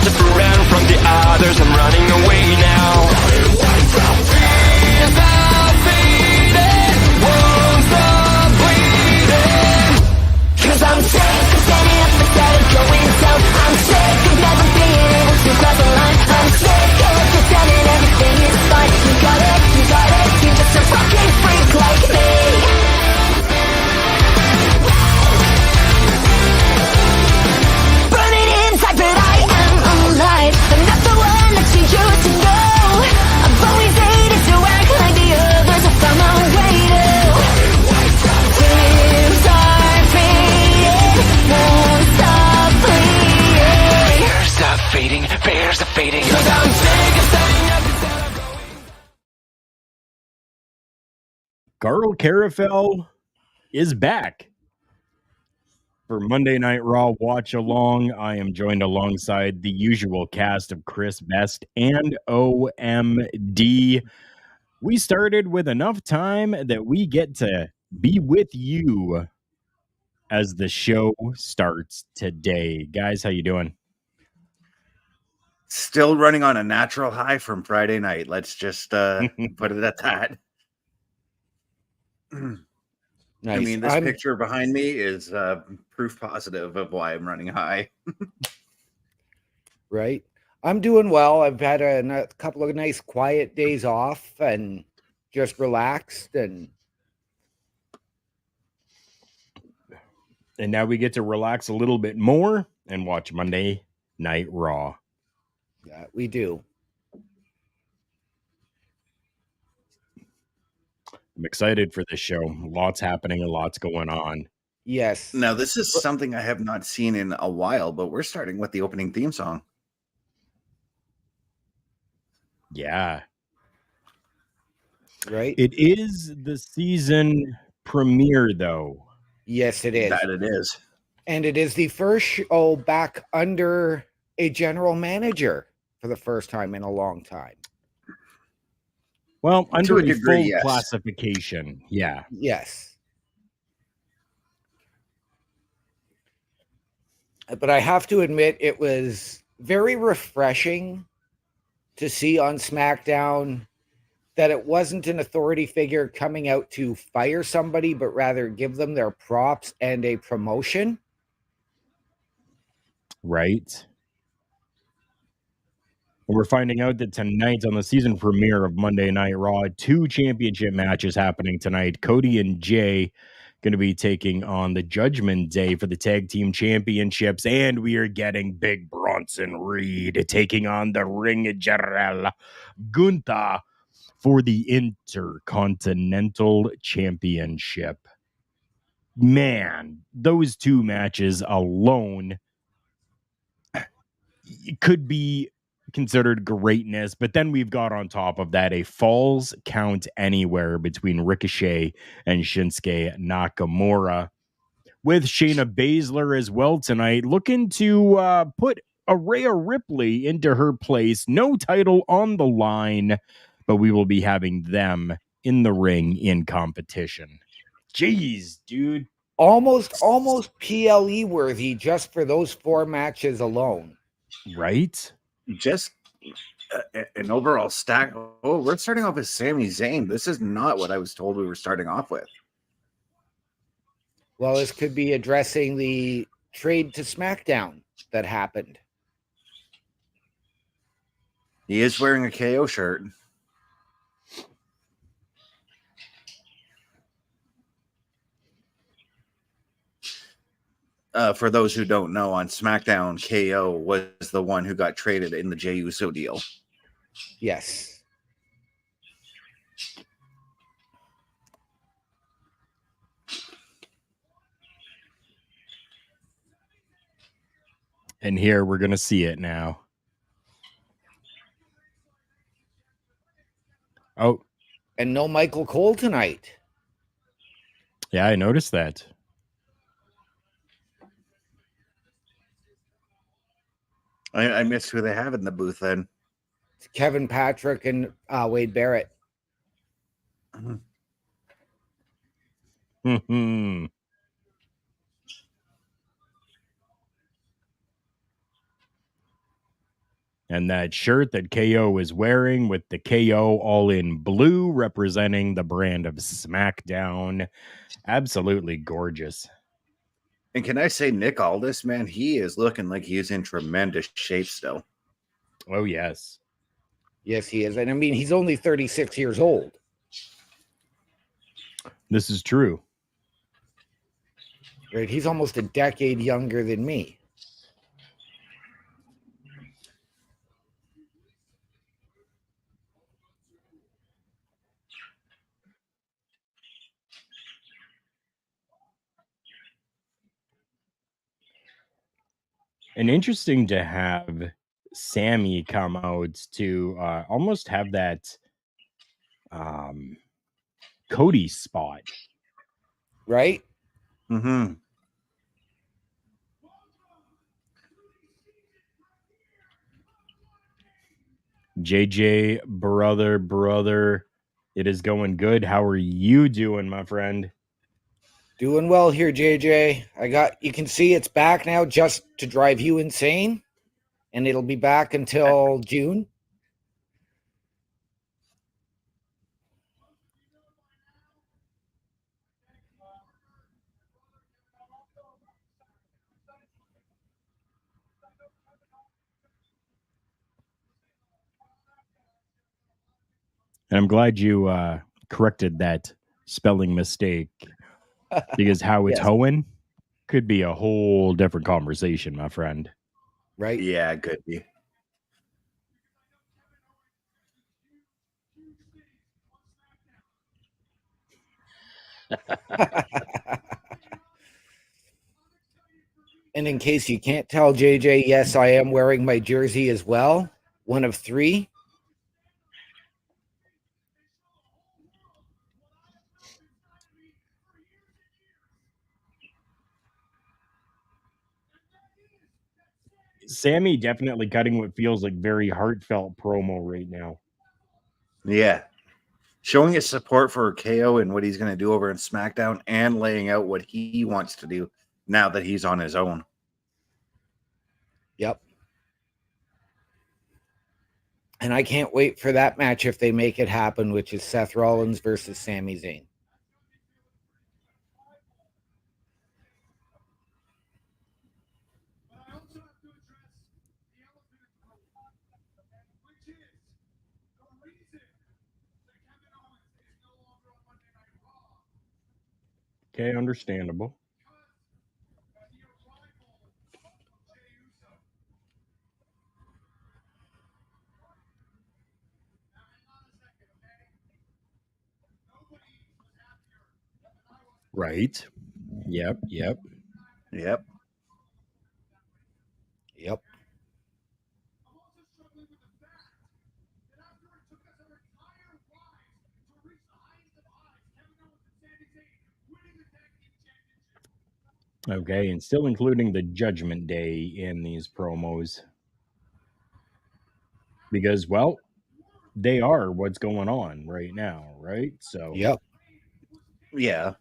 different from the others. I'm running away now. Fears are fading, won't stop bleeding. 'Cause I'm sick of standing up instead of going down. I'm sick of never being able to cross the line. I'm sick of pretending everything is fine. You got it, you're just a fucking freak like me. Burning inside, but I am alive. I'm not the one that you used to know. I've always hated to act like the others. I found my way to. Tears are fading, won't stop bleeding. Bears are fading. 'Cause I'm sick of standing up instead of going. Carl Carafel is back for Monday Night Raw Watch Along. I am joined alongside the usual cast of Chris Best and OMD. We started with enough time that we get to be with you as the show starts today. Guys, how you doing? Still running on a natural high from Friday night. Let's just put it at that. Nice. I mean, this picture behind me is proof positive of why I'm running high. Right. I'm doing well. I've had a couple of nice quiet days off and just relaxed. And now we get to relax a little bit more and watch Monday Night Raw. yeah, we do. I'm excited for this show. Lots happening and lots going on. Yes. Now, this is something I have not seen in a while, but we're starting with the opening theme song. Yeah. Right. It is the season premiere, though. Yes, it is. That it is. And it is the first show back under a general manager for the first time in a long time. Well, under a a degree, full yes. classification. Yeah. Yes. But I have to admit, it was very refreshing to see on SmackDown that it wasn't an authority figure coming out to fire somebody, but rather give them their props and a promotion. Right. We're finding out that tonight on the season premiere of Monday Night Raw, 2 championship matches happening tonight. Cody and Jay going to be taking on the Judgment Day for the tag team championships, and we are getting Big Bronson Reed taking on the Ring General Gunther for the Intercontinental Championship. Man, those 2 matches alone could be considered greatness, but then we've got on top of that a Falls Count Anywhere between Ricochet and Shinsuke Nakamura, with Shayna Baszler as well tonight, looking to put a Rhea Ripley into her place. No title on the line, but we will be having them in the ring in competition. Jeez, dude. Almost PLE worthy just for those 4 matches alone. Right? Just an overall stack. Oh, we're starting off with Sami Zayn. This is not what I was told we were starting off with. Well, this could be addressing the trade to SmackDown that happened. He is wearing a KO shirt. For those who don't know, on SmackDown, KO was the one who got traded in the Jey Uso deal. Yes. And here we're going to see it now. Oh. And no Michael Cole tonight. Yeah, I noticed that. I missed who they have in the booth then. It's Kevin Patrick and Wade Barrett. Mm-hmm. And that shirt that KO is wearing with the KO all in blue representing the brand of SmackDown. Absolutely gorgeous. And can I say Nick Aldis, man, he is looking like he's in tremendous shape still. Oh, yes. Yes, he is. And I mean, he's only 36 years old. This is true. Right? He's almost a decade younger than me. And interesting to have Sammy come out to almost have that Cody spot. Right? Mm-hmm. JJ, brother, it is going good. How are you doing, my friend? Doing well here, JJ. You can see it's back now just to drive you insane. And it'll be back until June. And I'm glad you corrected that spelling mistake because how it's Yes. hoeing could be a whole different conversation, my friend. Right? Yeah, it could be. And in case you can't tell, JJ, yes, I am wearing my jersey as well. One of 3. Sammy definitely cutting what feels like very heartfelt promo right now. Yeah. Showing his support for KO and what he's going to do over in SmackDown and laying out what he wants to do now that he's on his own. Yep. And I can't wait for that match if they make it happen, which is Seth Rollins versus Sami Zayn. Okay, understandable. Right. Yep. Yep. Yep. Okay, and still including the Judgment Day in these promos. Because, well, they are what's going on right now, right? So, Yep. Yeah.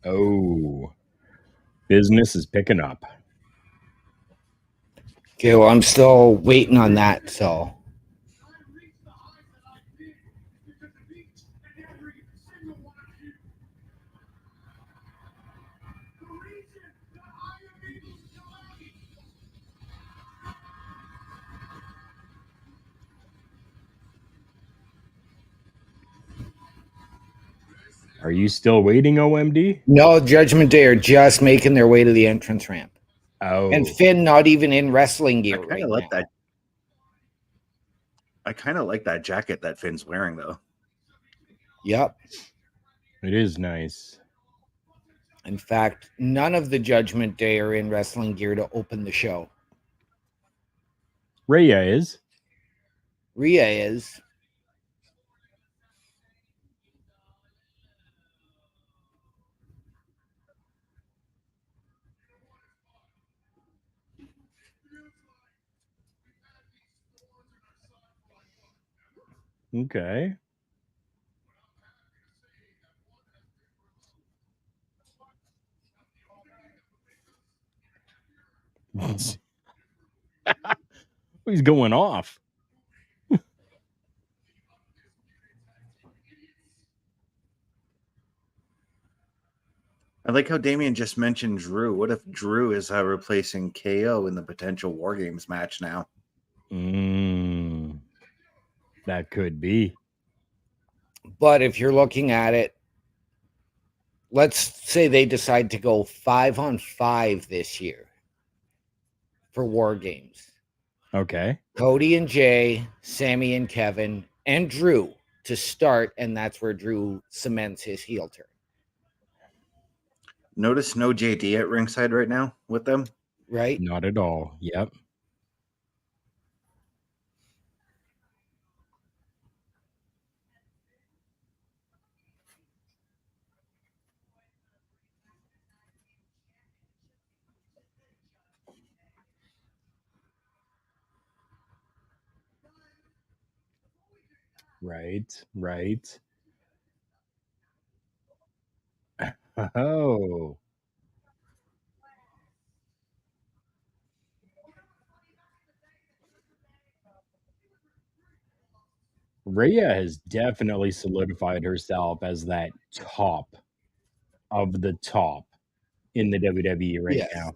oh, business is picking up. Okay, well, I'm still waiting on that, so. Are you still waiting, OMD? No, Judgment Day are just making their way to the entrance ramp. Oh, And Finn not even in wrestling gear I kind right of like now. that. I kind of like that jacket that Finn's wearing, though. Yep. it is nice. In fact, none of the Judgment Day are in wrestling gear to open the show. Rhea is. Rhea is. Okay. He's going off. I like how Damian just mentioned Drew. What if Drew is replacing KO in the potential War Games match now? That could be. But if you're looking at it, let's say they decide to go 5-on-5 this year for War Games. Okay. Cody and Jay, Sammy and Kevin, and Drew to start, and that's where Drew cements his heel turn. Notice no JD at ringside right now with them. Right? Not at all. Yep. Right. Oh. Rhea has definitely solidified herself as that top of the top in the WWE right Yes. now.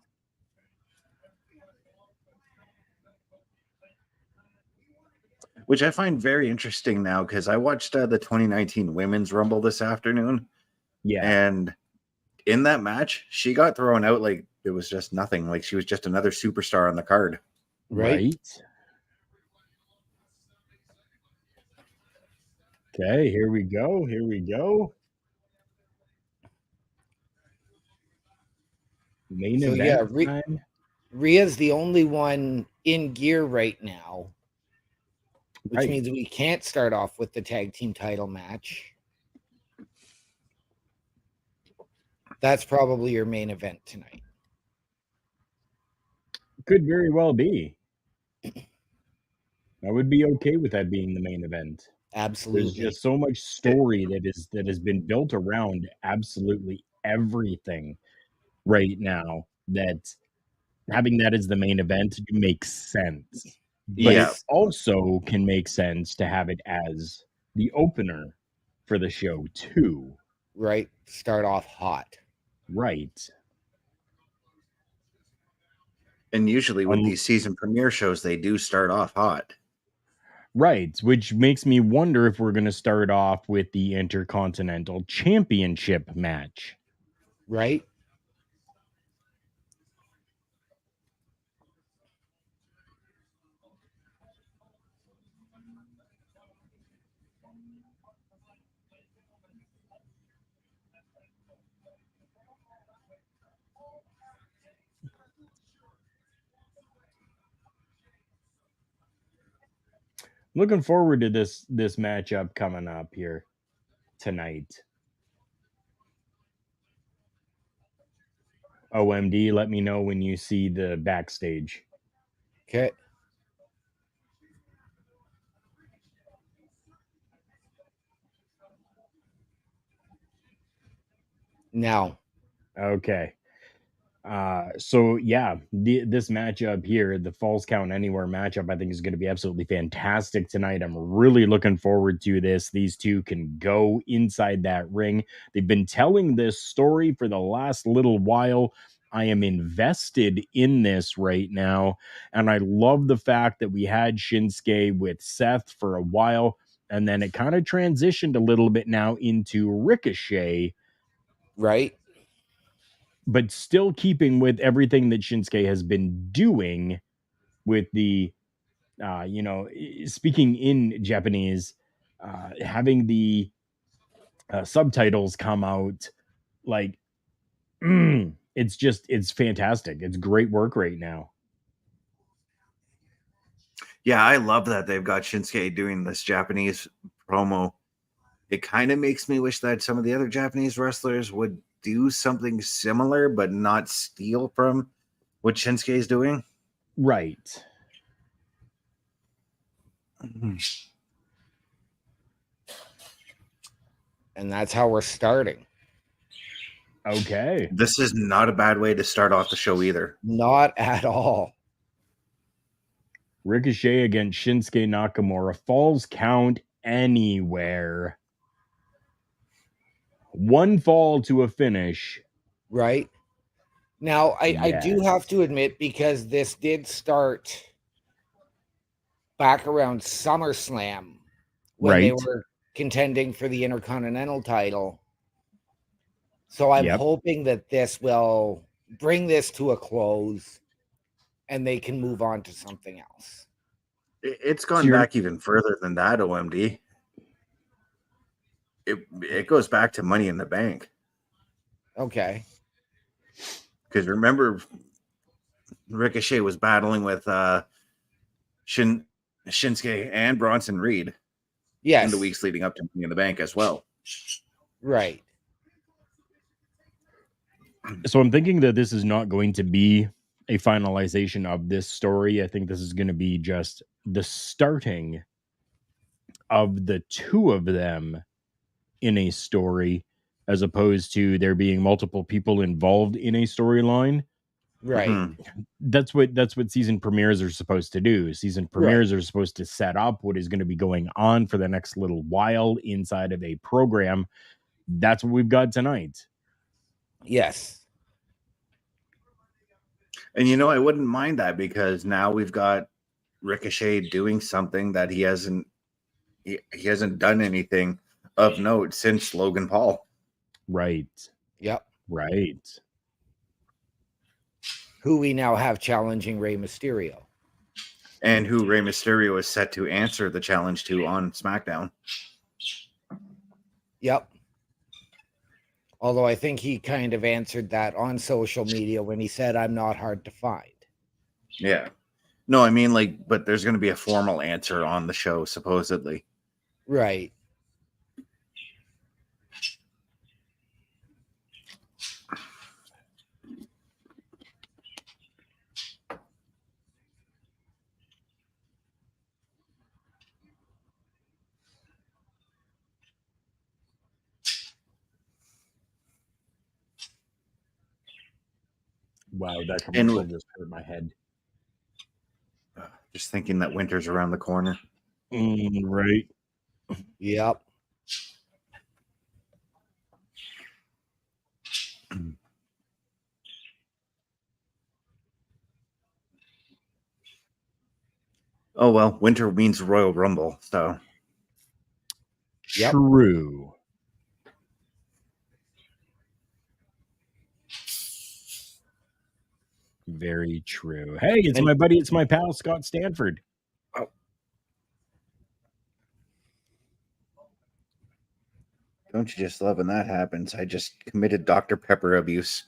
Which I find very interesting now because I watched the 2019 Women's Rumble this afternoon. Yeah. And in that match, she got thrown out like it was just nothing. Like she was just another superstar on the card. Right? Okay, here we go. Main So, event yeah, time. Rhea's the only one in gear right now, which Right. means we can't start off with the tag team title match. That's probably your main event tonight. Could very well be. I would be okay with that being the main event. There's Absolutely. just so much story that has been built around absolutely everything right now that having that as the main event makes sense. But it Yeah. Yes. also can make sense to have it as the opener for the show too. Right? Start off hot. Right. And usually with these season premiere shows, they do start off hot. Right, which makes me wonder if we're going to start off with the Intercontinental Championship match. Right? Looking forward to this matchup coming up here tonight. OMD, let me know when you see the backstage. Okay. Now. Okay. So yeah, this matchup here, the Falls Count Anywhere matchup, I think is going to be absolutely fantastic tonight. I'm really looking forward to this. These two can go inside that ring. They've been telling this story for the last little while. I am invested in this right now, and I love the fact that we had Shinsuke with Seth for a while, and then it kind of transitioned a little bit now into Ricochet, Right? but still keeping with everything that Shinsuke has been doing with the, speaking in Japanese, having the subtitles come out, like, it's fantastic. It's great work right now. Yeah, I love that they've got Shinsuke doing this Japanese promo. It kind of makes me wish that some of the other Japanese wrestlers would do something similar, but not steal from what Shinsuke is doing. Right. And that's how we're starting. Okay. This is not a bad way to start off the show either. Not at all. Ricochet against Shinsuke Nakamura. Falls count anywhere. One fall to a finish. Right? Now, I do Yes. have to admit, because this did start back around SummerSlam when they Right. were contending for the Intercontinental title. So I'm Yep. hoping that this will bring this to a close and they can move on to something else. It's gone So you're- back even further than that, OMD. It goes back to Money in the Bank. Okay. Because remember, Ricochet was battling with Shinsuke and Bronson Reed Yes. in the weeks leading up to Money in the Bank as well. Right. So I'm thinking that this is not going to be a finalization of this story. I think this is going to be just the starting of the two of them in a story, as opposed to there being multiple people involved in a storyline. Right. Mhm. That's what season premieres are supposed to do. Season premieres are supposed to set up what is going to be going on for the next little while inside of a program. That's what we've got tonight. Yes. And I wouldn't mind that, because now we've got Ricochet doing something that he hasn't done anything of note since Logan Paul. Right. Yep. Right. Who we now have challenging Rey Mysterio. And who Rey Mysterio is set to answer the challenge to on SmackDown. Yep. Although I think he kind of answered that on social media when he said, "I'm not hard to find." Yeah. No, I mean, but there's going to be a formal answer on the show, supposedly. Right. Wow, that commercial just hurt my head. Just thinking that winter's around the corner. Right. Yep. Oh, well, winter means Royal Rumble, so. Yep. True. Very true. Hey, it's my buddy. It's my pal, Scott Stanford. Oh. Don't you just love when that happens? I just committed Dr. Pepper abuse.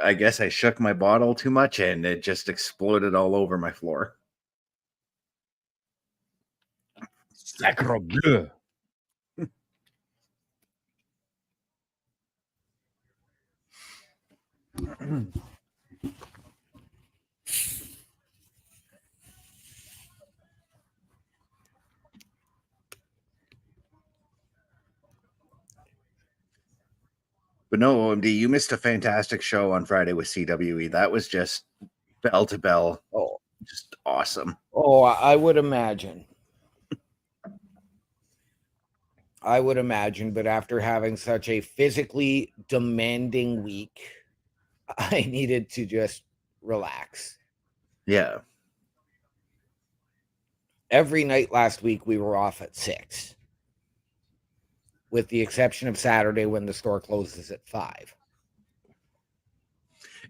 I guess I shook my bottle too much and it just exploded all over my floor. Sacre bleu. But no, OMD, you missed a fantastic show on Friday with CWE. That was just bell to bell. Oh, Just awesome. oh, I would imagine. I would imagine, but after having such a physically demanding week, I needed to just relax. Yeah. Every night last week, we were off at 6, with the exception of Saturday when the store closes at 5.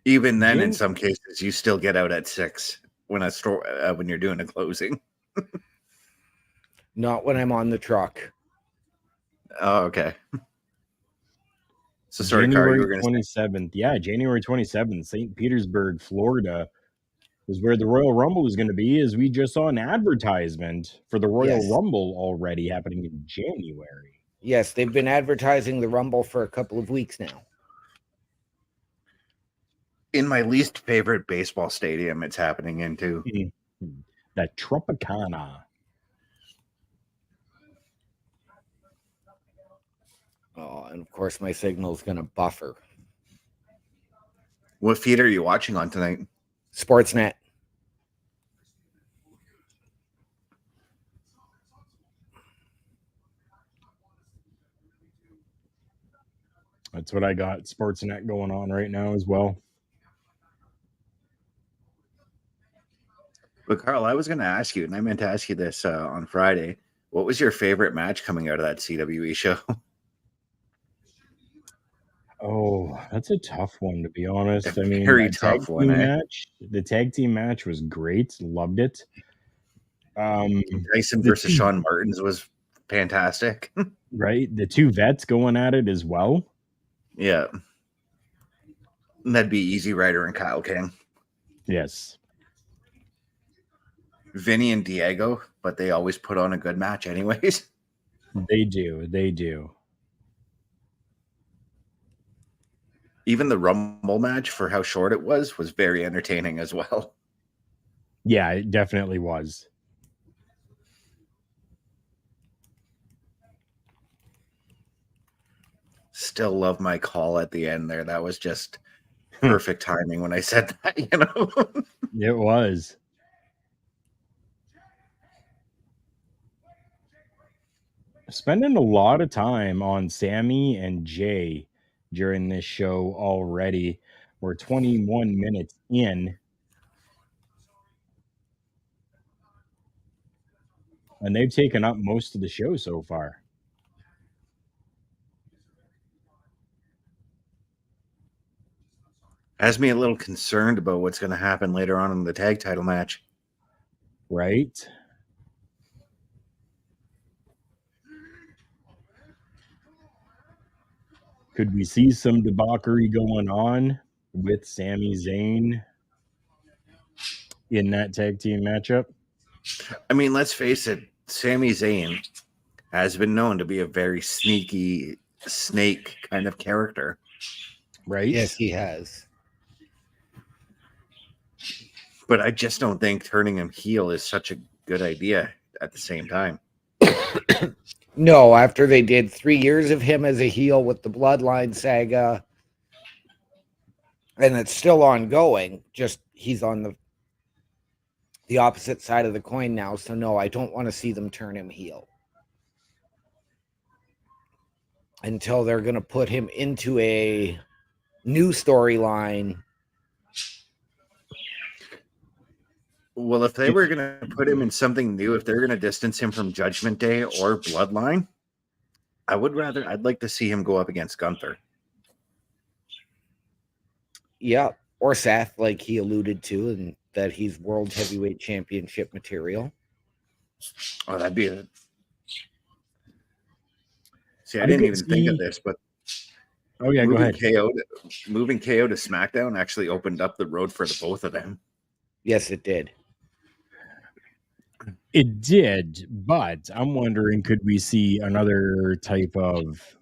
Even then, in some cases, you still get out at 6 when when you're doing a closing. Not when I'm on the truck. Oh, okay. So sorry, Carl, January you were going to say. 27th. Yeah, January 27th, St. Petersburg, Florida. is where the Royal Rumble is going to be, as we just saw an advertisement for the Royal Yes. Rumble already happening in January. Yes, they've been advertising the Rumble for a couple of weeks now. In my least favorite baseball stadium, it's happening into. That Tropicana. Oh, and of course my signal is going to buffer. What feed are you watching on tonight? Sportsnet. That's what I got. Sportsnet going on right now as well. But Carl, I was going to ask you, and I meant to ask you this on Friday. What was your favorite match coming out of that CWE show? Oh, that's a tough one, to be honest. A I mean, very that tag tough one, team eh? match. The tag team match was great. Loved it. Tyson the versus two- Shawn Martins was fantastic. Right, the two vets going at it as well. Yeah. And that'd be Easy Rider and Kyle King. Yes, Vinny and Diego, but they always put on a good match anyways. they do. They do. Even the Rumble match, for how short it was very entertaining as well. Yeah, it definitely was. Still love my call at the end there. That was just perfect timing when I said that, you know. It was. Spending a lot of time on Sammy and Jay during this show already. We're 21 minutes in. And they've taken up most of the show so far. Has me a little concerned about what's going to happen later on in the tag title match. Right? Could we see some debauchery going on with Sami Zayn in that tag team matchup? I mean, let's face it, Sami Zayn has been known to be a very sneaky snake kind of character. Right? Yes, he has. But I just don't think turning him heel is such a good idea at the same time. No, after they did 3 years of him as a heel with the Bloodline saga, and it's still ongoing, just he's on the opposite side of the coin now. So no, I don't want to see them turn him heel until they're going to put him into a new storyline. Well, if they were going to put him in something new, if they're going to distance him from Judgment Day or Bloodline, I'd like to see him go up against Gunther. Yeah, or Seth, like he alluded to, and that he's World Heavyweight Championship material. Oh, that'd be a... See, I I didn't could even think of see- this, but Oh, yeah, go ahead. moving KO to SmackDown actually opened up the road for the both of them. Yes, it did. It did, but I'm wondering, could we see another type of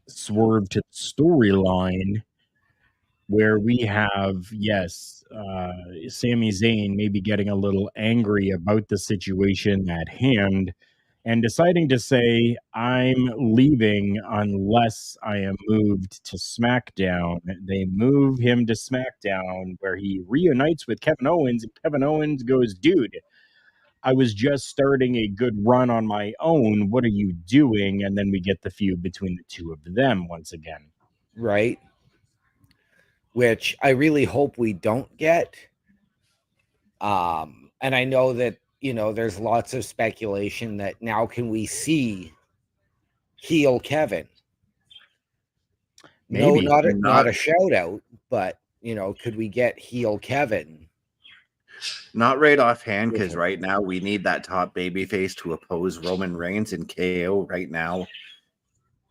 swerve to the storyline where we have, Sami Zayn maybe getting a little angry about the situation at hand and deciding to say, I'm leaving unless I am moved to SmackDown. They move him to SmackDown where he reunites with Kevin Owens, and Kevin Owens goes, dude, I was just starting a good run on my own. What are you doing? And then we get the feud between the two of them once again. Right. Which I really hope we don't get. And I know that, there's lots of speculation that now can we see heel Kevin? Maybe. No, not a shout out, but could we get heel Kevin? Not right offhand, because right now we need that top babyface to oppose Roman Reigns, and KO right now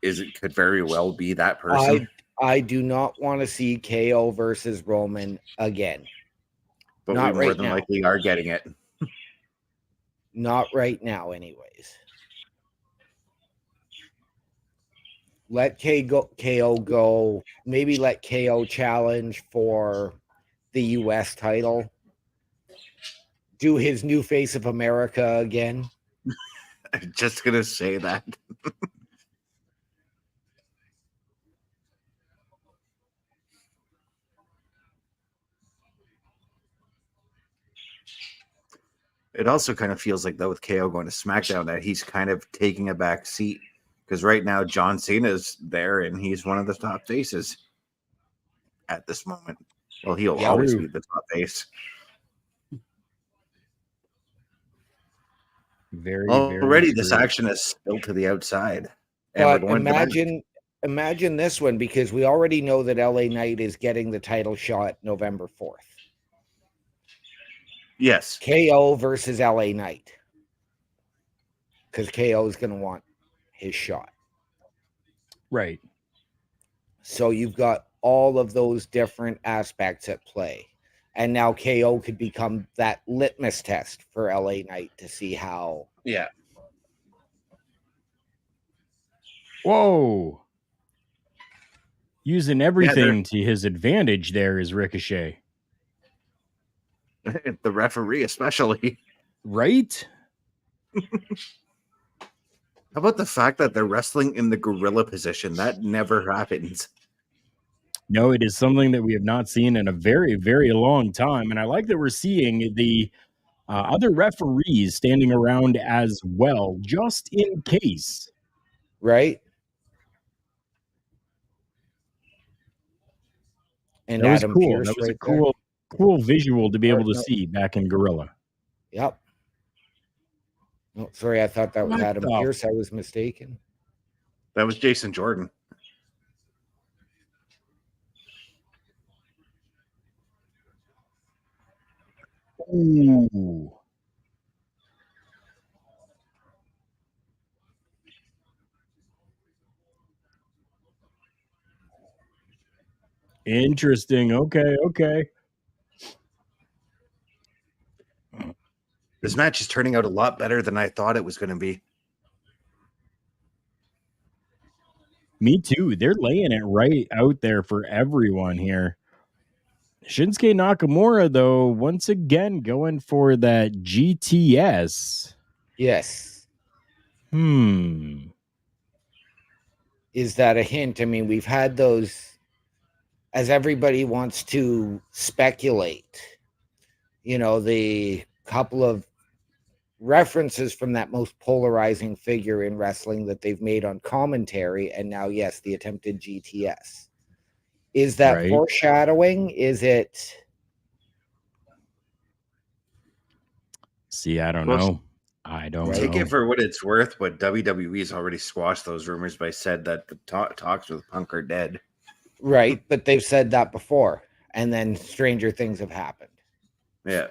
could very well be that person. I do not want to see KO versus Roman again. But Not we more right than now. likely are getting it. Not right now, anyways. Let KO go. Maybe let KO challenge for the U.S. title. Do his new Face of America again. I'm just gonna say that. It also kind of feels like, though, with KO going to SmackDown, that he's kind of taking a back seat, because right now John Cena's there and he's one of the top faces at this moment. Well, he'll Yeah. always True. be the top face. Very, Already, very this true. action is spilled to the outside, and we're But going to the back. imagine this one, because we already know that LA Knight is getting the title shot November 4th. Yes, KO versus LA Knight. Because KO is going to want his shot. Right. So you've got all of those different aspects at play. And now KO could become that litmus test for LA Knight to see how. yeah. Whoa. Using everything to his advantage there is Ricochet. The referee, especially. Right? How about the fact that they're wrestling in the gorilla position? That never happens. No, it is something that we have not seen in a very, very long time. And I like that we're seeing the other referees standing around as well, just in case. Right? And That was Adam cool. Pearce That was a right there. cool visual to be able to No. see back in Gorilla. Yep. Oh, sorry, I thought that was What Adam the- Pearce. I was mistaken. That was Jason Jordan. Ooh. Interesting. Okay. This match is turning out a lot better than I thought it was going to be. Me too. They're laying it right out there for everyone here. Shinsuke Nakamura, though, once again going for that GTS. Yes. Is that a hint? I mean, we've had those, as everybody wants to speculate, the couple of references from that most polarizing figure in wrestling that they've made on commentary, and now, yes, the attempted GTS. Is that Right. foreshadowing? Is it? See, I don't Well, know. I don't Take know. it for what it's worth, but WWE's already squashed those rumors by said that the talks with Punk are dead. Right, but they've said that before, and then stranger things have happened. Yeah.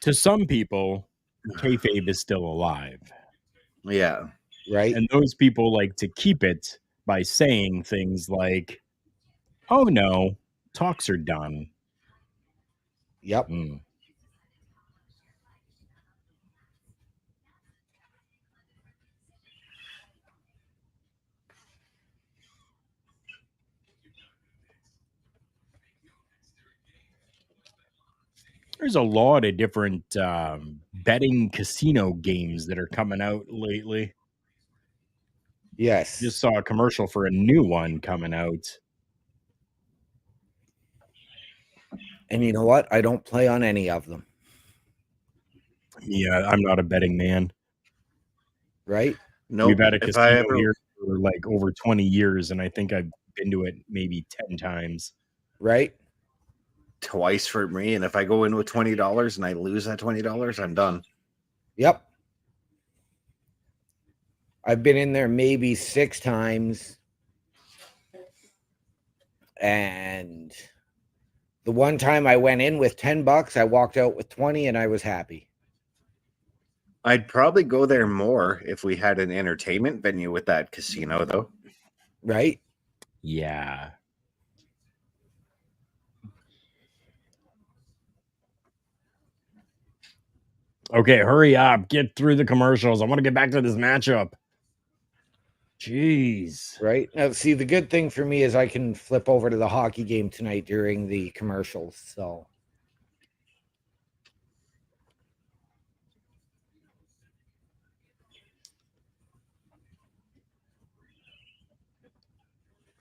To some people, kayfabe is still alive. Yeah. Right. And those people like to keep it by saying things like, oh no, talks are done. Yep. There's a lot of different betting casino games that are coming out lately. Yes. Just saw a commercial for a new one coming out. And you know what? I don't play on any of them. Yeah, I'm not a betting man. Right? No, We've had a if casino I ever here for like over 20 years, and I think I've been to it maybe 10 times. Right? Twice for me, and if I go in with $20 and I lose that $20, I'm done. Yep. I've been in there maybe 6 times. And the one time I went in with $10, I walked out with 20 and I was happy. I'd probably go there more if we had an entertainment venue with that casino, though. Right? Yeah. Okay, hurry up. Get through the commercials. I want to get back to this matchup. Jeez. Right now, see, the good thing for me is I can flip over to the hockey game tonight during the commercials. So,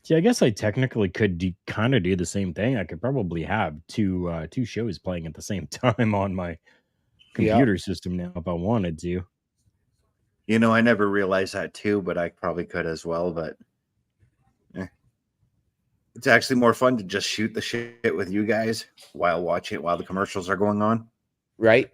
See, I guess I technically could kind of do the same thing. I could probably have two shows playing at the same time on my computer system now if I wanted to. You know, I never realized that too, but I probably could as well. But it's actually more fun to just shoot the shit with you guys while the commercials are going on. right?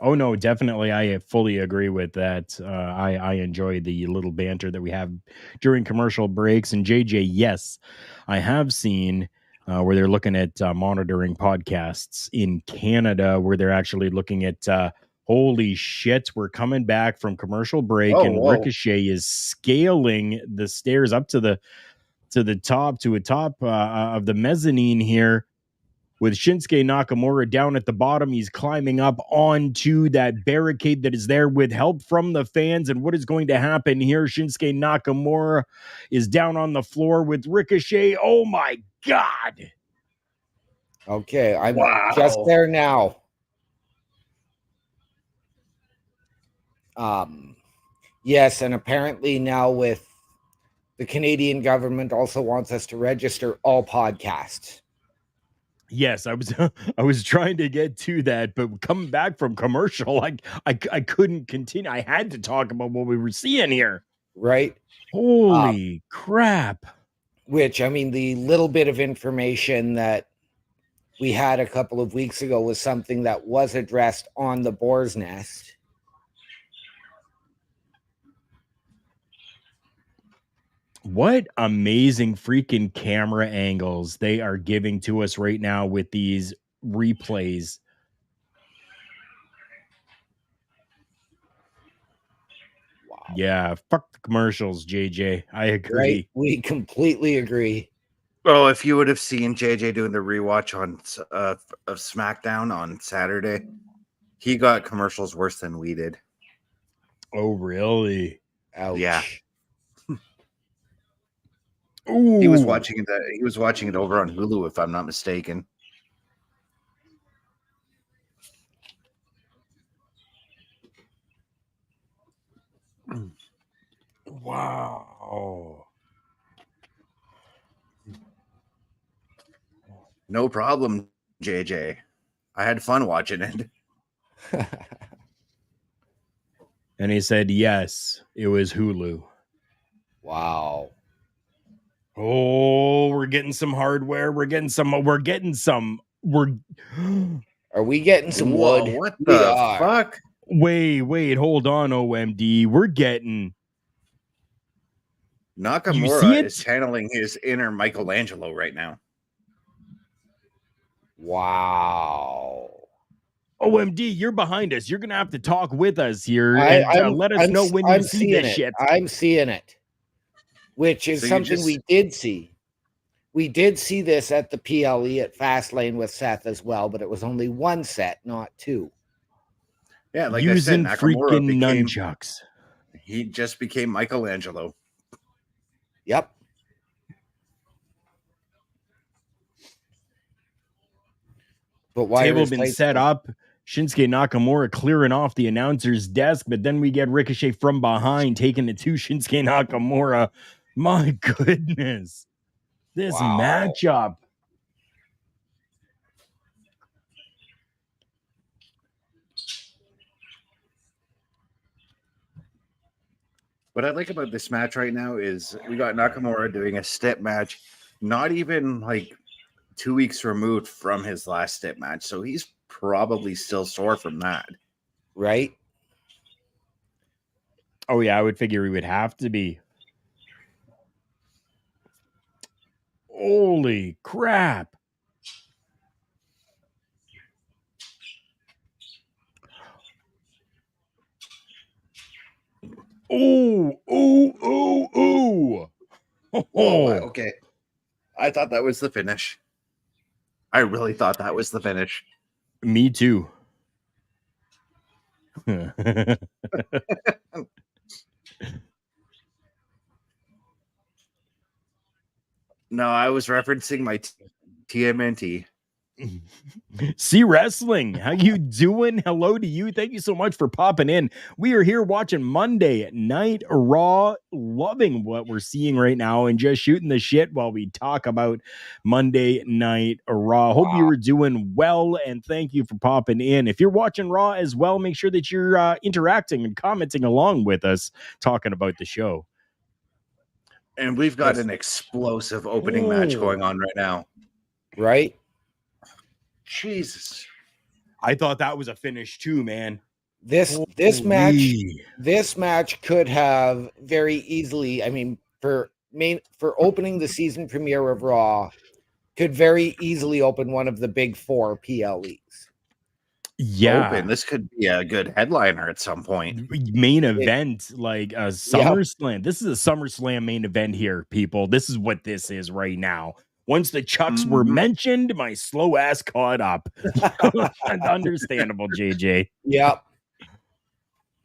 Oh no, definitely. I fully agree with that. I enjoy the little banter that we have during commercial breaks. And JJ, yes, I have seen where they're looking at monitoring podcasts in Canada, where they're actually looking at holy shit, we're coming back from commercial break, and whoa. Ricochet is scaling the stairs up to a top of the mezzanine here. With Shinsuke Nakamura down at the bottom, he's climbing up onto that barricade that is there with help from the fans. And what is going to happen here? Shinsuke Nakamura is down on the floor with Ricochet. Oh my God. Okay, I'm just there now. Yes, and apparently now with the Canadian government also wants us to register all podcasts. Yes, I was trying to get to that, but coming back from commercial, I couldn't continue. I had to talk about what we were seeing here. Right? Holy crap. Which, I mean, the little bit of information that we had a couple of weeks ago was something that was addressed on the Boar's Nest. What amazing freaking camera angles they are giving to us right now with these replays. Wow. Yeah, fuck the commercials, JJ. I agree. Right? We completely agree. Well, if you would have seen JJ doing the rewatch on of SmackDown on Saturday, he got commercials worse than we did. Oh, really? Ouch. Yeah. Ooh. He was watching it. He was watching it over on Hulu, if I'm not mistaken. Wow. No problem, JJ. I had fun watching it. And he said, yes, it was Hulu. Wow. Oh, we're getting some hardware. Are we getting some wood? Whoa, what the fuck? Wait, hold on, OMD. We're getting Nakamura is channeling his inner Michelangelo right now. Wow. OMD, you're behind us. You're going to have to talk with us here and let us know when you see this shit. I'm seeing it, which is something we did see. We did see this at the PLE at Fastlane with Seth as well, but it was only one set, not two. Yeah, like using I said, Nakamura freaking nunchucks. He just became Michelangelo. Yep. But why table been set up? Shinsuke Nakamura clearing off the announcer's desk, but then we get Ricochet from behind taking it to Shinsuke Nakamura. My goodness. This matchup. What I like about this match right now is we got Nakamura doing a step match, not even like 2 weeks removed from his last step match. So he's probably still sore from that. Right? Oh, yeah, I would figure he would have to be. Holy crap. Ooh. Oh, okay. I thought that was the finish. I really thought that was the finish. Me too. No, I was referencing my TMNT. See Wrestling, how you doing? Hello to you. Thank you so much for popping in. We are here watching Monday Night Raw, loving what we're seeing right now and just shooting the shit while we talk about Monday Night Raw. Hope you are doing well, and thank you for popping in. If you're watching Raw as well, make sure that you're interacting and commenting along with us, talking about the show. And we've got an explosive opening match going on right now. Right? Jesus. I thought that was a finish too, man. This match could have very easily, I mean, for opening the season premiere of Raw, could very easily open one of the big 4 PLEs. Yeah. This could be a good headliner at some point. Main event, like a SummerSlam. Yep. This is a SummerSlam main event here, people. This is what this is right now. Once the Chucks were mentioned, my slow ass caught up. Understandable, JJ. Yep.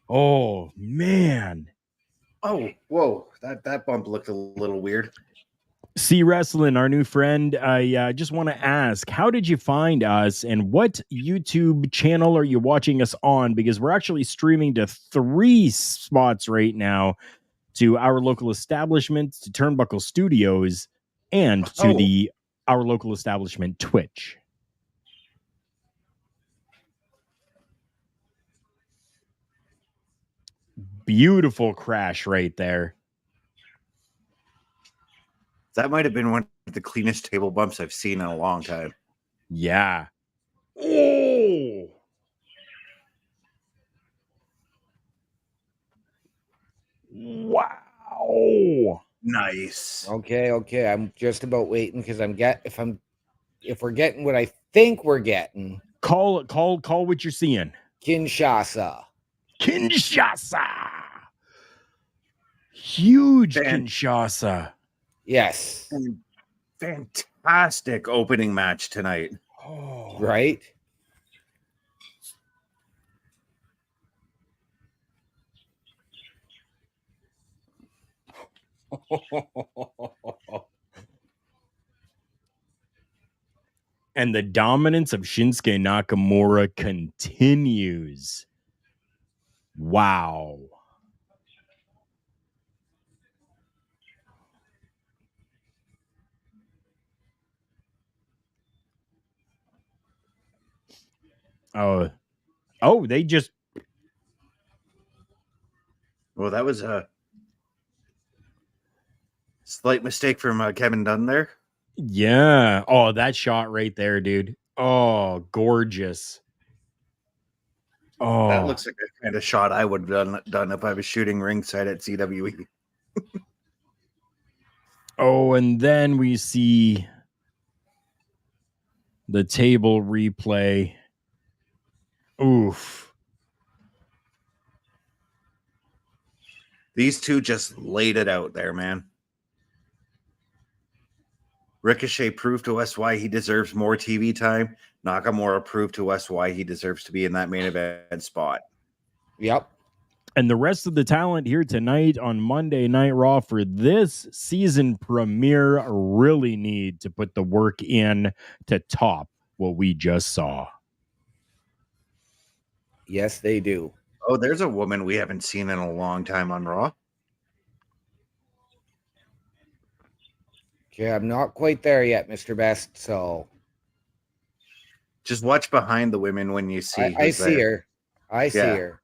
Oh, man. Oh, whoa. That bump looked a little weird. See Wrestling, our new friend. I just want to ask, how did you find us and what YouTube channel are you watching us on? Because we're actually streaming to 3 spots right now, to our local establishment, to Turnbuckle Studios, and to our local establishment Twitch. Beautiful crash right there. That might have been one of the cleanest table bumps I've seen in a long time. Yeah. Oh. Wow. Nice. Okay. I'm just about waiting because if we're getting what I think we're getting. Call what you're seeing. Kinshasa. Huge Kinshasa. Yes. Fantastic opening match tonight. Oh. Right? And the dominance of Shinsuke Nakamura continues. Wow. Oh, they just. Well, that was a slight mistake from Kevin Dunn there. Yeah. Oh, that shot right there, dude. Oh, gorgeous. Oh, that looks like a kind of shot I would have done if I was shooting ringside at CWE. Oh, and then we see the table replay. Oof. These two just laid it out there, man. Ricochet proved to us why he deserves more TV time. Nakamura proved to us why he deserves to be in that main event spot. Yep. And the rest of the talent here tonight on Monday Night Raw for this season premiere really need to put the work in to top what we just saw. Yes, they do. Oh, there's a woman we haven't seen in a long time on Raw. Okay, I'm not quite there yet, Mr. Best, so just watch behind the women when you see I see her. I see her.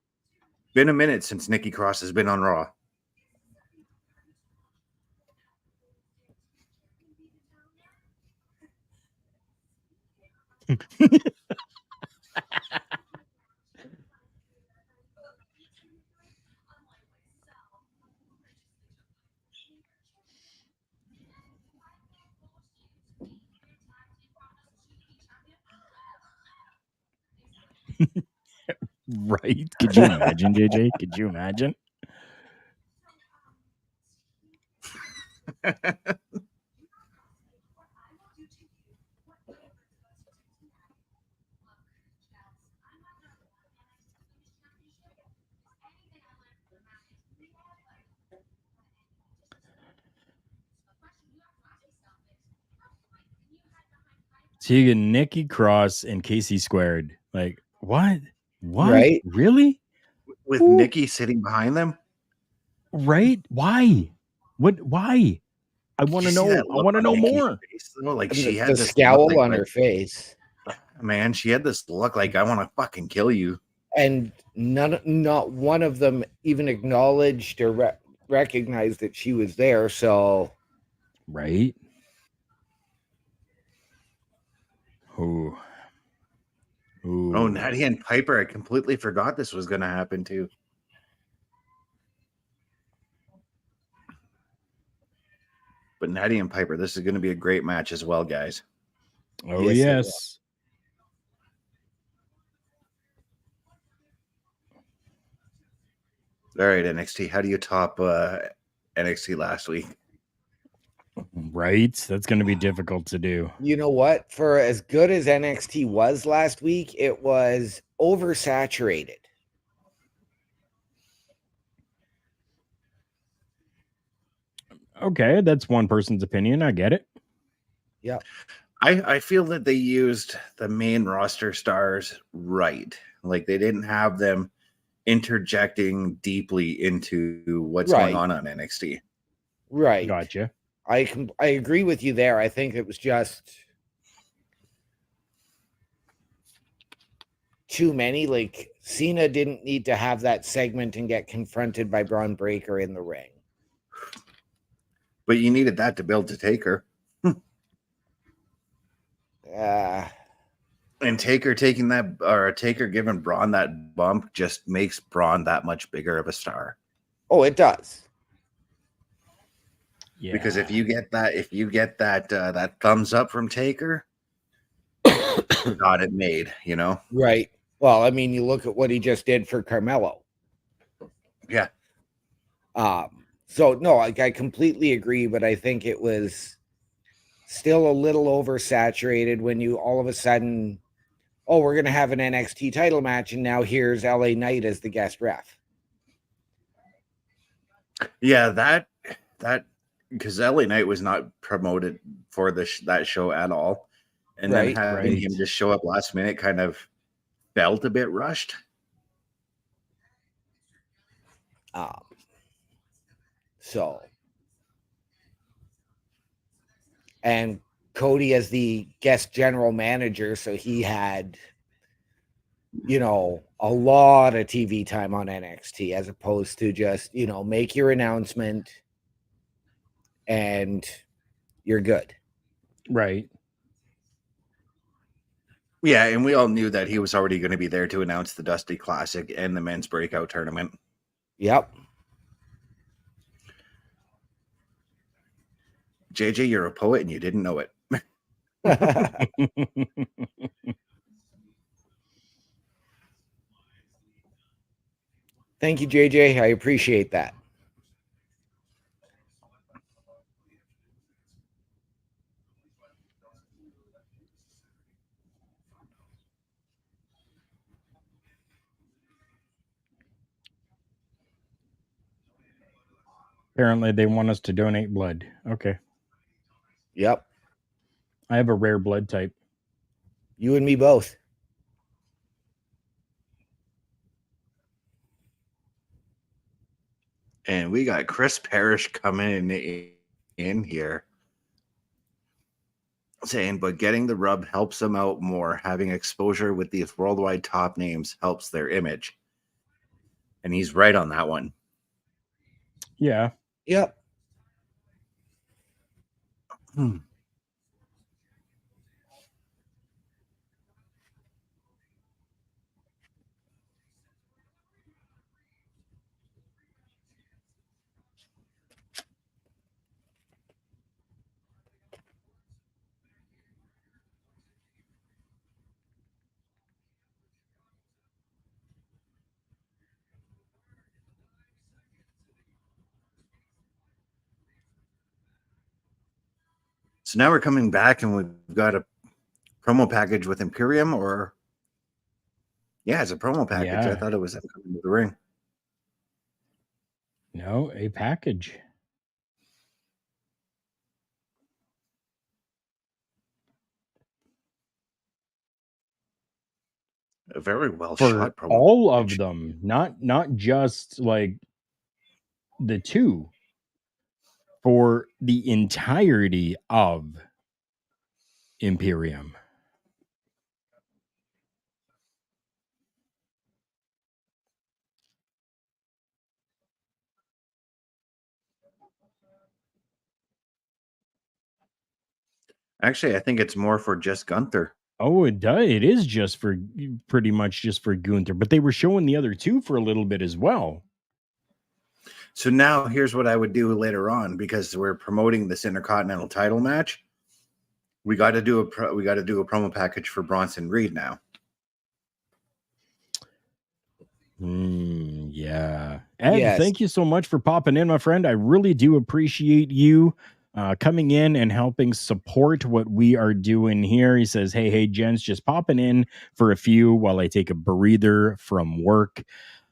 Been a minute since Nikki Cross has been on Raw. Right? Could you imagine, JJ? Could you imagine? So you get Nikki Cross and Casey Squared. Like, what? What? Right? Really? With Ooh. Nikki sitting behind them. Right? Why? What? Why? I want to You see know. that I look want to on know Nikki's more. face, though? Like The, she had the this scowl look on her face. man, she had this look like I want to fucking kill you. And not one of them even acknowledged or recognized that she was there. So, Right? Ooh. Ooh. Oh, Natty and Piper, I completely forgot this was going to happen too. But Natty and Piper, this is going to be a great match as well, guys. Oh, Yes, it yes. All right, NXT. How do you top NXT last week? Right? That's going to be difficult to do. you know what? For as good as NXT was last week, it was oversaturated. Okay, that's one person's opinion. I get it. Yeah. I feel that they used the main roster stars right. Like they didn't have them interjecting deeply into what's Right. going on NXT. Right. Gotcha. I agree with you there. I think it was just too many. Like Cena didn't need to have that segment and get confronted by Braun Breaker in the ring. But you needed that to build to Taker. And Taker taking that, or Taker giving Braun that bump just makes Braun that much bigger of a star. Oh, it does. Yeah. Because if you get that that thumbs up from Taker, got it made, you know? Right. Well, I mean, you look at what he just did for Carmelo. Yeah. So no, I completely agree, but I think it was still a little oversaturated when you all of a sudden, oh, we're gonna have an NXT title match, and now here's LA Knight as the guest ref. Yeah, that because LA Knight was not promoted for that show at all. And then Right. having Right. him just show up last minute kind of felt a bit rushed. So, and Cody as the guest general manager, so he had, a lot of TV time on NXT as opposed to just, make your announcement and you're good. Right. Yeah, and we all knew that he was already going to be there to announce the Dusty Classic and the men's breakout tournament. Yep. JJ, you're a poet and you didn't know it. Thank you, JJ. I appreciate that. Apparently, they want us to donate blood. Okay. Yep. I have a rare blood type. You and me both. And we got Chris Parrish coming in here saying, but getting the rub helps them out more. Having exposure with these worldwide top names helps their image. And he's right on that one. Yeah. Yep. So now we're coming back and we've got a promo package with Imperium, or yeah, it's a promo package. Yeah. I thought it was them coming to the ring. No, a package. A very well for shot promo. all of them, not just like the two, for the entirety of Imperium. Actually, I think it's more for just Gunther. Oh, it does. It is just for pretty much just for Gunther, but they were showing the other two for a little bit as well. So now here's what I would do later on, because we're promoting this Intercontinental Title match. We got to do a promo package for Bronson Reed now. Yeah. Ed, Yes. thank you so much for popping in, my friend. I really do appreciate you coming in and helping support what we are doing here. He says, hey, gents, just popping in for a few while I take a breather from work.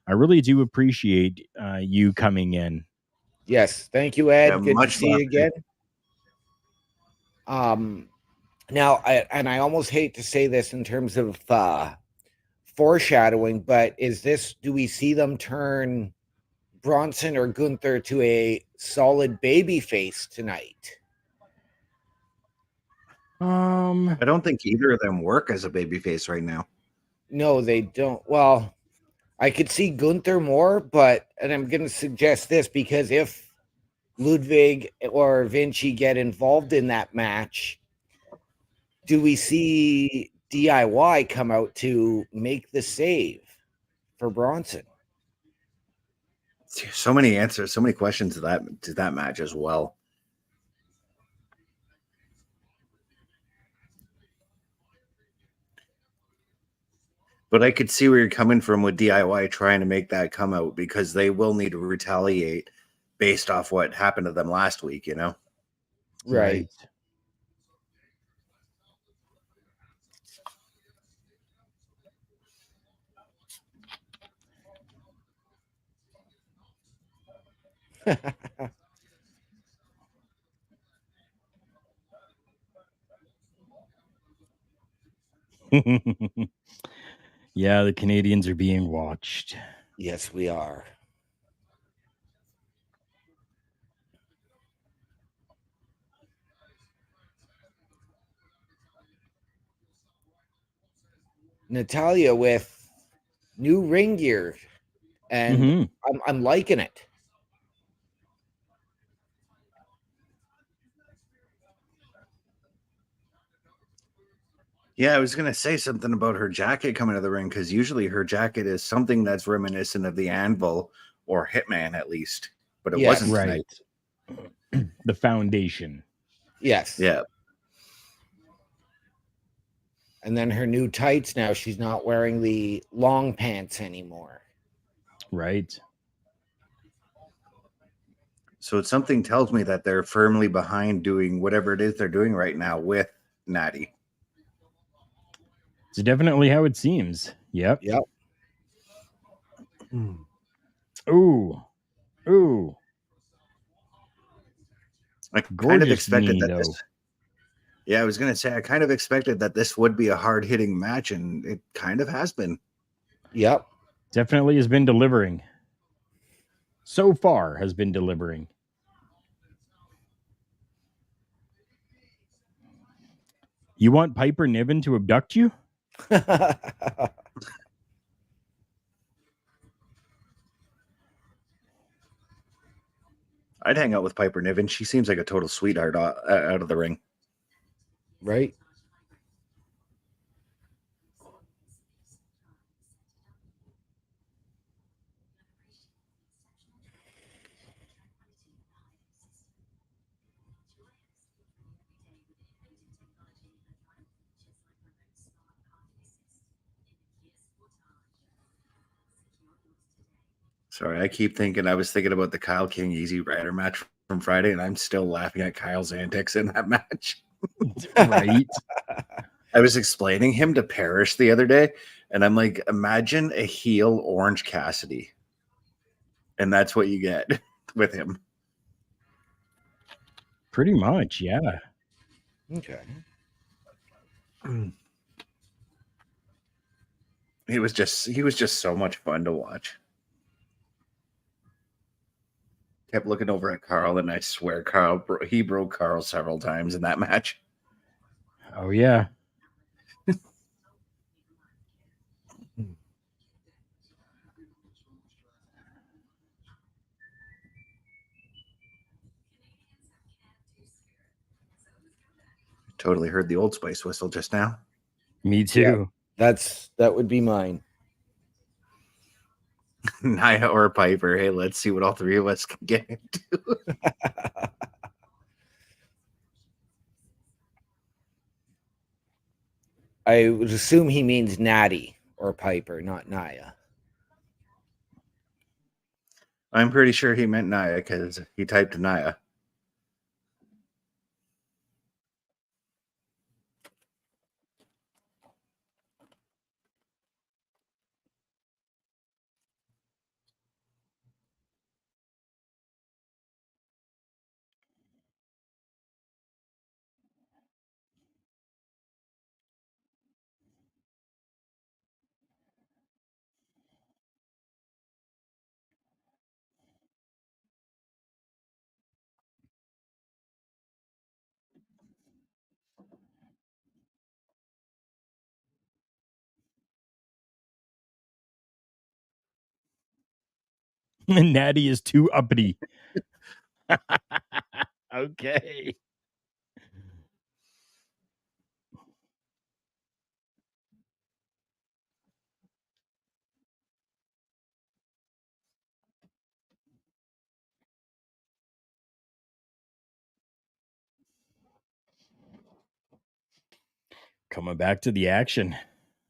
I really do appreciate you coming in. Yes. Thank you, Ed. Yeah, Good to much see you love, again. Now, I almost hate to say this in terms of foreshadowing, but do we see them turn Bronson or Gunther to a solid baby face tonight? I don't think either of them work as a babyface right now. No, they don't. Well, I could see Gunther more, and I'm going to suggest this because if Ludwig or Vinci get involved in that match, do we see DIY come out to make the save for Bronson? So many answers, so many questions to that match as well. But I could see where you're coming from with DIY trying to make that come out, because they will need to retaliate based off what happened to them last week, you know? Right. Yeah, the Canadians are being watched. Yes, we are. Natalia with new ring gear, and I'm liking it. Yeah, I was going to say something about her jacket coming to the ring, because usually her jacket is something that's reminiscent of the Anvil or Hitman, at least. But it wasn't tonight. The foundation. Yes. Yeah. And then her new tights, now she's not wearing the long pants anymore. Right. So something tells me that they're firmly behind doing whatever it is they're doing right now with Natty. It's definitely how it seems. Yep. Ooh. I kind of expected that this. Yeah, I was going to say, I kind of expected that this would be a hard-hitting match, and it kind of has been. Yep. Definitely has been delivering. So far has been delivering. You want Piper Niven to abduct you? I'd hang out with Piper Niven. She seems like a total sweetheart out of the ring. Right. Sorry, I keep thinking. I was thinking about the Kyle King Easy Rider match from Friday, and I'm still laughing at Kyle's antics in that match. Right. I was explaining him to Parrish the other day, and I'm like, imagine a heel Orange Cassidy. And that's what you get with him. Pretty much, yeah. Okay. He was just so much fun to watch. Kept looking over at Carl, and I swear he broke Carl several times in that match. Oh yeah. Totally heard the Old Spice whistle just now. Me too. That would be mine. Nia or Piper. Hey, let's see what all three of us can get into. I would assume he means Natty or Piper, not Nia. I'm pretty sure he meant Nia because he typed Nia. Natty is too uppity. Okay. Coming back to the action.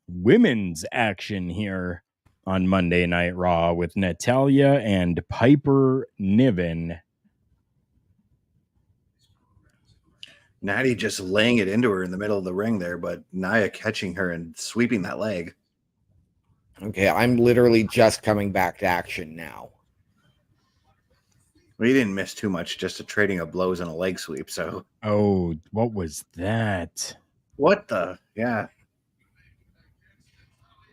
Women's action here on Monday Night Raw with Natalya and Piper Niven. Natty just laying it into her in the middle of the ring there, but Nia catching her and sweeping that leg. Okay, I'm literally just coming back to action now. We didn't miss too much, just a trading of blows and a leg sweep. So Oh, what was that? what the? Yeah.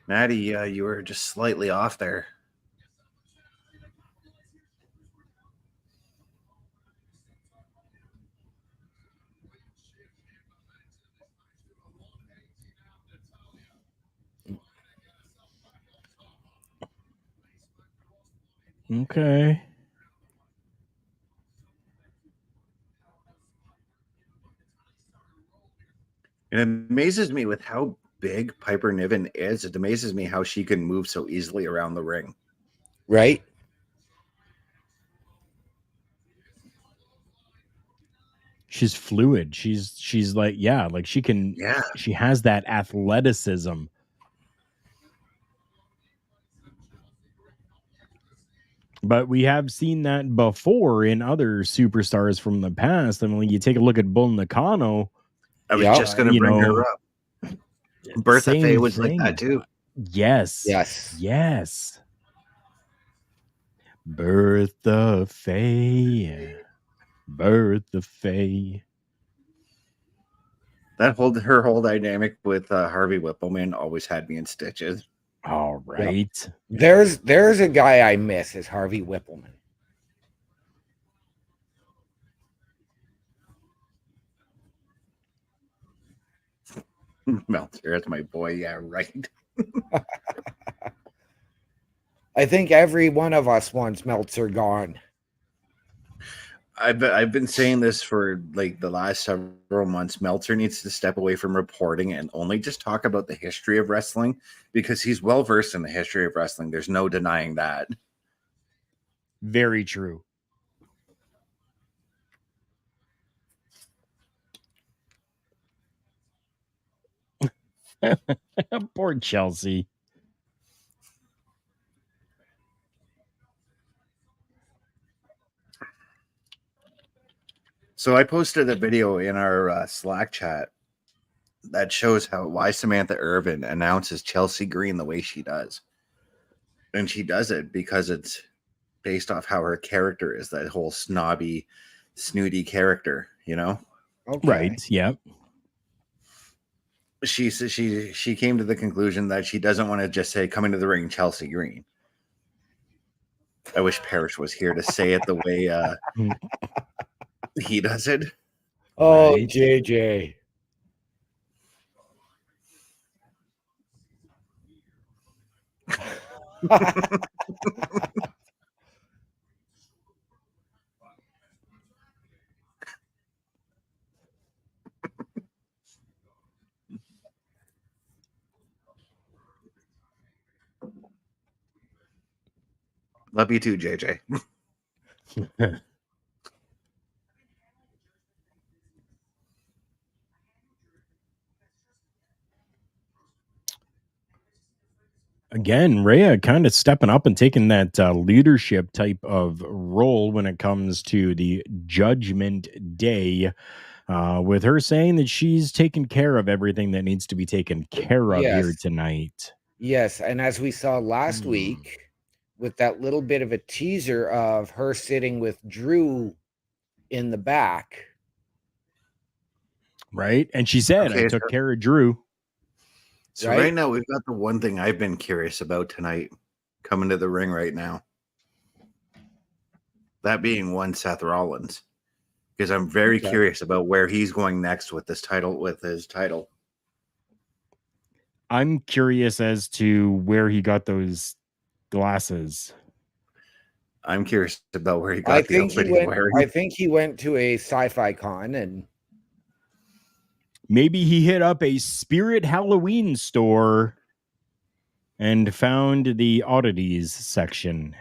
Natty, you were just slightly off there. Okay. It amazes me with how big Piper Niven is. It amazes me how she can move so easily around the ring. Right? She's fluid. She's like, yeah, like she can, Yeah. she has that athleticism. But we have seen that before in other superstars from the past. I mean, when you take a look at Bull Nakano, I was Yeah. just going to bring her up. Bertha same Faye was thing. like that too. Yes. Yes. Yes. Bertha Faye. Bertha Faye. Her whole dynamic with Harvey Whippleman always had me in stitches. All right. There's a guy I miss is Harvey Whippleman. Meltzer, that's my boy. Yeah, right. I think every one of us wants Meltzer gone. I've been saying this for like the last several months. Meltzer needs to step away from reporting and only just talk about the history of wrestling because he's well versed in the history of wrestling. There's no denying that. Very true. Poor Chelsea. So I posted a video in our Slack chat that shows why Samantha Irvin announces Chelsea Green the way she does. And she does it because it's based off how her character is, that whole snobby, snooty character, you know? Okay. Right. Yep. she said she came to the conclusion that she doesn't want to just say "come into the ring, Chelsea Green." I wish Parrish was here to say it the way he does it. Oh, Right. JJ. Love you too, JJ. Again, Rhea kind of stepping up and taking that leadership type of role when it comes to the Judgment Day, with her saying that she's taken care of everything that needs to be taken care of here Yes. tonight. Yes, and as we saw last week with that little bit of a teaser of her sitting with Drew in the back. Right? And she said, I Okay, took care of Drew. So Right? right now we've got the one thing I've been curious about tonight coming to the ring right now. That being one Seth Rollins. Because I'm very Okay. curious about where he's going next with his title. I'm curious as to where he got those glasses. I'm curious about where he got I the think he outfit he's went. wearing. I think he went to a sci-fi con and Maybe he hit up a Spirit Halloween store and found the oddities section.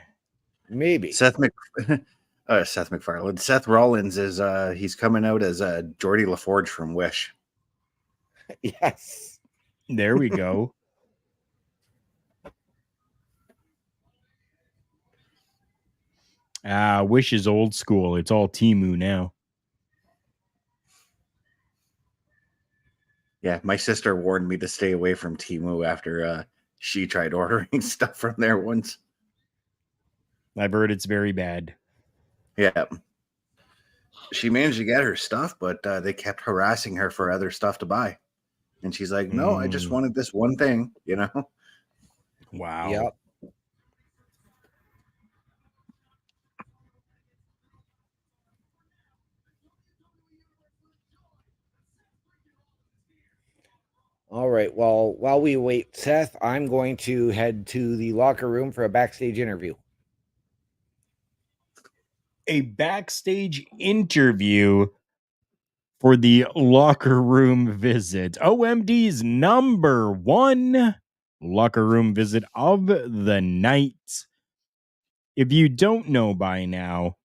maybe. Seth MacFarlane. Seth Rollins is he's coming out as Geordie LaForge from Wish. Yes. There we go. Wish is old school. It's all Temu now. Yeah, my sister warned me to stay away from Temu after she tried ordering stuff from there once. I've heard it's very bad. Yeah. She managed to get her stuff, but they kept harassing her for other stuff to buy. And she's like, no, I just wanted this one thing, you know? Wow. Yep. All right. Well, while we wait, Seth, I'm going to head to the locker room for a backstage interview. A backstage interview for the locker room visit. OMD's number one locker room visit of the night. If you don't know by now,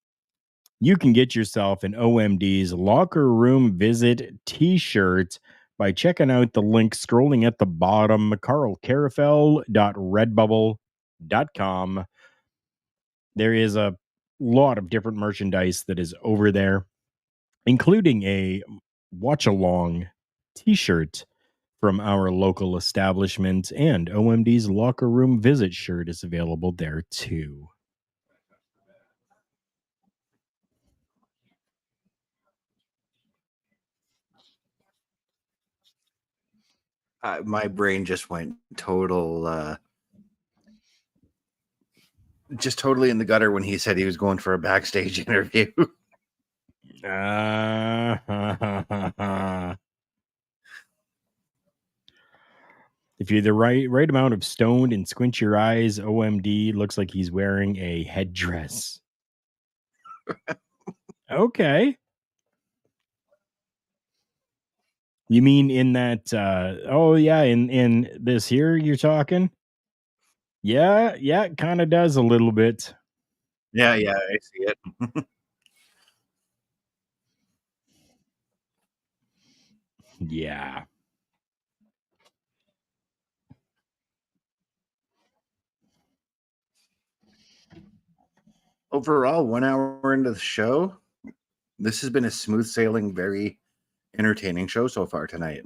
you can get yourself an OMD's locker room visit t-shirt by checking out the link scrolling at the bottom, carlcarafel.redbubble.com. There is a lot of different merchandise that is over there, including a watch-along t-shirt from our local establishment, and OMD's locker room visit shirt is available there too. My brain just went just totally in the gutter when he said he was going for a backstage interview. If you're the right amount of stoned and squint your eyes, OMD looks like he's wearing a headdress. Okay. You mean in that in this here you're talking? Yeah, it kind of does a little bit. Yeah, I see it. Yeah. Overall, 1 hour into the show, this has been a smooth sailing, very entertaining show so far tonight.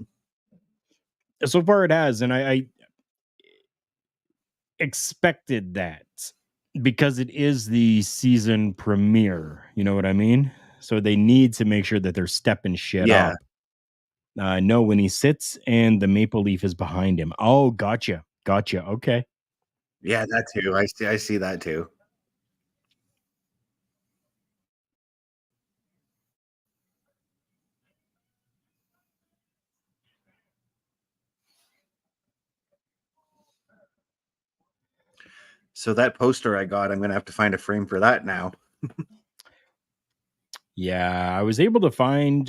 So far it has, and I expected that because it is the season premiere. You know what I mean? So they need to make sure that they're stepping shit Yeah. up. No, when he sits and the maple leaf is behind him. Oh, gotcha. Okay. Yeah, that too. I see that too. So that poster I got, I'm gonna have to find a frame for that now. Yeah, I was able to find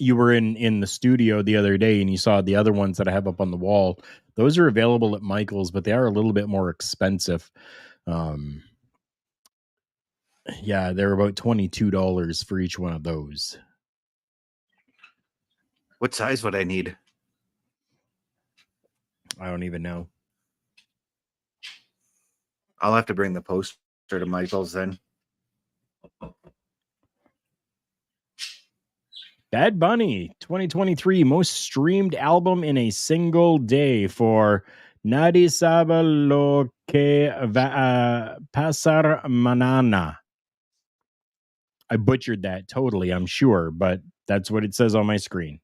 you were in the studio the other day and you saw the other ones that I have up on the wall. Those are available at Michael's, but they are a little bit more expensive. Yeah, they're about $22 for each one of those. What size would I need? I don't even know. I'll have to bring the poster to Michael's then. Bad Bunny 2023 most streamed album in a single day for Nadie Sabe Lo Que Va a Pasar Manana. I butchered that totally, I'm sure, but that's what it says on my screen.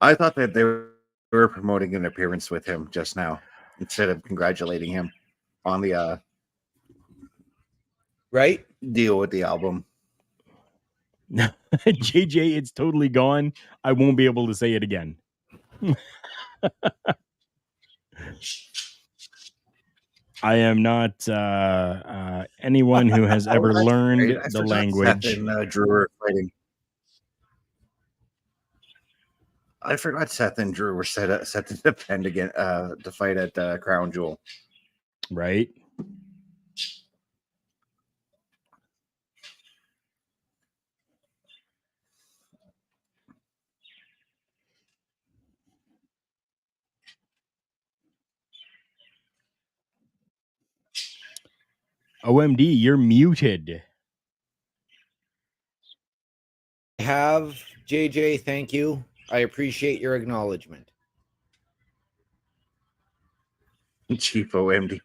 I thought that they were promoting an appearance with him just now instead of congratulating him on the Right? deal with the album. JJ, it's totally gone. I won't be able to say it again. I am not anyone who has ever learned I the forgot language. Seth and Drew were fighting. I forgot Seth and Drew were set to defend again to fight at Crown Jewel. Right? OMD, you're muted. I have JJ. Thank you. I appreciate your acknowledgement. Chief OMD.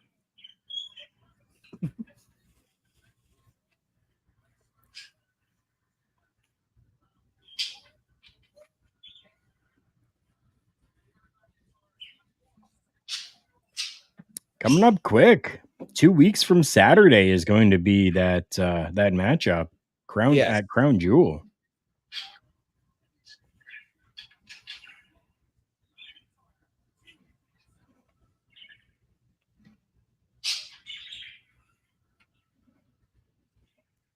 Coming up quick. 2 weeks from Saturday is going to be that matchup at Crown Jewel.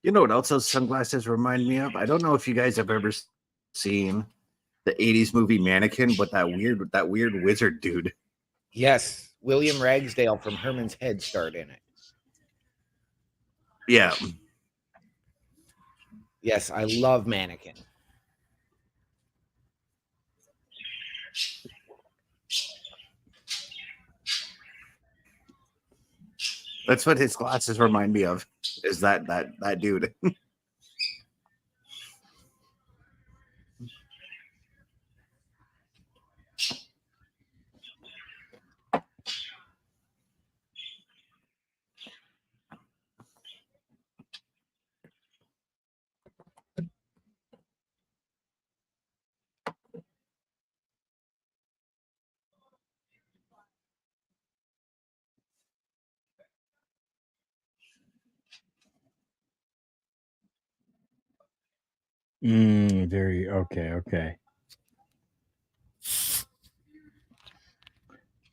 You know what else those sunglasses remind me of? I don't know if you guys have ever seen the 80s movie Mannequin, but that weird wizard dude. Yes, William Ragsdale from Herman's Head starred in it. Yeah. Yes, I love Mannequin. That's what his glasses remind me of. Is that dude? Very okay.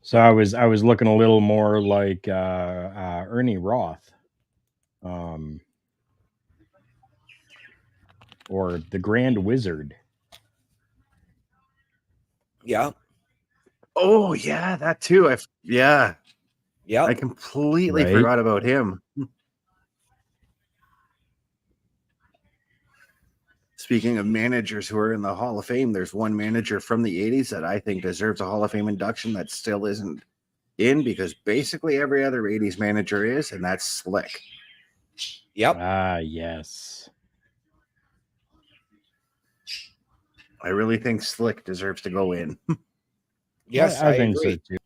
So I was looking a little more like Ernie Roth, or the Grand Wizard. Yeah. Oh yeah, that too. Yeah. I completely forgot about him. Speaking of managers who are in the Hall of Fame, there's one manager from the 80s that I think deserves a Hall of Fame induction that still isn't in, because basically every other 80s manager is, and that's Slick. Yep. Yes. I really think Slick deserves to go in. Yes, I think agree. So too.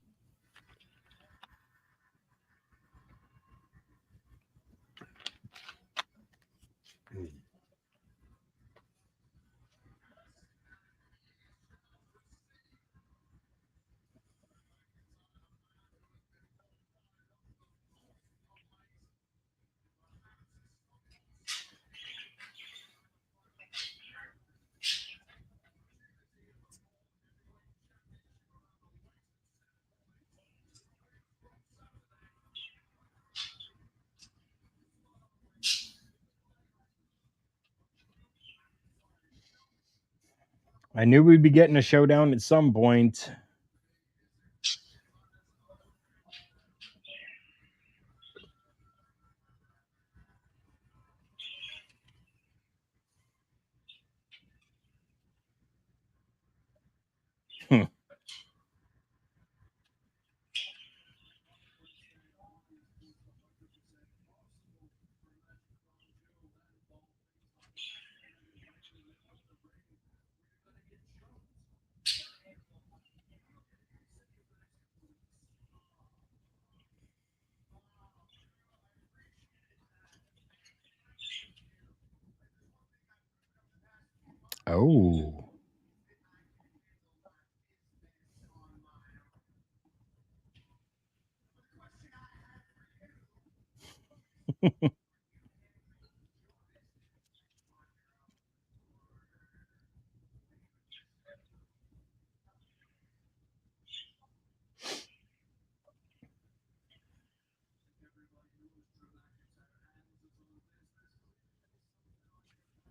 I knew we'd be getting a showdown at some point. Oh.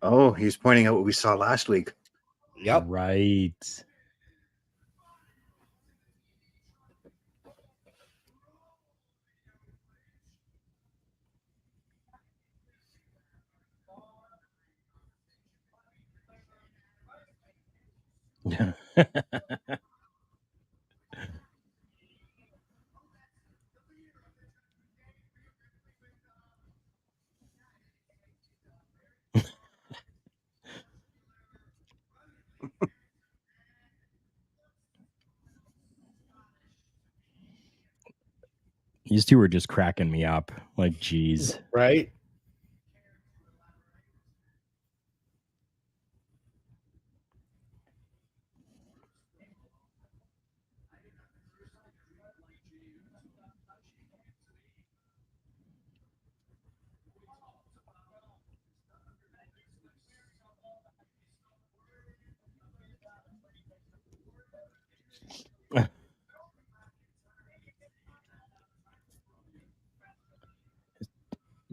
Oh, he's pointing out what we saw last week. Yep. Right. These two are just cracking me up. Like, geez. Right?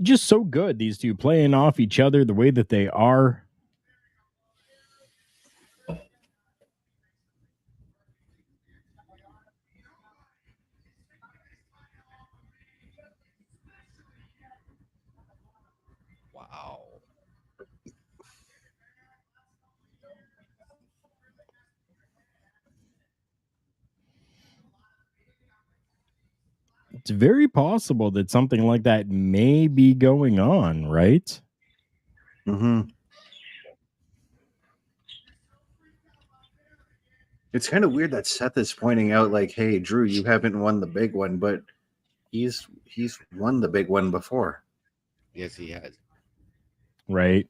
Just so good, these two playing off each other the way that they are. Wow. It's very possible that something like that may be going on, right? Mm-hmm. It's kind of weird that Seth is pointing out, like, "Hey, Drew, you haven't won the big one," but he's won the big one before. Yes, he has. Right.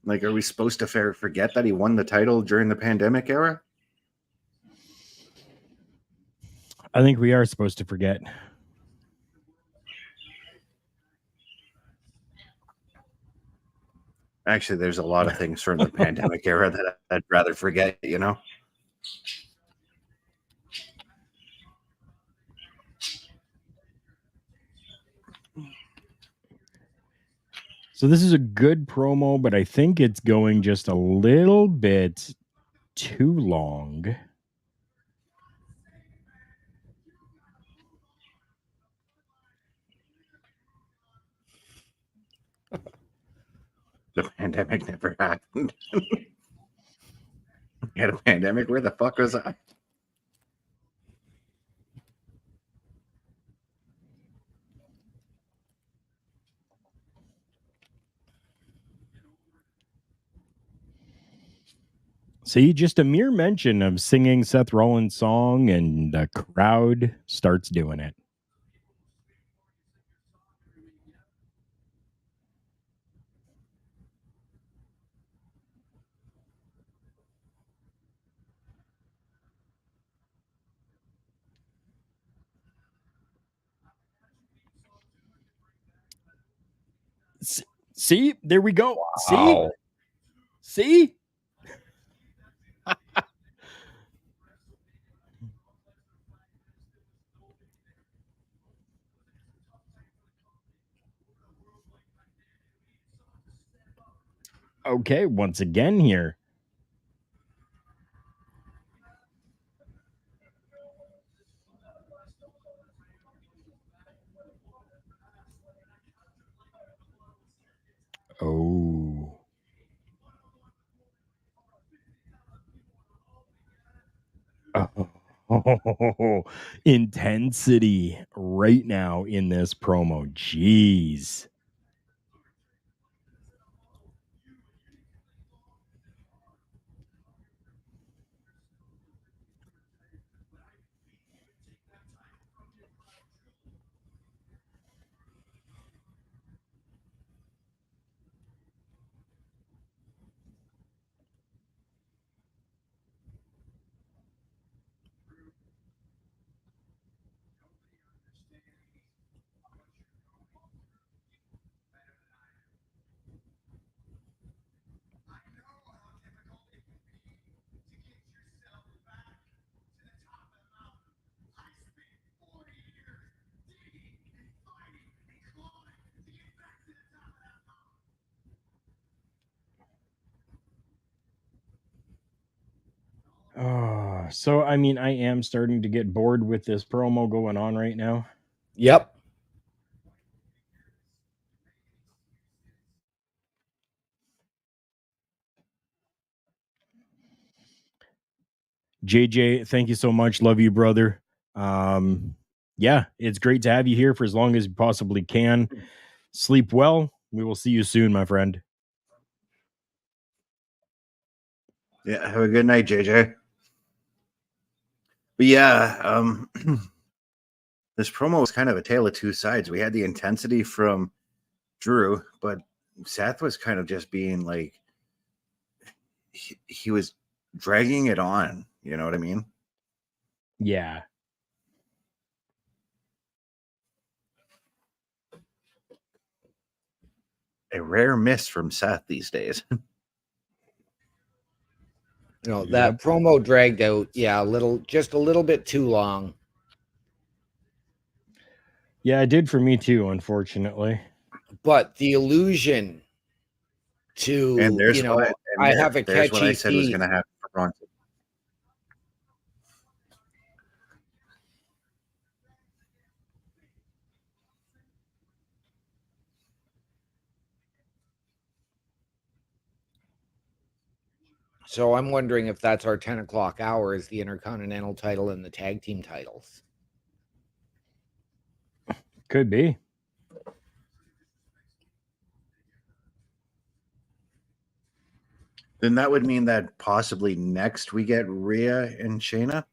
Like, are we supposed to forget that he won the title during the pandemic era? I think we are supposed to forget. Actually, there's a lot of things from the pandemic era that I'd rather forget, you know? So this is a good promo, but I think it's going just a little bit too long. The pandemic never happened. We had a pandemic? Where the fuck was I? See, just a mere mention of singing Seth Rollins' song and the crowd starts doing it. See, there we go. Wow. See? Okay, once again here. Oh. Oh, intensity right now in this promo. Jeez. Oh, so I mean, I am starting to get bored with this promo going on right now. Yep. JJ, thank you so much. Love you, brother. Yeah, it's great to have you here for as long as you possibly can. Sleep well. We will see you soon, my friend. Yeah, have a good night, JJ. But yeah, this promo was kind of a tale of two sides. We had the intensity from Drew, but Seth was kind of just being like, he was dragging it on. You know what I mean? Yeah. A rare miss from Seth these days. You know, that promo dragged out, just a little bit too long. Yeah, it did for me too, unfortunately. But the illusion to, And there's I have a there's what I catchy said was feet. going to happen for Bronson. So I'm wondering if that's our 10 o'clock hour is the Intercontinental title and the tag team titles. Could be. Then that would mean that possibly next we get Rhea and Shayna.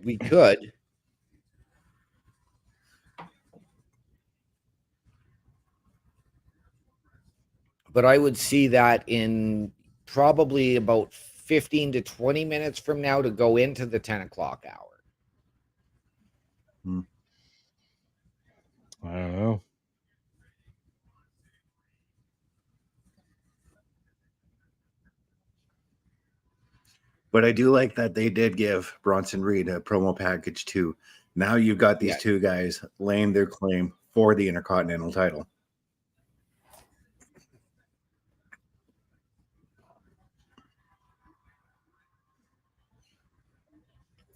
We could. But I would see that in probably about 15 to 20 minutes from now to go into the 10 o'clock hour. I don't know. But I do like that they did give Bronson Reed a promo package too. Now you've got these two guys laying their claim for the Intercontinental title.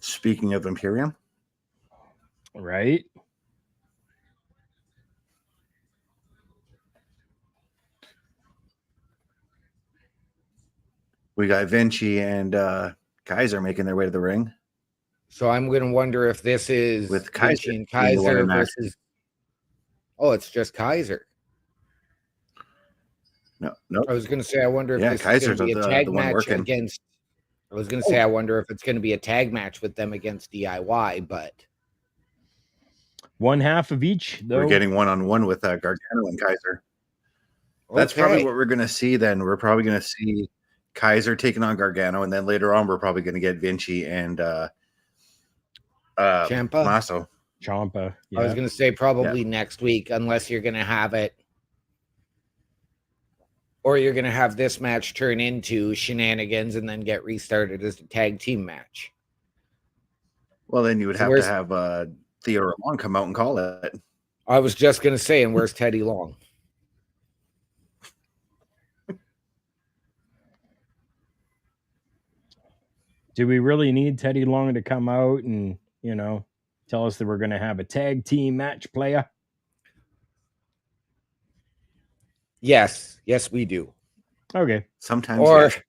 Speaking of Imperium, right? We got Vinci and Kaiser making their way to the ring. So I'm going to wonder if this is with Kaiser Vinci and Kaiser versus. Oh, it's just Kaiser. No. I was going to say, I wonder if this is going to be a tag match against. I was going to say, I wonder if it's going to be a tag match with them against DIY, but one half of each, though. We're getting one-on-one with Gargano and Kaiser. That's probably what we're going to see then. We're probably going to see Kaiser taking on Gargano, and then later on, we're probably going to get Vinci and Ciampa. Masso. Ciampa. Yeah. I was going to say probably next week, unless you're going to have it. Or you're going to have this match turn into shenanigans and then get restarted as a tag team match. Well, then you would have to have Theo Ramon come out and call it. I was just going to say, and where's Teddy Long? Do we really need Teddy Long to come out and, tell us that we're going to have a tag team match, playa? Yes, we do. Okay. Sometimes, Or yes.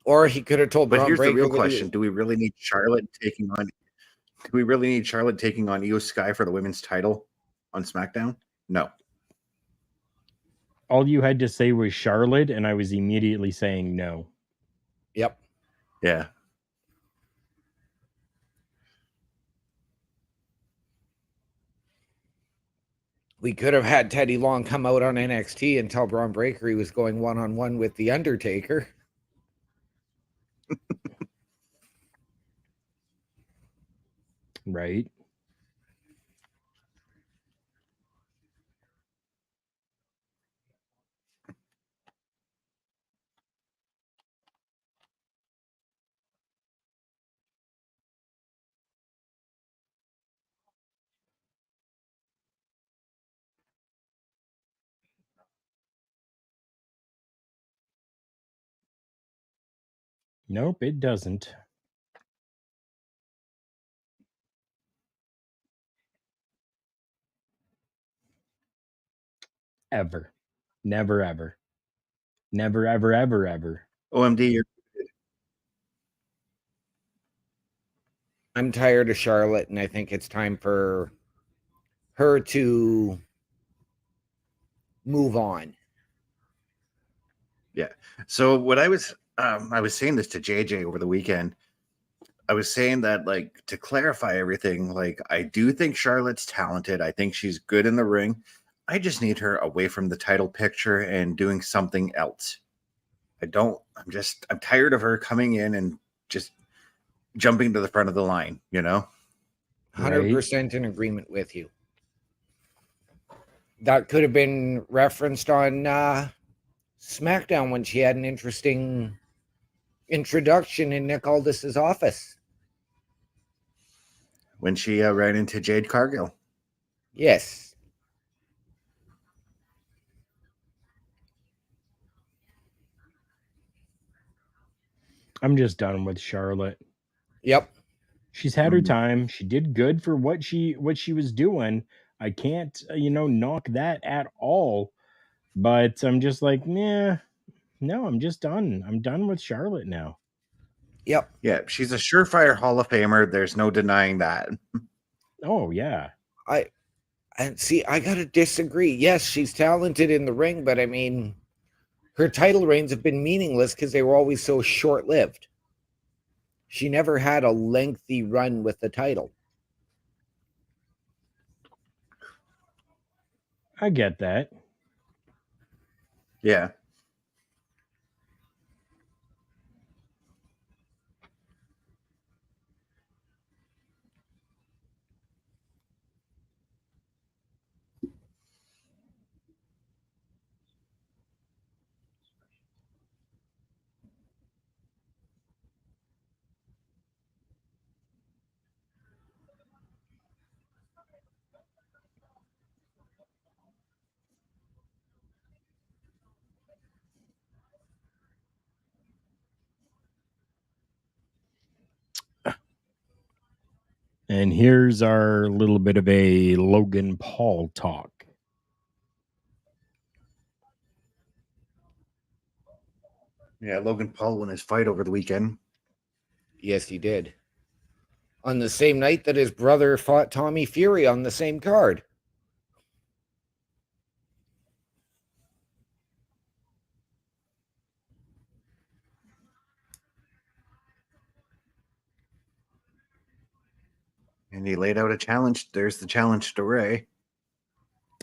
or he could have told But Braun here's the Breaker real that question: Do we really need Charlotte taking on? Do we really need Charlotte taking on Io Sky for the women's title on SmackDown? No. All you had to say was Charlotte, and I was immediately saying no. Yep. Yeah. We could have had Teddy Long come out on NXT and tell Braun Breaker he was going one-on-one with The Undertaker. Right. Nope, it doesn't. Ever. Never, ever. Never, ever, ever, ever. OMD, you're I'm tired of Charlotte, and I think it's time for her to move on. Yeah. So what I was saying this to JJ over the weekend. I was saying that, like, to clarify everything, like, I do think Charlotte's talented. I think she's good in the ring. I just need her away from the title picture and doing something else. I'm tired of her coming in and just jumping to the front of the line, 100% in agreement with you. That could have been referenced on SmackDown when she had an interesting introduction in Nick Aldis's office. When she ran into Jade Cargill. Yes. I'm just done with Charlotte. Yep. She's had her time. She did good for what she was doing. I can't, knock that at all. But I'm just like, nah, no, I'm just done. I'm done with Charlotte now. Yep. Yeah, she's a surefire Hall of Famer. There's no denying that. Oh, yeah. I gotta disagree. Yes, she's talented in the ring, but I mean, her title reigns have been meaningless because they were always so short-lived. She never had a lengthy run with the title. I get that. Yeah. And here's our little bit of a Logan Paul talk. Yeah, Logan Paul won his fight over the weekend. Yes, he did. On the same night that his brother fought Tommy Fury on the same card. And he laid out a challenge. There's the challenge to Ray.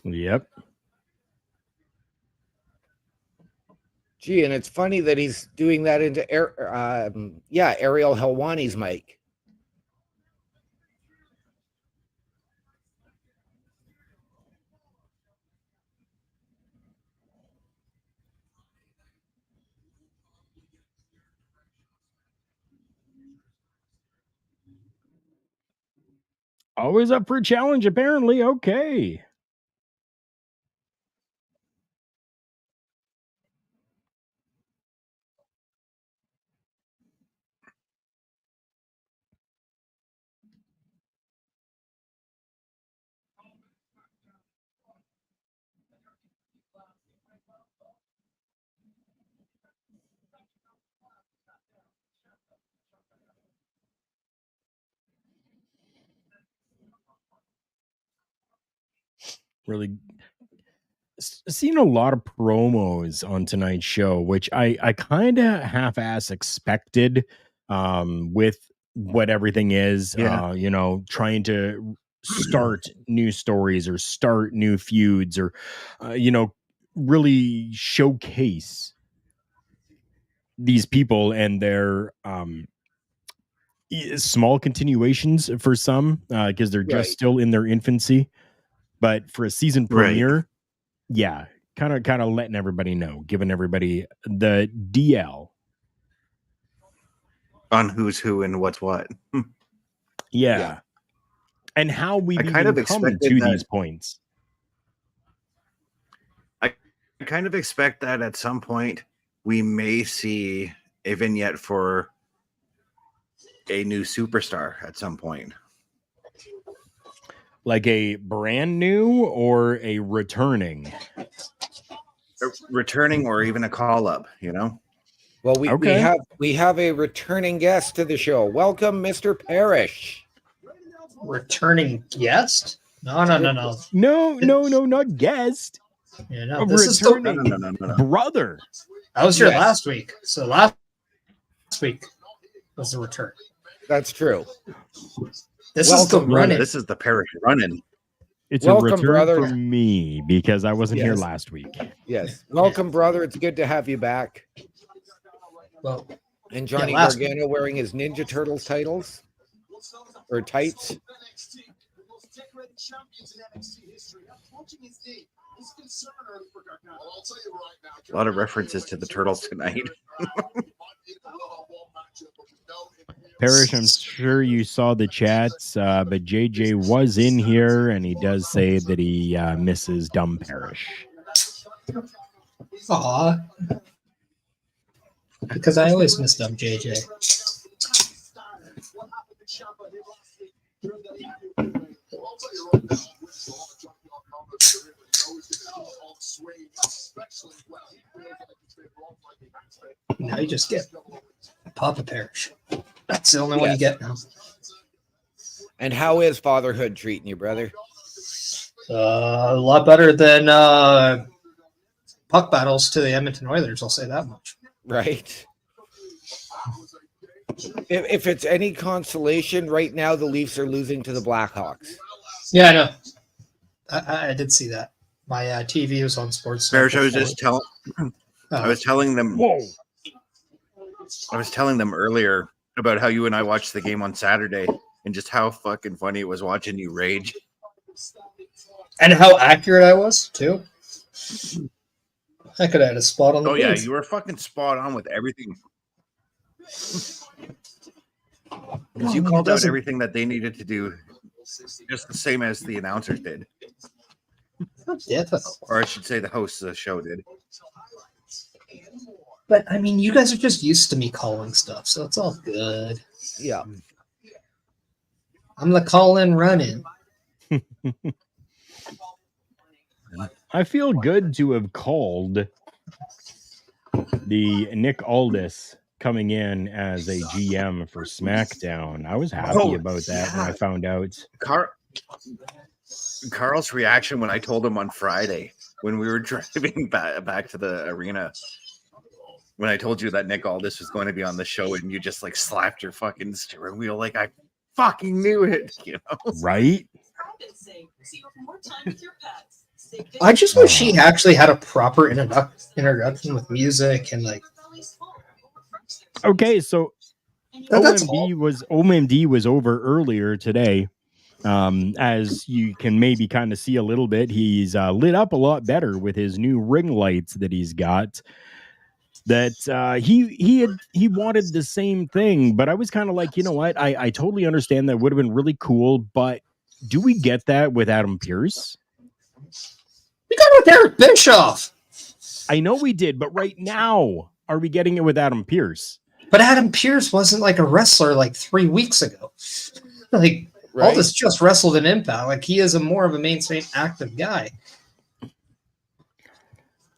Yep. Gee, and it's funny that he's doing that into Ariel Helwani's mic. Always up for a challenge, apparently. Okay. Really seen a lot of promos on tonight's show, which I kind of half-ass expected with what everything is. Yeah. Trying to start new stories or start new feuds or really showcase these people and their small continuations for some because they're just Right. still in their infancy. But for a season Right. premiere, yeah, kind of letting everybody know, giving everybody the DL. On who's who and what's what. Yeah. And how we've I kind even of come expected to that. these points. I kind of expect that at some point we may see a vignette for a new superstar at some point. Like a brand new or a returning? Returning or even a call up, you know? Well, we Okay. have a returning guest to the show. Welcome, Mr. Parrish. Returning guest? No. No, not guest. Yeah, no, A this is the, returning No. brother. I was here Yes. last week. So last week was the return. That's true. This Welcome, is the run-in. This is the Parrish running. It's Welcome, a return brother. for me because I wasn't here Yes. last week. Yes. Welcome, brother. It's good to have you back. Well, And Johnny last Gargano wearing his Ninja Turtles titles or tights. A lot of references to the Turtles tonight. Parrish, I'm sure you saw the chats, but JJ was in here and he does say that he misses Dumb Parrish. aw. Because I always miss dumb JJ. Now you just get Papa Parrish. That's the only one you get now. And how is fatherhood treating you, brother? A lot better than puck battles to the Edmonton Oilers, I'll say that much. Right. If it's any consolation, right now the Leafs are losing to the Blackhawks. Yeah, I know. I did see that. My TV was on Sports. Parrish, I was just telling. I was telling them. Whoa. I was telling them earlier about how you and I watched the game on Saturday and just how fucking funny it was watching you rage. And how accurate I was, too. I could have had a spot on the Oh, yeah, booth. you were fucking spot on with everything. Because you called out everything that they needed to do just the same as the announcers did. Yeah, Or I should say the hosts of the show did. but I mean, you guys are just used to me calling stuff, so it's all good. Yeah. I'm the call-in run-in. I feel good to have called the Nick Aldis coming in as a GM for SmackDown. I was happy about that when I found out. Carl's reaction when I told him on Friday when we were driving back to the arena, when I told you that Nick Aldis was going to be on the show, and you just like slapped your fucking steering wheel like I fucking knew it, you know? Right? I just wish he actually had a proper introduction with music and like. Okay, so That's OMD was over earlier today. As you can maybe kind of see a little bit, he's lit up a lot better with his new ring lights that he's got. That he wanted the same thing, but I was kind of like, you know what? I totally understand that would have been really cool, but Do we get that with Adam Pearce? We got it with Eric Bischoff. I know we did, but right now, are we getting it with Adam Pearce? But Adam Pearce wasn't like a wrestler like 3 weeks ago. Like, Right. Aldis just wrestled in Impact. Like, he is more of a mainstream active guy.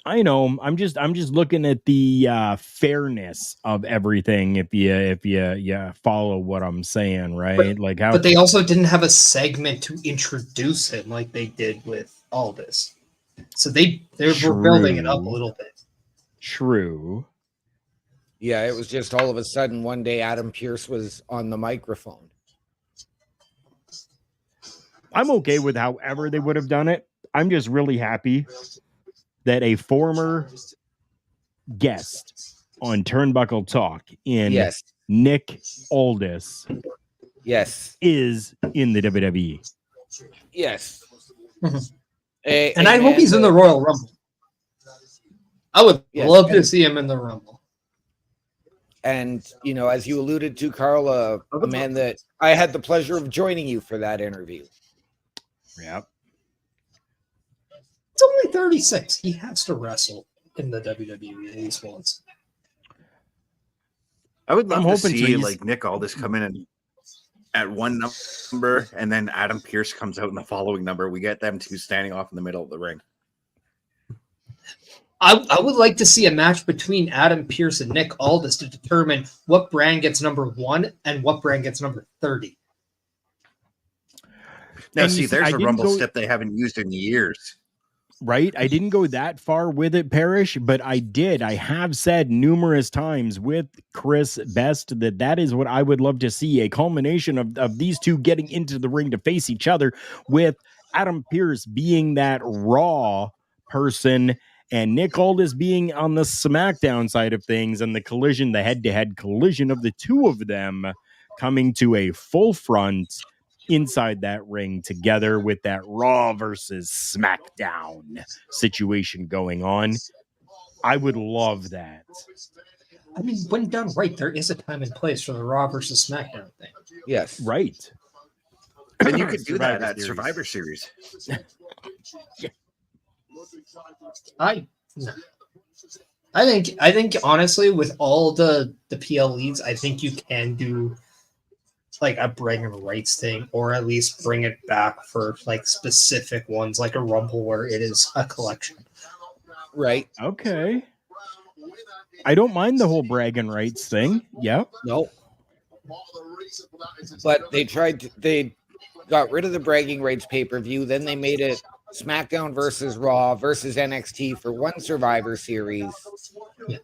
I know. I'm just looking at the fairness of everything. If you follow what I'm saying, right? Like how. But they also didn't have a segment to introduce him like they did with Aldis. So they were building it up a little bit. True. Yeah, it was just all of a sudden one day Adam Pearce was on the microphone. I'm okay with however they would have done it. I'm just really happy that a former guest on Turnbuckle Talk in Yes. Nick Aldis Yes. is in the WWE. Yes. And I hope he's in the Royal Rumble. I would love to see him in the Rumble. And, you know, as you alluded to, Carl, a man that I had the pleasure of joining you for that interview. Yep. It's only 36. He has to wrestle in the WWE at least once. I would love to hoping see to. like Nick Aldis come in and at one number, and then Adam Pearce comes out in the following number. We get them two standing off in the middle of the ring. I would like to see a match between Adam Pearce and Nick Aldis to determine what brand gets number 1 and what brand gets number 30. Now, And see, you see, there's I a didn't Rumble go- step they haven't used in years. Right? I didn't go that far with it, Parrish, but I did. I have said numerous times with Chris Best that is what I would love to see, a culmination of these two getting into the ring to face each other, with Adam Pearce being that Raw person and Nick Aldis being on the SmackDown side of things, and the head-to-head collision of the two of them coming to a full front inside that ring together with that Raw versus SmackDown situation going on. I would love that. I mean, when done right, there is a time and place for the Raw versus SmackDown thing. Yes. Right. And you could do that Survivor at Series. Survivor Series. I think honestly, with all the PLEs, I think you can do like a bragging rights thing, or at least bring it back for like specific ones, like a Rumble where it is a collection. Right. Okay. I don't mind the whole bragging rights thing. Yep. No. But they got rid of the bragging rights pay-per-view. Then they made it SmackDown versus Raw versus NXT for one Survivor Series. Yeah.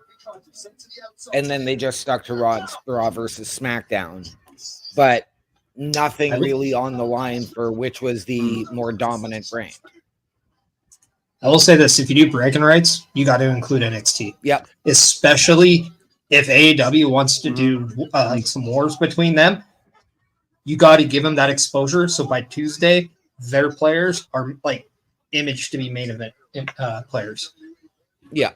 And then they just stuck to Raw versus SmackDown. But nothing really on the line for which was the more dominant brand. I will say this: if you do bragging rights, you got to include NXT. Yep. Especially if AEW wants to do like some wars between them, you got to give them that exposure. So by Tuesday, their players are like imaged to be main event players. Yeah.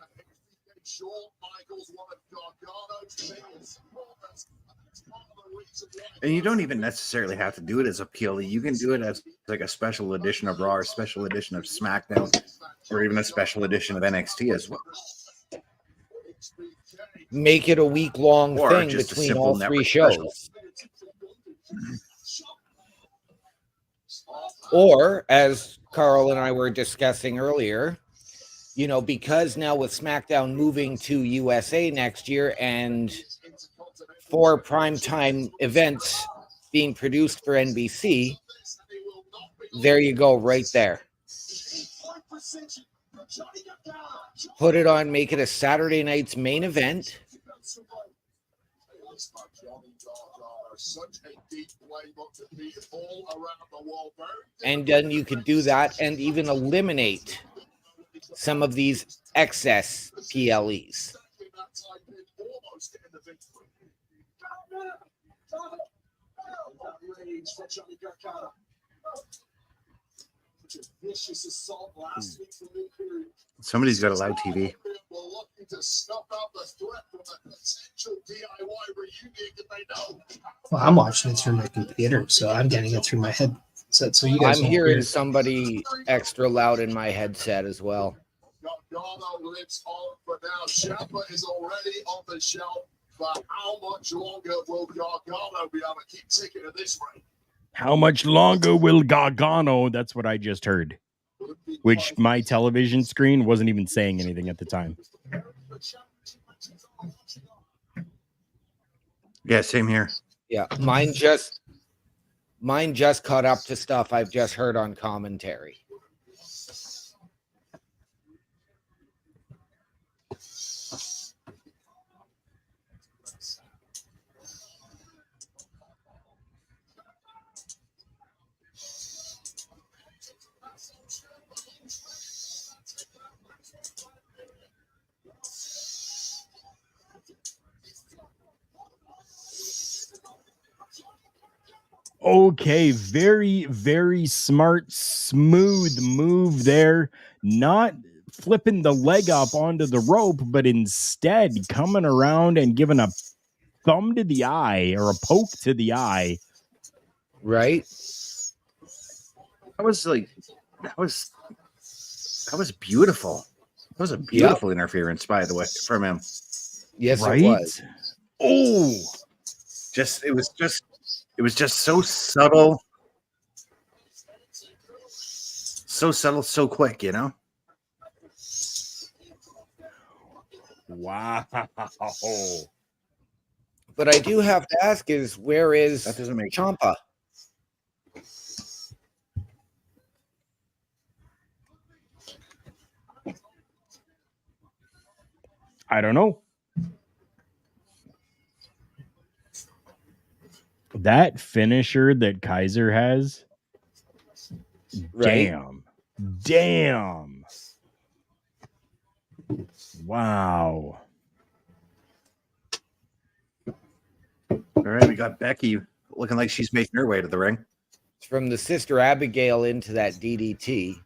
And you don't even necessarily have to do it as a PLE. You can do it as like a special edition of Raw, or special edition of SmackDown, or even a special edition of NXT as well. Make it a week-long Or thing just a between simple all three network shows. special. Or, as Carl and I were discussing earlier, you know, because now with SmackDown moving to USA next year and 4 primetime events being produced for NBC, there you go, right there. Put it on, make it a Saturday night's main event. And then you could do that and even eliminate some of these excess PLEs. Somebody's got a loud TV. Well, I'm watching it through my computer, so I'm getting it through my headphones. headset, so you guys I'm don't hearing hear. somebody extra loud in my headset as well. Gargano lips on for now. Ciampa is already on the shelf. But how much longer will Gargano be able to keep ticking at this rate? How much longer will Gargano? That's what I just heard. Which my television screen wasn't even saying anything at the time. Yeah, same here. Yeah, mine just caught up to stuff I've just heard on commentary. Okay, very, very smart, smooth move there. Not flipping the leg up onto the rope, but instead coming around and giving a thumb to the eye or a poke to the eye. Right? That was beautiful. That was a beautiful interference, by the way, from him. Yes, Right? it was. Oh, It was just so subtle. So subtle, so quick, you know? wow. But I do have to ask is where is That doesn't make Ciampa? I don't know. That finisher that Kaiser has, Right? damn. Wow. All right, we got Becky looking like she's making her way to the ring. From the Sister Abigail into that DDT.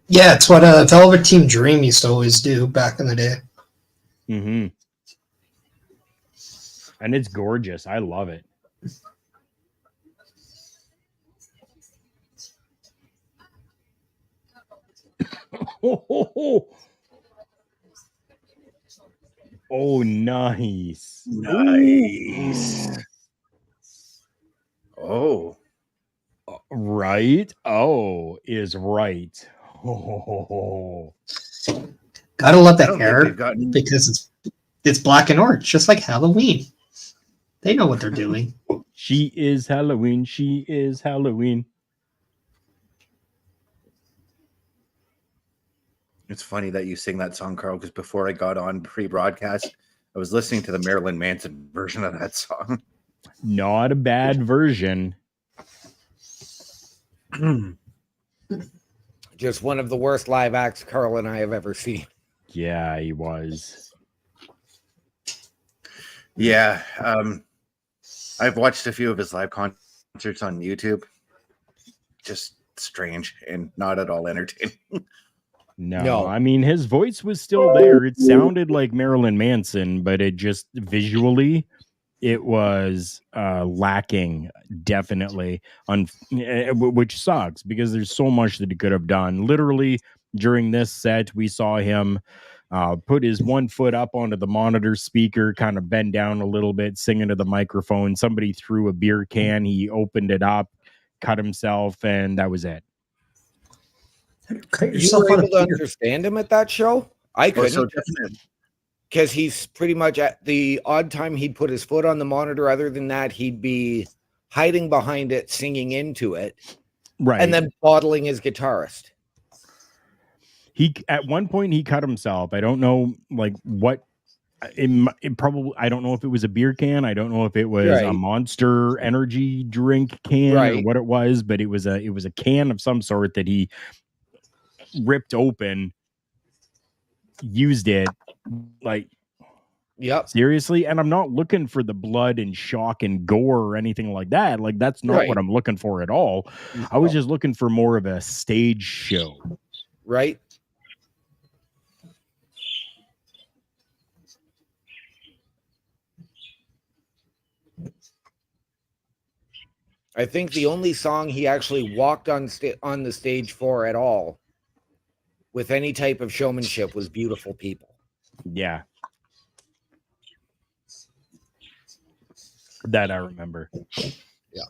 Yeah, it's what Velvet Team Dream used to always do back in the day. Mm-hmm. And it's gorgeous. I love it. Oh, nice. Nice. Oh. Right? Oh, is right. Oh. Gotta love I that don't think hair they've gotten because it's black and orange, just like Halloween. They know what they're doing. She is Halloween. She is Halloween. It's funny that you sing that song, Carl, because before I got on pre-broadcast, I was listening to the Marilyn Manson version of that song. Not a bad version. Just one of the worst live acts Carl and I have ever seen. Yeah, he was. Yeah. I've watched a few of his live concerts on YouTube. Just strange and not at all entertaining. No, I mean, his voice was still there. It sounded like Marilyn Manson, but it just visually, it was lacking, definitely, which sucks because there's so much that he could have done. Literally, during this set, we saw him put his one foot up onto the monitor speaker, kind of bend down a little bit, singing to the microphone. Somebody threw a beer can. He opened it up, cut himself, and that was it. Cut You yourself were out able of to beer. understand him at that show? I Oh, so couldn't, definitely. because he's pretty much at the odd time he'd put his foot on the monitor. Other than that, he'd be hiding behind it, singing into it, Right. and then bottling his guitarist. He at one point he cut himself. I don't know like what it probably I don't know if it was a beer can. I don't know if it was a Right. Monster energy drink can or Right. what it was, but it was a can of some sort that he ripped open, used it like Yep. seriously, and I'm not looking for the blood and shock and gore or anything like that. Like that's not Right. what I'm looking for at all. I was just looking for more of a stage show. Right. I think the only song he actually walked on the stage for at all with any type of showmanship was Beautiful People. Yeah. That I remember. Yeah.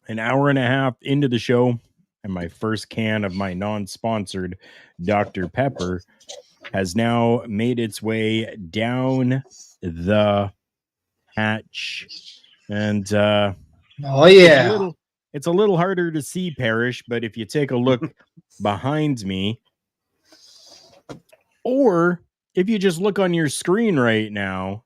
An hour and a half into the show, and my first can of my non-sponsored Dr. Pepper has now made its way down the hatch. And Oh yeah. it's a little harder to see, Parrish, but if you take a look behind me, or if you just look on your screen right now,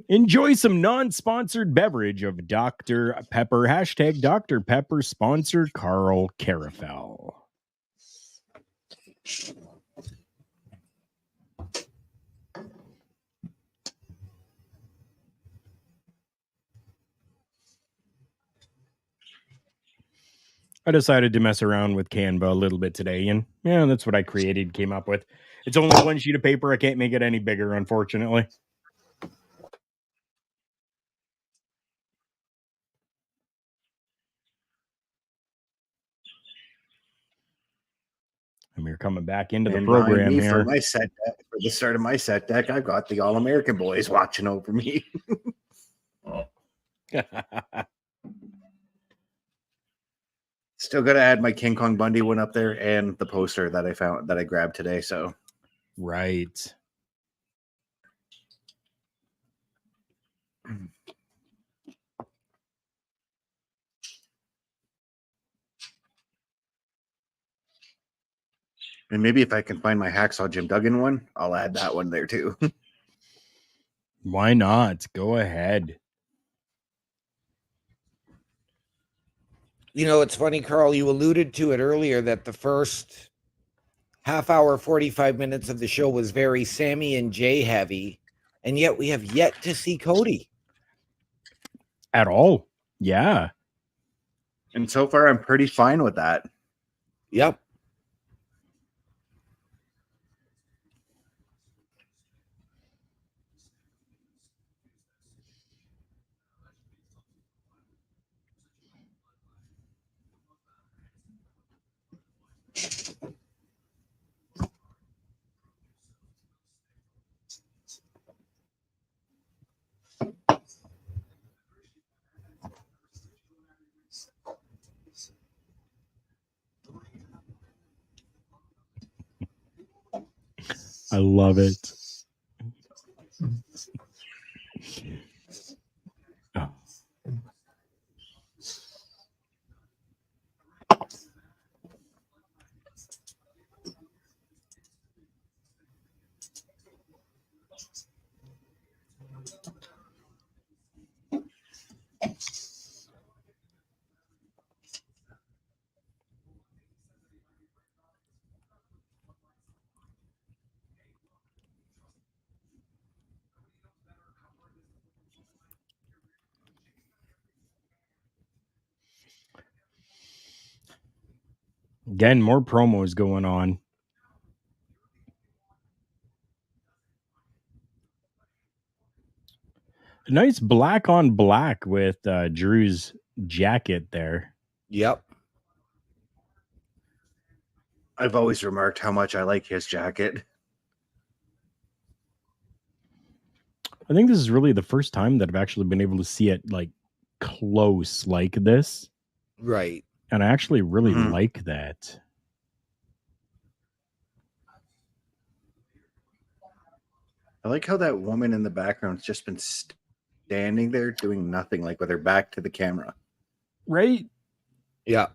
enjoy some non-sponsored beverage of Dr. Pepper. Hashtag Dr. Pepper sponsor Carl Carafel. I decided to mess around with Canva a little bit today, and yeah, that's what I came up with. It's only one sheet of paper. I can't make it any bigger, unfortunately. And we're coming back into the And program behind me here. for my set deck, for the start of my set deck, I've got the All American boys watching over me. Still got to add my King Kong Bundy one up there and the poster that I grabbed today. So Right. and maybe if I can find my Hacksaw Jim Duggan one, I'll add that one there too. Why not? Go ahead. You know, it's funny, Carl, you alluded to it earlier that the first half hour, 45 minutes of the show was very Sammy and Jay heavy, and yet we have yet to see Cody. At all. Yeah. And so far, I'm pretty fine with that. Yep. I love it. Oh. Again, more promos going on. Nice black on black with Drew's jacket there. Yep. I've always remarked how much I like his jacket. I think this is really the first time that I've actually been able to see it like close like this. Right. And I actually really like that. I like how that woman in the background's just been standing there doing nothing, like with her back to the camera. Right? Yeah.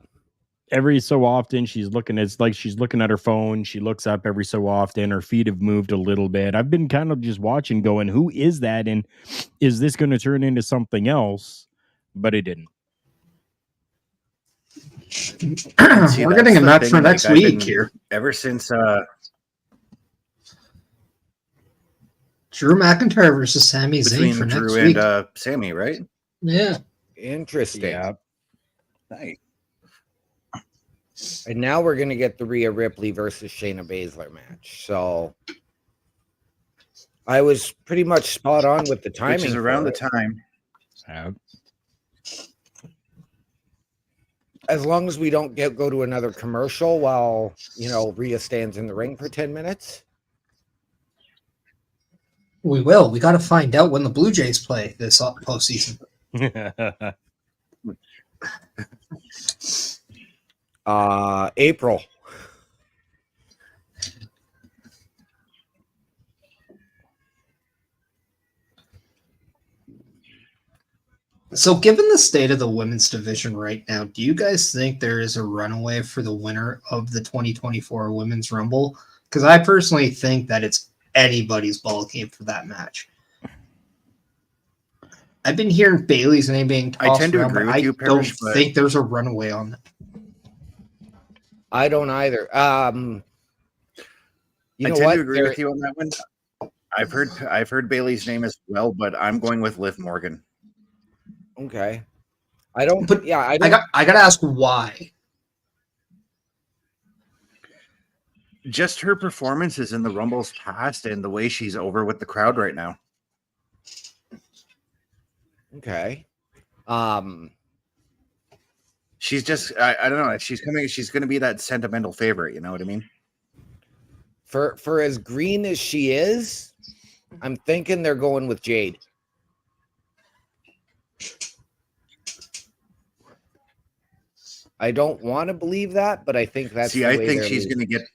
Every so often she's looking, it's like she's looking at her phone. She looks up every so often. Her feet have moved a little bit. I've been kind of just watching going, who is that? And is this going to turn into something else? But it didn't. See, we're getting a match for next I've week been, here. Ever since Drew McIntyre versus Sami Zayn between for next Drew week. and Sammy, right? Yeah. Interesting. Yeah. Nice. And now we're going to get the Rhea Ripley versus Shayna Baszler match. So I was pretty much spot on with the timing. Which is around for the it. time. Yeah. As long as we don't go to another commercial while, Rhea stands in the ring for 10 minutes. We will. We got to find out when the Blue Jays play this postseason. April. So, given the state of the women's division right now, do you guys think there is a runaway for the winner of the 2024 Women's Rumble? Because I personally think that it's anybody's ball game for that match. I've been hearing Bailey's name being tossed I tend to around, agree but with you, I don't Parrish, but think there's a runaway on that. I don't either. I You know tend what? to agree with you on that one. I've heard Bailey's name as well, but I'm going with Liv Morgan. Okay. I don't. But Yeah, I I don't. got to ask why. Just her performances in the Rumbles past and the way she's over with the crowd right now. Okay. She's just I don't know. She's going to be that sentimental favorite. You know what I mean? For as green as she is, I'm thinking they're going with Jade. I don't want to believe that, but I think that's. See, the I way think they're she's leading. going to get.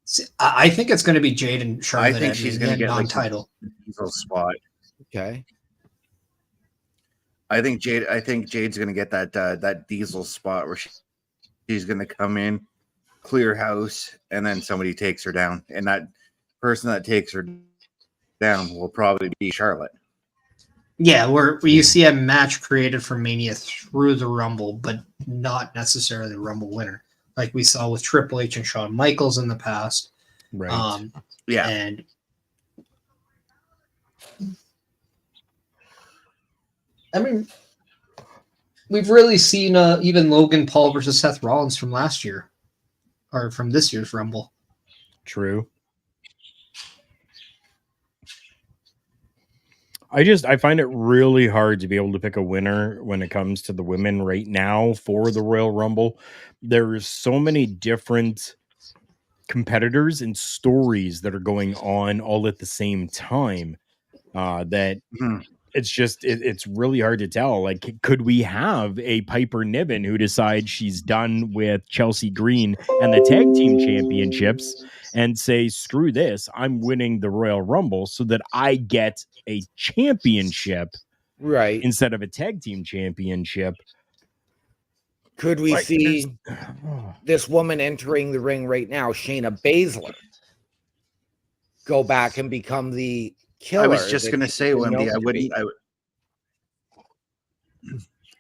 See, I think it's going to be Jade and Charlotte. I think she's going to get non-title. like a Diesel spot. Okay. I think Jade's going to get that Diesel spot where she's going to come in, clear house, and then somebody takes her down, and that person that takes her down will probably be Charlotte. Yeah, where you see a match created for Mania through the Rumble, but not necessarily the Rumble winner, like we saw with Triple H and Shawn Michaels in the past. Right. Yeah. And I mean, we've really seen even Logan Paul versus Seth Rollins from last year, or from this year's Rumble. True. I find it really hard to be able to pick a winner when it comes to the women right now for the Royal Rumble. There's so many different competitors and stories that are going on all at the same time that it's really hard to tell. Like, could we have a Piper Niven who decides she's done with Chelsea Green and the tag team championships and say, screw this, I'm winning the Royal Rumble so that I get a championship Right. instead of a tag team championship? Could we see this woman entering the ring right now, Shayna Baszler, go back and become the killer? I was just going to say, OMD, I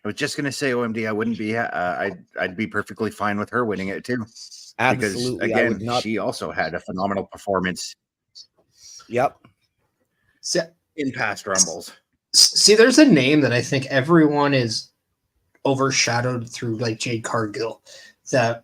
was just going to say, OMD, I wouldn't be, I'd be perfectly fine with her winning it too. Absolutely. Because, again, she also had a phenomenal performance. Yep. In past Rumbles. See, there's a name that I think everyone is overshadowed through, like Jade Cargill, that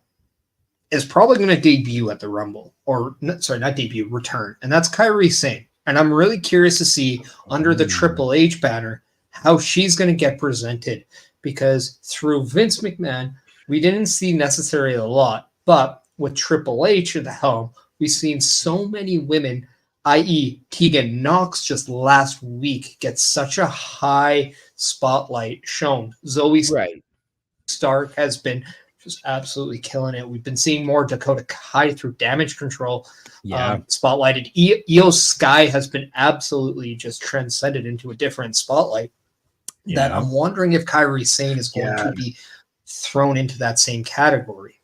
is probably going to debut at the Rumble, or sorry, not debut, return, and that's Kairi Sane. And I'm really curious to see under the Triple H banner how she's going to get presented, because through Vince McMahon, we didn't see necessarily a lot, but with Triple H at the helm, we've seen so many women, i.e. Tegan Knox just last week, get such a high spotlight shown. Zoe Stark has been just absolutely killing it. We've been seeing more Dakota Kai through Damage Control spotlighted. Io Sky has been absolutely just transcended into a different spotlight. That I'm wondering if Kairi Sane is going to be thrown into that same category.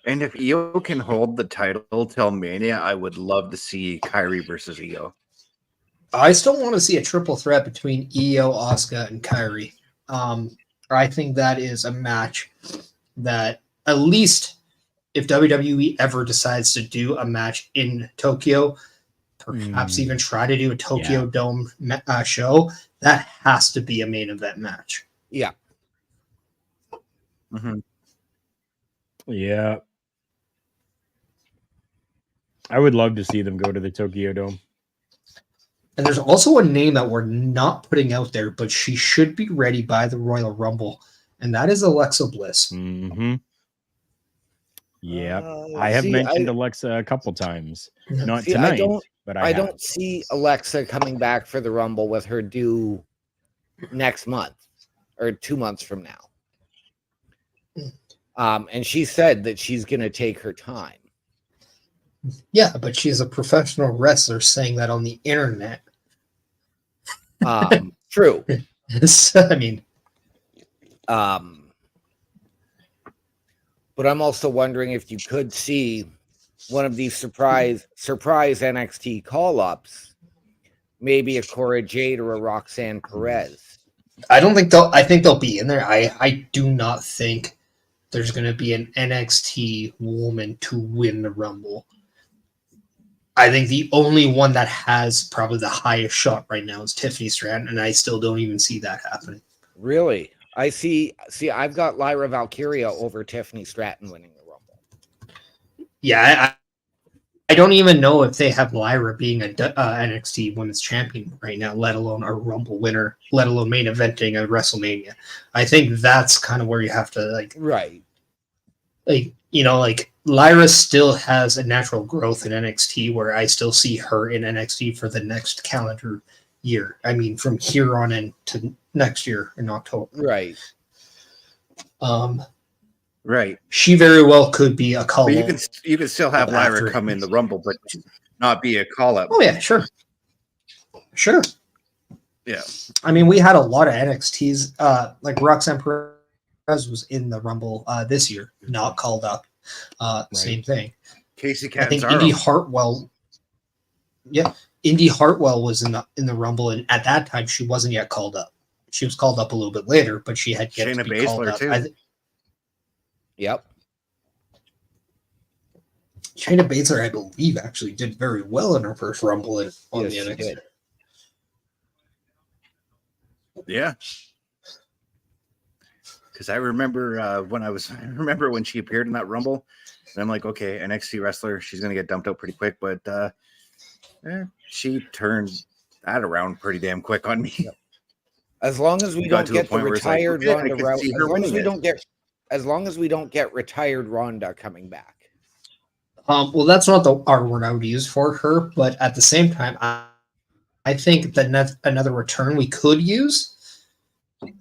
And if Io can hold the title till Mania, I would love to see Kairi versus Io. I still want to see a triple threat between Io, Asuka, and Kairi. I think that is a match that, at least if WWE ever decides to do a match in Tokyo, perhaps even try to do a Tokyo Dome show, that has to be a main event match. Yeah. Mhm. Yeah. I would love to see them go to the Tokyo Dome. And there's also a name that we're not putting out there, but she should be ready by the Royal Rumble, and that is Alexa Bliss. Mm-hmm. Yeah. I have mentioned Alexa a couple times. Not tonight, but I don't see Alexa coming back for the Rumble with her due next month or 2 months from now. And she said that she's going to take her time. Yeah, but she's a professional wrestler saying that on the internet. True. So, I mean, but I'm also wondering if you could see one of these surprise NXT call-ups, maybe a Cora Jade or a Roxanne Perez. I don't think they'll. I think they'll be in there. I do not think there's going to be an NXT woman to win the Rumble. I think the only one that has probably the highest shot right now is Tiffany Stratton, and I still don't even see that happening. Really? I see. I've got Lyra Valkyria over Tiffany Stratton winning the Rumble. Yeah, I don't even know if they have Lyra being a NXT Women's Champion right now, let alone a Rumble winner, let alone main eventing a WrestleMania. I think that's kind of where you have to right. Lyra still has a natural growth in NXT where I still see her in NXT for the next calendar year. I mean, from here on into next year in October. Right. Right. She very well could be a call. You can still have Lyra come in the Rumble, but not be a call up. Oh yeah, sure. Yeah. I mean, we had a lot of NXTs. Like Roxanne Perez was in the Rumble this year, not called up. Same thing. Casey I think Catanzaro. Indy Hartwell was in the Rumble, and at that time she wasn't yet called up. She was called up a little bit later, but she had yet Shayna to be called Baszler up. too. Yep. Shayna Baszler, I believe, actually did very well in her first Rumble on the NXT. Did. Yeah. Because I remember when she appeared in that Rumble, and I'm like, okay, NXT wrestler, she's gonna get dumped out pretty quick, but she turned that around pretty damn quick on me. Yep. As long as we don't get the retired Ronda Rousey, as long as we don't get retired Ronda coming back. Well, that's not the R word I would use for her, but at the same time, I think that another return we could use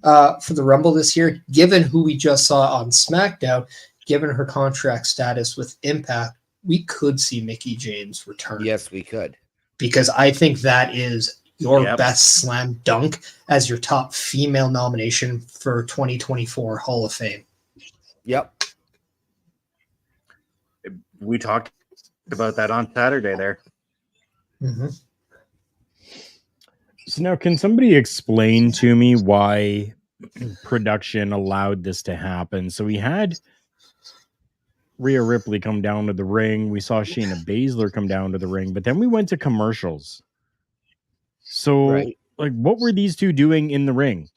for the Rumble this year, given who we just saw on SmackDown, given her contract status with Impact, we could see Mickie James return. Yes, we could. Because I think that is your best slam dunk as your top female nomination for 2024 Hall of Fame. Yep. We talked about that on Saturday there. Mm-hmm. So now, can somebody explain to me why production allowed this to happen? So we had Rhea Ripley come down to the ring. We saw Shayna Baszler come down to the ring, but then we went to commercials. So, what were these two doing in the ring?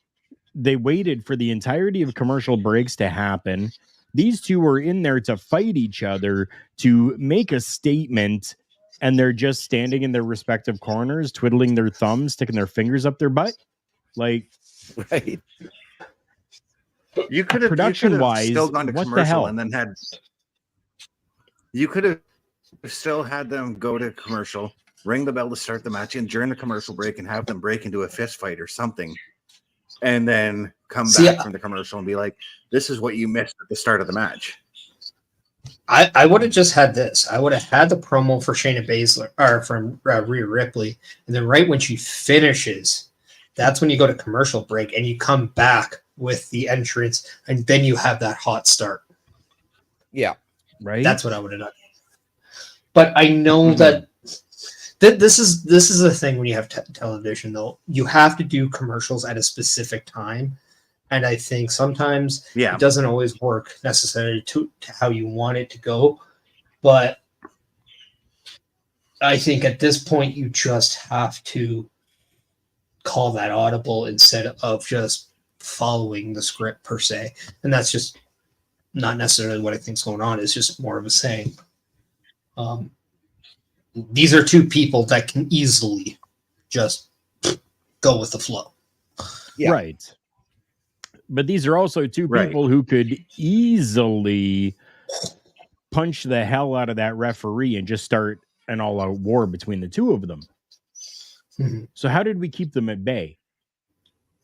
They waited for the entirety of commercial breaks to happen. These two were in there to fight each other, to make a statement, and they're just standing in their respective corners, twiddling their thumbs, sticking their fingers up their butt. Right. You could have production-wise, still gone to what the commercial hell? and then had. You could have still had them go to commercial, ring the bell to start the match, and during the commercial break, and have them break into a fist fight or something, and then come back from the commercial and be like, "This is what you missed at the start of the match." I would have just had this. I would have had the promo for Shayna Baszler or from Rhea Ripley, and then right when she finishes, that's when you go to commercial break and you come back with the entrance, and then you have that hot start. Yeah, right. That's what I would have done. But I know that this is the thing when you have television, though. You have to do commercials at a specific time. And I think sometimes it doesn't always work necessarily to how you want it to go. But I think at this point you just have to call that audible instead of just following the script per se. And that's just not necessarily what I think's going on. It's just more of a saying. These are two people that can easily just go with the flow. Yeah. Right. But these are also two Right. people who could easily punch the hell out of that referee and just start an all-out war between the two of them. Mhm. So how did we keep them at bay?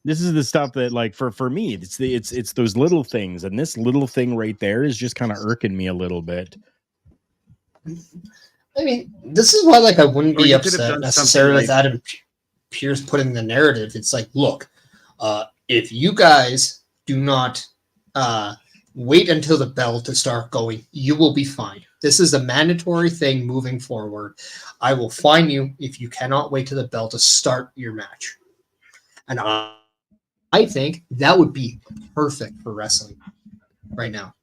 This is the stuff that, like, for me, it's those little things, and this little thing right there is just kind of irking me a little bit. I mean, this is why, like, I wouldn't Or be you could have upset done necessarily with something Adam Pierce putting the narrative. It's like, look, if you guys do not wait until the bell to start going, you will be fine. This is a mandatory thing moving forward. I will fine you if you cannot wait to the bell to start your match. And I think that would be perfect for wrestling right now.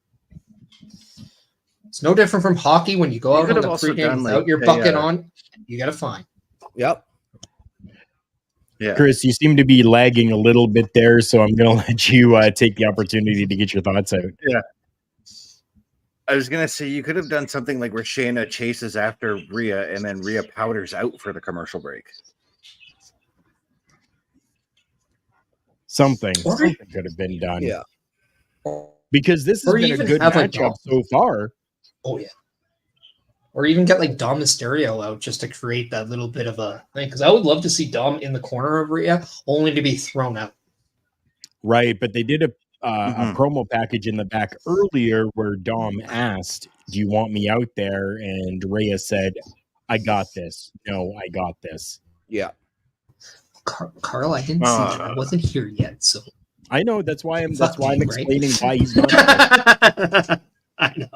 It's no different from hockey when you go You out could on have the also pregame done, without like, your a, bucket on. You got to fine. Yep. Yeah. Chris, you seem to be lagging a little bit there, so I'm going to let you take the opportunity to get your thoughts out. Yeah. I was gonna say you could have done something like where Shayna chases after Rhea and then Rhea powders out for the commercial break. Something Or- could have been done. Yeah. Because this has Or been a even good have, like, matchup so far. Oh, yeah. Or even get, like, Dom Mysterio out just to create that little bit of a thing. Because I would love to see Dom in the corner of Rhea, only to be thrown out. Right, but they did a Mhm. promo package in the back earlier where Dom asked, "Do you want me out there?" And Rhea said, "I got this. No, I got this." Yeah. Carl, I didn't see that. I wasn't here yet, so I know that's why I'm Fuck you, right? explaining why he's not there. I know.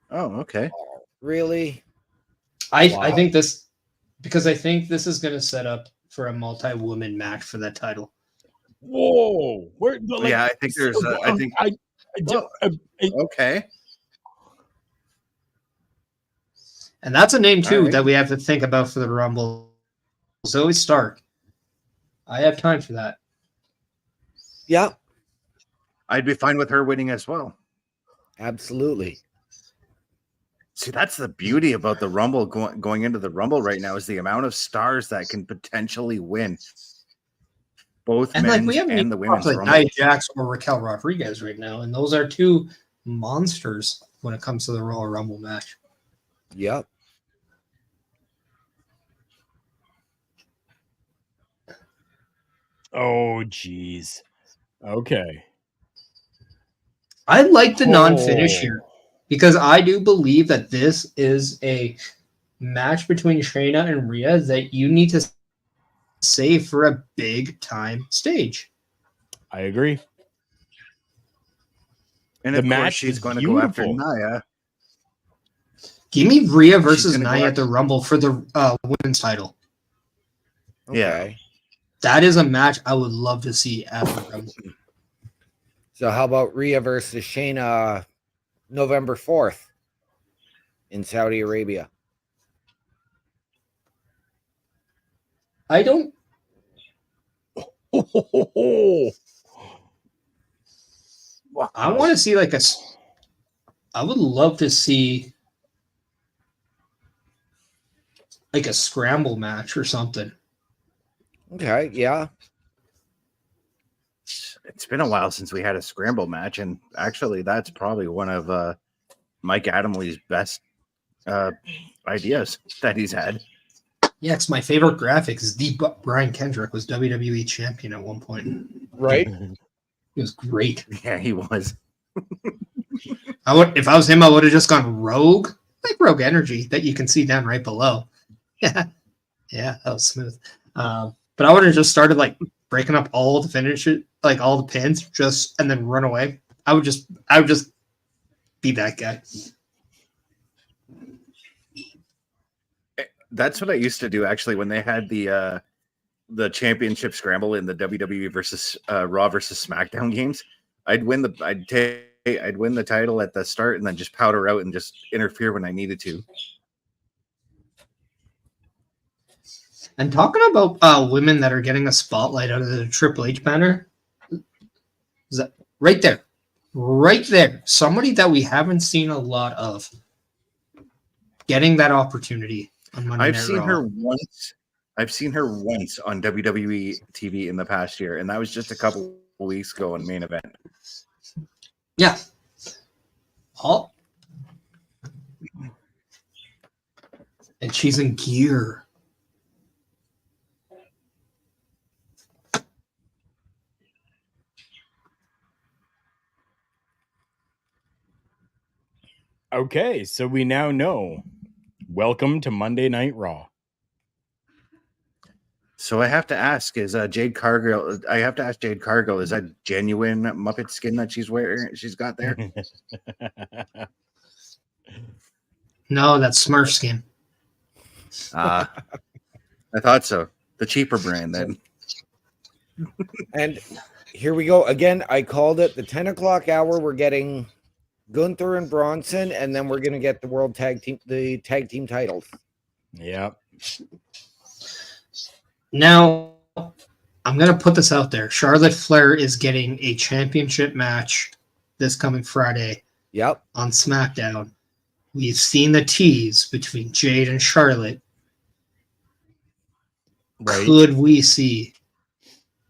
Oh, okay. Really? I think this because I think this is going to set up for a multi-woman match for that title. Whoa! Where, Yeah, I think there's. I think. Well, okay. And that's a name too All right. that we have to think about for the Rumble. Zoe Stark. I have time for that. Yeah. I'd be fine with her winning as well. Absolutely. See, that's the beauty about the Rumble going into the Rumble right now is the amount of stars that can potentially win both And like men's we haven't and even the women's talked like Rumble. Nia Jax or Raquel Rodriguez right now, and those are two monsters when it comes to the Royal Rumble match. Yep. Oh, geez. Okay. I like the non-finish Oh. here because I do believe that this is a match between Shayna and Rhea that you need to save for a big time stage. I agree. And The of course, match she's is going to go after beautiful. Nia. Give me Rhea versus gonna go Nia at after- the Rumble for the women's title. Okay. That is a match I would love to see at the Rumble. So how about Rhea versus Shayna November 4th in Saudi Arabia? I don't. I want to see like a. I would love to see like a scramble match or something. Okay, yeah. It's been a while since we had a scramble match, and actually, that's probably one of Mike Adamley's best ideas that he's had. Yeah, it's my favorite graphic is Brian Kendrick was WWE champion at one point. Right? It was great. Yeah, he was. If I was him, I would have just gone Rogue, like Rogue Energy that you can see down right below. Yeah, that was smooth. But I would have just started like breaking up all the finishes, like all the pins, just and then run away. I would just be that guy. That's what I used to do actually when they had the championship scramble in the WWE versus Raw versus SmackDown games. I'd take I'd win the title at the start and then just powder out and just interfere when I needed to. And talking about women that are getting a spotlight out of the Triple H banner, is that right there, somebody that we haven't seen a lot of getting that opportunity on Monday I've Night seen Raw. her once. I've seen her once on WWE TV in the past year, and that was just a couple weeks ago on Main Event. Yeah. Oh. And she's in gear. Okay, so we now know. Welcome to Monday Night Raw. So I have to ask: Is Jade Cargill? I have to ask Jade Cargill: Is that genuine Muppet skin that she's wearing? She's got there. No, that's Smurf skin. I thought so. The cheaper brand, then. And here we go again. I called it the 10 o'clock hour. We're getting Gunther and Bronson, and then we're going to get the tag team titles. Yep. Now, I'm going to put this out there. Charlotte Flair is getting a championship match this coming Friday. Yep. On SmackDown. We've seen the tease between Jade and Charlotte. Right. Could we see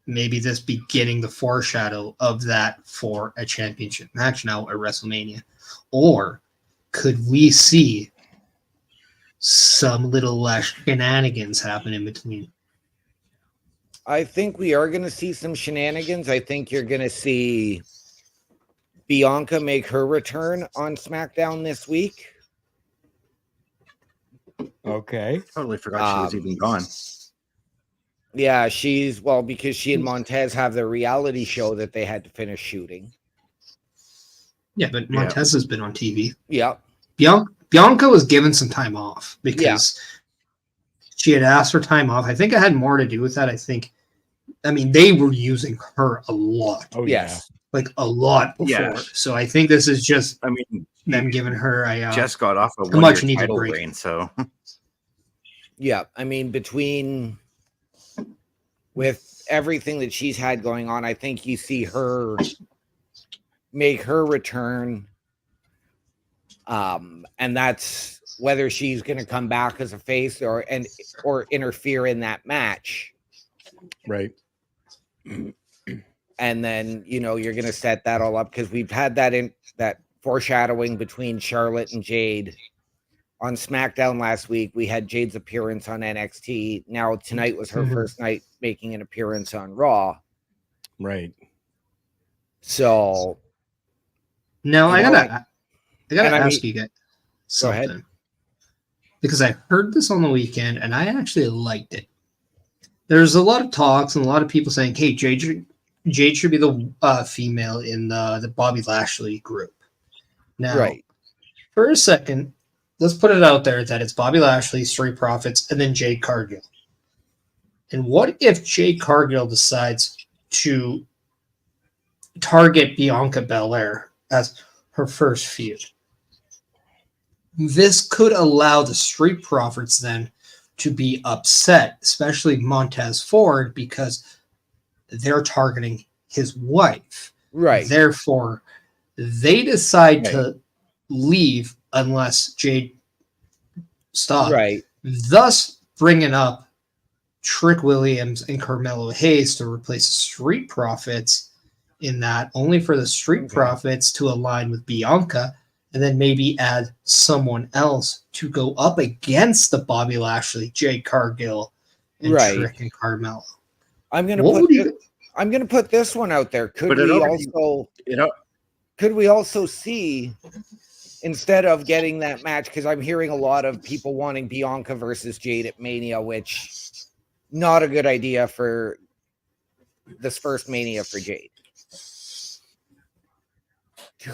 maybe this beginning the foreshadow of that for a championship match now at WrestleMania? Or could we see some little shenanigans happen in between? I think we are going to see some shenanigans. I think you're going to see Bianca make her return on SmackDown this week. Okay. Totally forgot she was even gone. Yeah, because she and Montez have their reality show that they had to finish shooting. Yeah, but Montez has been on TV. Yeah. Bianca was given some time off because she had asked for time off. I think it had more to do with that. They were using her a lot. Oh, yes. Like a lot before. Yeah. So I think this is just them giving her a just got off a much one-year needed title break. reign, so Yeah, with everything that she's had going on, I think you see her make her return. And that's whether she's going to come back as a face or interfere in that match. Right. And then, you're going to set that all up because we've had that foreshadowing between Charlotte and Jade on SmackDown last week. We had Jade's appearance on NXT. Now tonight was her first night making an appearance on Raw. Right. So now I gotta ask you guys something. Go ahead. Because I heard this on the weekend and I actually liked it. There's a lot of talks and a lot of people saying, hey, Jade should be the female in the Bobby Lashley group. Now, right. For a second, let's put it out there that it's Bobby Lashley, Street Profits, and then Jade Cargill. And what if Jade Cargill decides to target Bianca Belair as her first feud? This could allow the Street Profits then to be upset, especially Montez Ford, because they're targeting his wife. Right. Therefore, they decide to leave unless Jade stops. Right. Thus, bringing up Trick Williams and Carmelo Hayes to replace the Street Profits in that, only for the Street Profits to align with Bianca, and then maybe add someone else to go up against the Bobby Lashley, Jade Cargill, and Trick and Carmelo. I'm gonna put this one out there. Could we also see, instead of getting that match, because I'm hearing a lot of people wanting Bianca versus Jade at Mania, which not a good idea for this first Mania for Jade.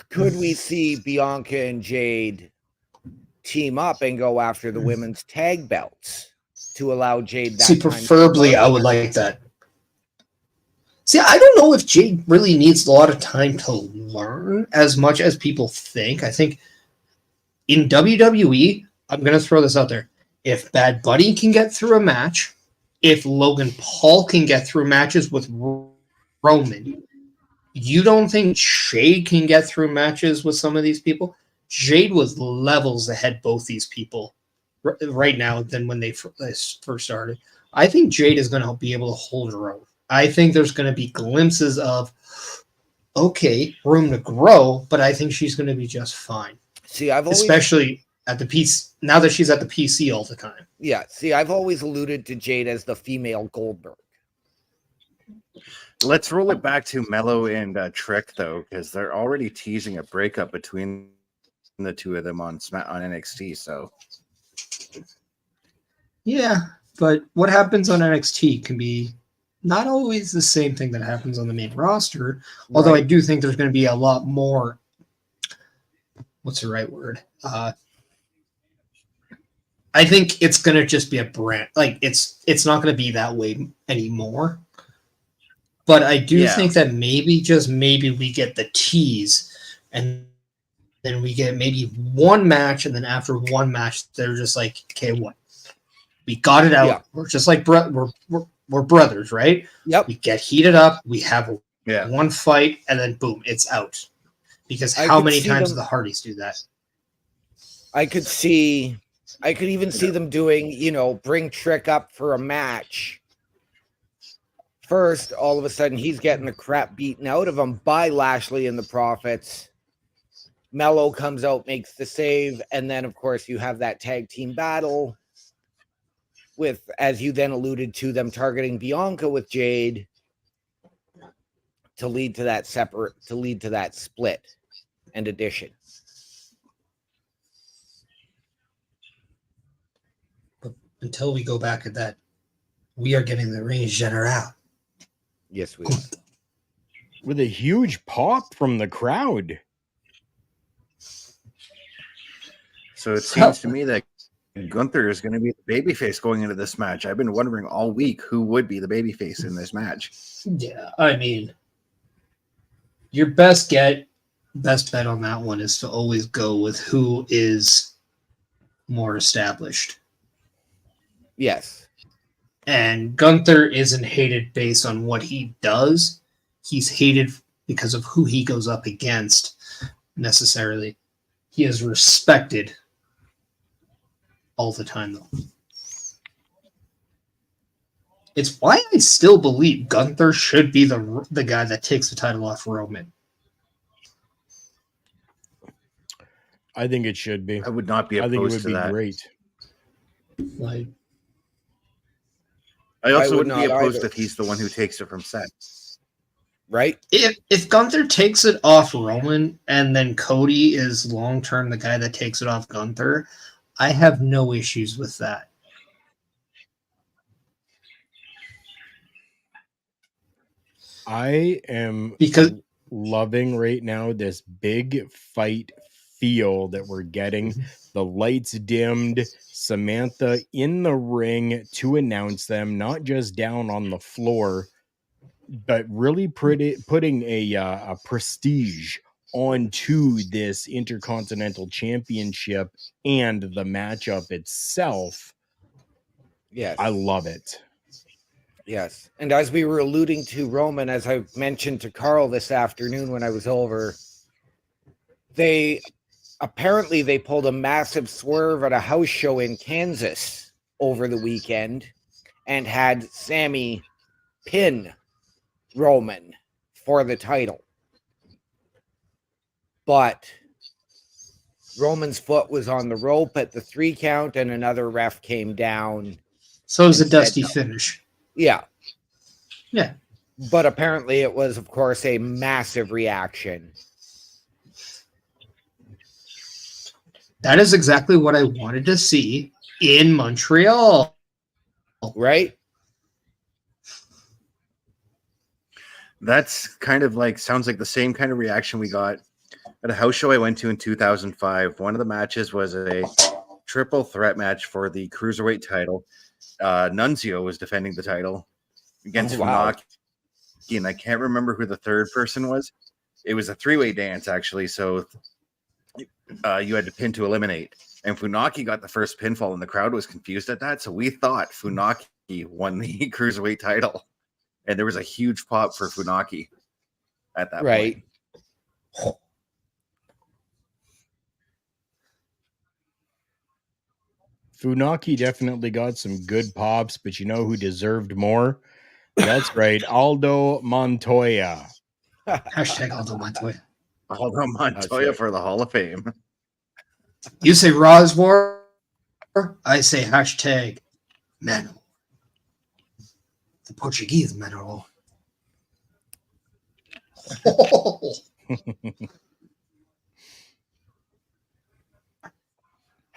Could we see Bianca and Jade team up and go after the women's tag belts to allow Jade that? See, preferably, I would like that. See, I don't know if Jade really needs a lot of time to learn as much as people think. I think in WWE, I'm going to throw this out there. If Bad Bunny can get through a match, if Logan Paul can get through matches with Roman, you don't think Jade can get through matches with some of these people? Jade was levels ahead both these people right now than when they first started. I think Jade is going to be able to hold her own. I think there's going to be glimpses of, okay, room to grow, but I think she's going to be just fine. See, especially at the PC now that she's at the PC all the time. Yeah, see, I've always alluded to Jade as the female Goldberg. Let's roll it back to Mello and Trick, though, because they're already teasing a breakup between the two of them on NXT. So, yeah, but what happens on NXT can be not always the same thing that happens on the main roster. Although I do think there's going to be a lot more. What's the right word? I think it's going to just be a brand. Like it's not going to be that way anymore. But I do think that maybe we get the tease, and then we get maybe one match, and then after one match, they're just like, okay, what? We got it out. Yeah. We're just like we're brothers, right? Yep. We get heated up. We have one fight, and then boom, it's out. Because how many times do the Hardys do that? I could even see them doing, bring Trick up for a match. First, all of a sudden, he's getting the crap beaten out of him by Lashley and the Profits. Mello comes out, makes the save, and then, of course, you have that tag team battle with, as you then alluded to, them targeting Bianca with Jade to lead to that split and addition. But until we go back at that, we are getting the Reigns General. Yes, we are. With a huge pop from the crowd. So it seems to me that Gunther is going to be the babyface going into this match. I've been wondering all week who would be the babyface in this match. Yeah, I mean, your best bet on that one is to always go with who is more established. Yes. And Gunther isn't hated based on what he does. He's hated because of who he goes up against, necessarily. He is respected all the time, though. It's why I still believe Gunther should be the guy that takes the title off Roman. I think it should be. I would not be opposed to that. I think it would be great. Like, I also wouldn't be opposed if he's the one who takes it from Seth. Right? If Gunther takes it off Roman and then Cody is long-term the guy that takes it off Gunther, I have no issues with that. I am loving right now this big fight feel that we're getting. The lights dimmed, Samantha in the ring to announce them, not just down on the floor, but really putting a prestige onto this Intercontinental Championship and the matchup itself. Yes. I love it. Yes. And as we were alluding to Roman, as I mentioned to Carl this afternoon when I was over, they pulled a massive swerve at a house show in Kansas over the weekend and had Sammy pin Roman for the title. But Roman's foot was on the rope at the 3 count and another ref came down. So it was a dusty finish. Yeah. Yeah. But apparently it was, of course, a massive reaction. That is exactly what I wanted to see in Montreal. Right? That's kind of like, sounds like the same kind of reaction we got at a house show I went to in 2005. One of the matches was a triple threat match for the Cruiserweight title. Nunzio was defending the title against Funaki. and I can't remember who the third person was. It was a three-way dance, actually. So you had to pin to eliminate. And Funaki got the first pinfall, and the crowd was confused at that. So we thought Funaki won the Cruiserweight title. And there was a huge pop for Funaki at that Right. point. Funaki definitely got some good pops, but you know who deserved more? That's right, Aldo Montoya. Hashtag Aldo Montoya. Aldo Montoya for the Hall of Fame. You say Raw's War, I say hashtag Mano. The Portuguese Mano.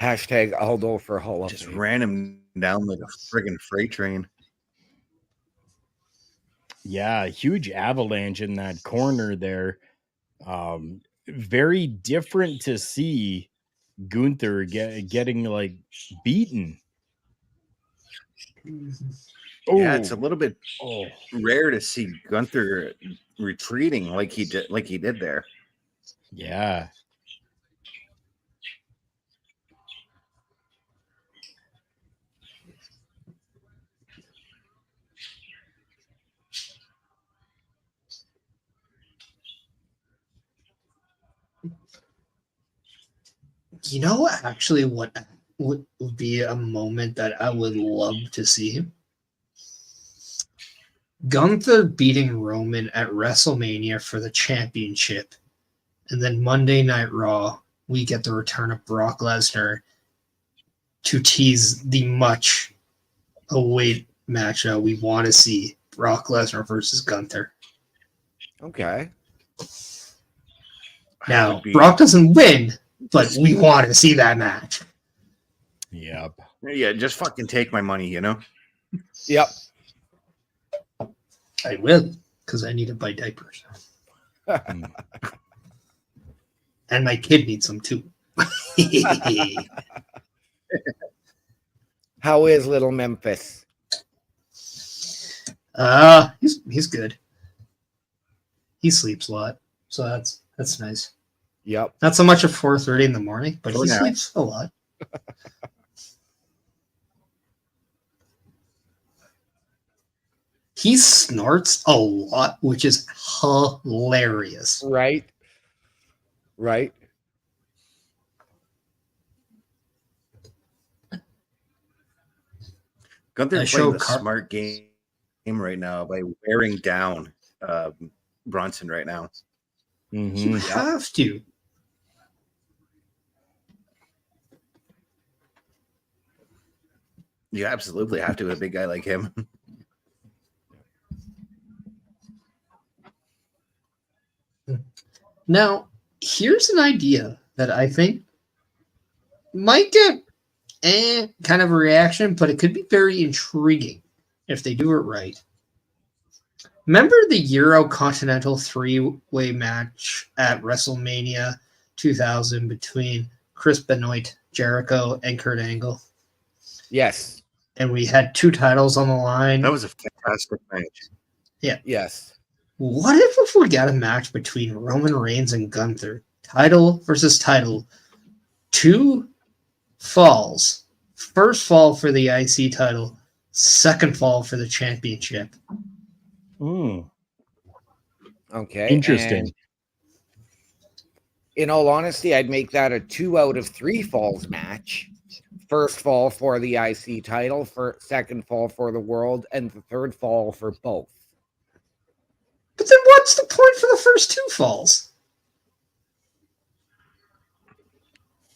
Hashtag Aldo for Hall of Just Fame. ran him down like a friggin' freight train. Yeah, huge avalanche in that corner there. Very different to see Gunther getting like beaten. Yeah, it's a little bit Oh, rare to see Gunther retreating like he did there. yeah. You know, actually, what would be a moment that I would love to see? Gunther beating Roman at WrestleMania for the championship. And then Monday Night Raw, we get the return of Brock Lesnar to tease the much awaited matchup we want to see. Brock Lesnar versus Gunther. Okay. Now, Brock doesn't win, but we want to see that match. Yep. Yeah, just fucking take my money, you know? Yep. I will, because I need to buy diapers. Mm. And my kid needs them too. How is little Memphis? He's good. He sleeps a lot, so that's nice. Yep. Not so much at 4:30 in the morning, but he Yeah. sleeps a lot. He snorts a lot, which is hilarious. Right. Right. Gunther's playing the smart game right now by wearing down Bronson right now. Mhm. You have to. You absolutely have to with a big guy like him. Now, here's an idea that I think might get kind of a reaction, but it could be very intriguing if they do it right. Remember the Intercontinental three-way match at WrestleMania 2000 between Chris Benoit, Jericho, and Kurt Angle? Yes. And we had two titles on the line. That was a fantastic match. Yes. What if we got a match between Roman Reigns and Gunther? Title versus title. 2 falls. First fall for the IC title. Second fall for the championship. Okay. Interesting. And in all honesty, I'd make that a 2 out of 3 falls match. First fall for the IC title, second fall for the world, and the third fall for both. But then what's the point for the first 2 falls?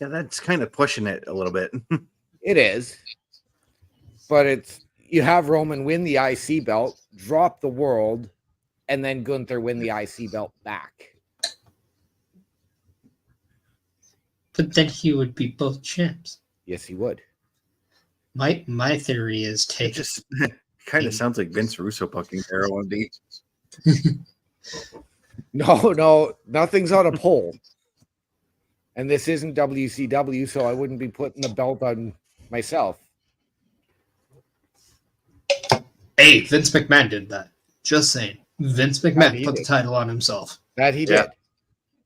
Yeah, that's kind of pushing it a little bit. It is. But you have Roman win the IC belt, drop the world, and then Gunther win the IC belt back. But then he would be both champs. Yes, he would. My theory is It take just kind of sounds like Vince Russo fucking there one day. No, nothing's on a poll. And this isn't WCW, so I wouldn't be putting the belt on myself. Hey, Vince McMahon did that. Just saying. Vince That McMahon he put the did. title on himself. That he Yeah. did.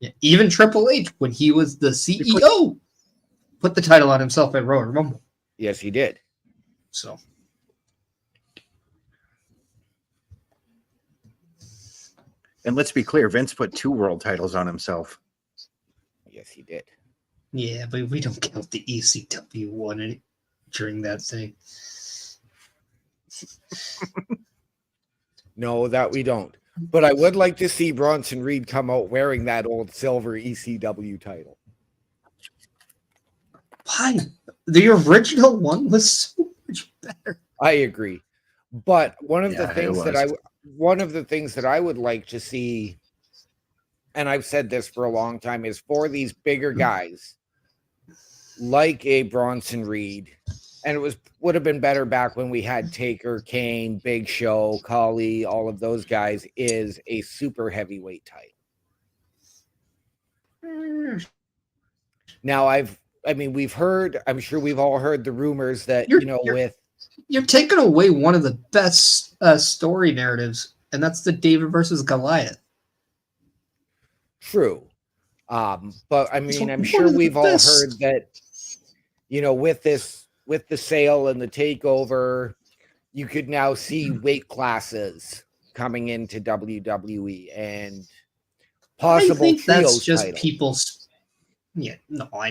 Yeah, even Triple H, when he was the CEO, put the title on himself at Royal Rumble. Yes, he did. So And let's be clear, Vince put 2 world titles on himself. Yes, he did. yeah, but we don't count the ECW one during that thing. No, that we don't. But I would like to see Bronson Reed come out wearing that old silver ECW title. Why? The original one was so much better. I agree. But one of the Yeah, it things that I would like to see, and I've said this for a long time, is for these bigger guys like a Bronson Reed, and it would have been better back when we had Taker, Kane, Big Show, Khali, all of those guys, is a super heavyweight title. Now we've heard, I'm sure we've all heard the rumors that, You're taking away one of the best story narratives, and that's the David versus Goliath. True. But I mean, I'm one sure of the we've all best. heard that, with the sale and the takeover, you could now see weight classes coming into WWE and possible I think that's trios just titles. people's. Yeah, no, I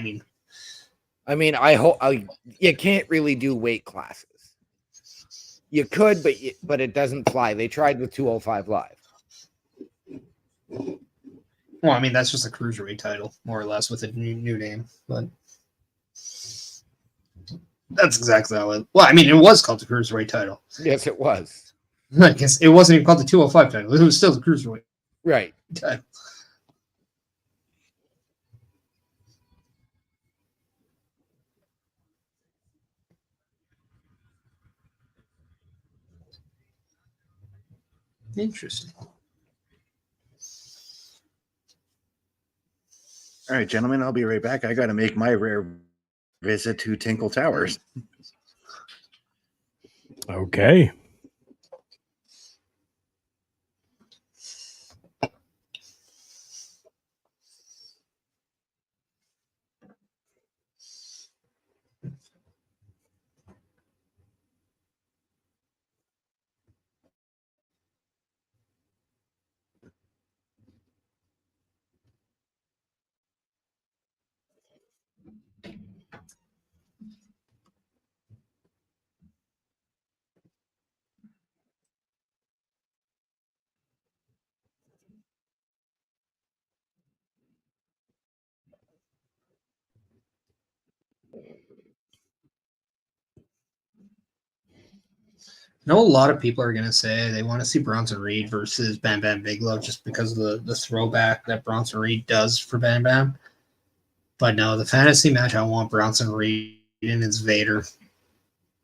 mean, I hope you can't really do weight classes. You could, but it doesn't fly. They tried with 205 Live. well, I mean that's just a cruiserweight title, more or less, with a new name. But that's exactly how it. Well, I mean, it was called the cruiserweight title. Yes, it was. I guess it wasn't even called the 205 title. It was still the cruiserweight Right. title. Interesting. All right, gentlemen, I'll be right back. I got to make my rare visit to Tinkle Towers. Okay. I know a lot of people are going to say they want to see Bronson Reed versus Bam Bam Bigelow just because of the throwback that Bronson Reed does for Bam Bam. But no, the fantasy match, I want Bronson Reed and it's Vader.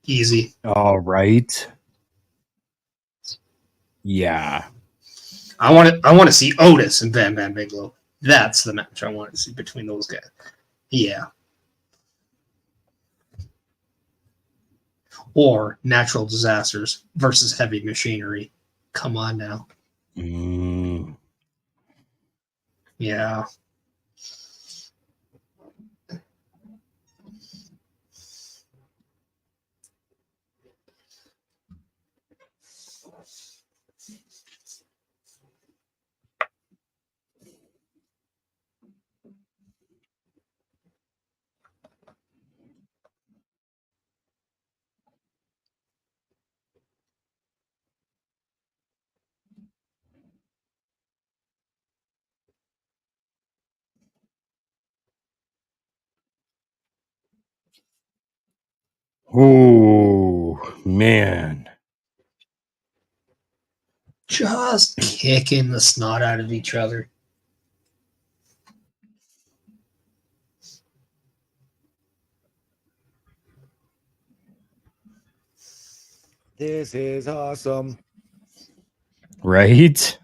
Easy. All right. Yeah. I want to see Otis and Bam Bam Bigelow. That's the match I want to see between those guys. Yeah. Or natural disasters versus heavy machinery. Come on now. Mm. Yeah. Oh, man. Just kicking the snot out of each other. This is awesome. Right?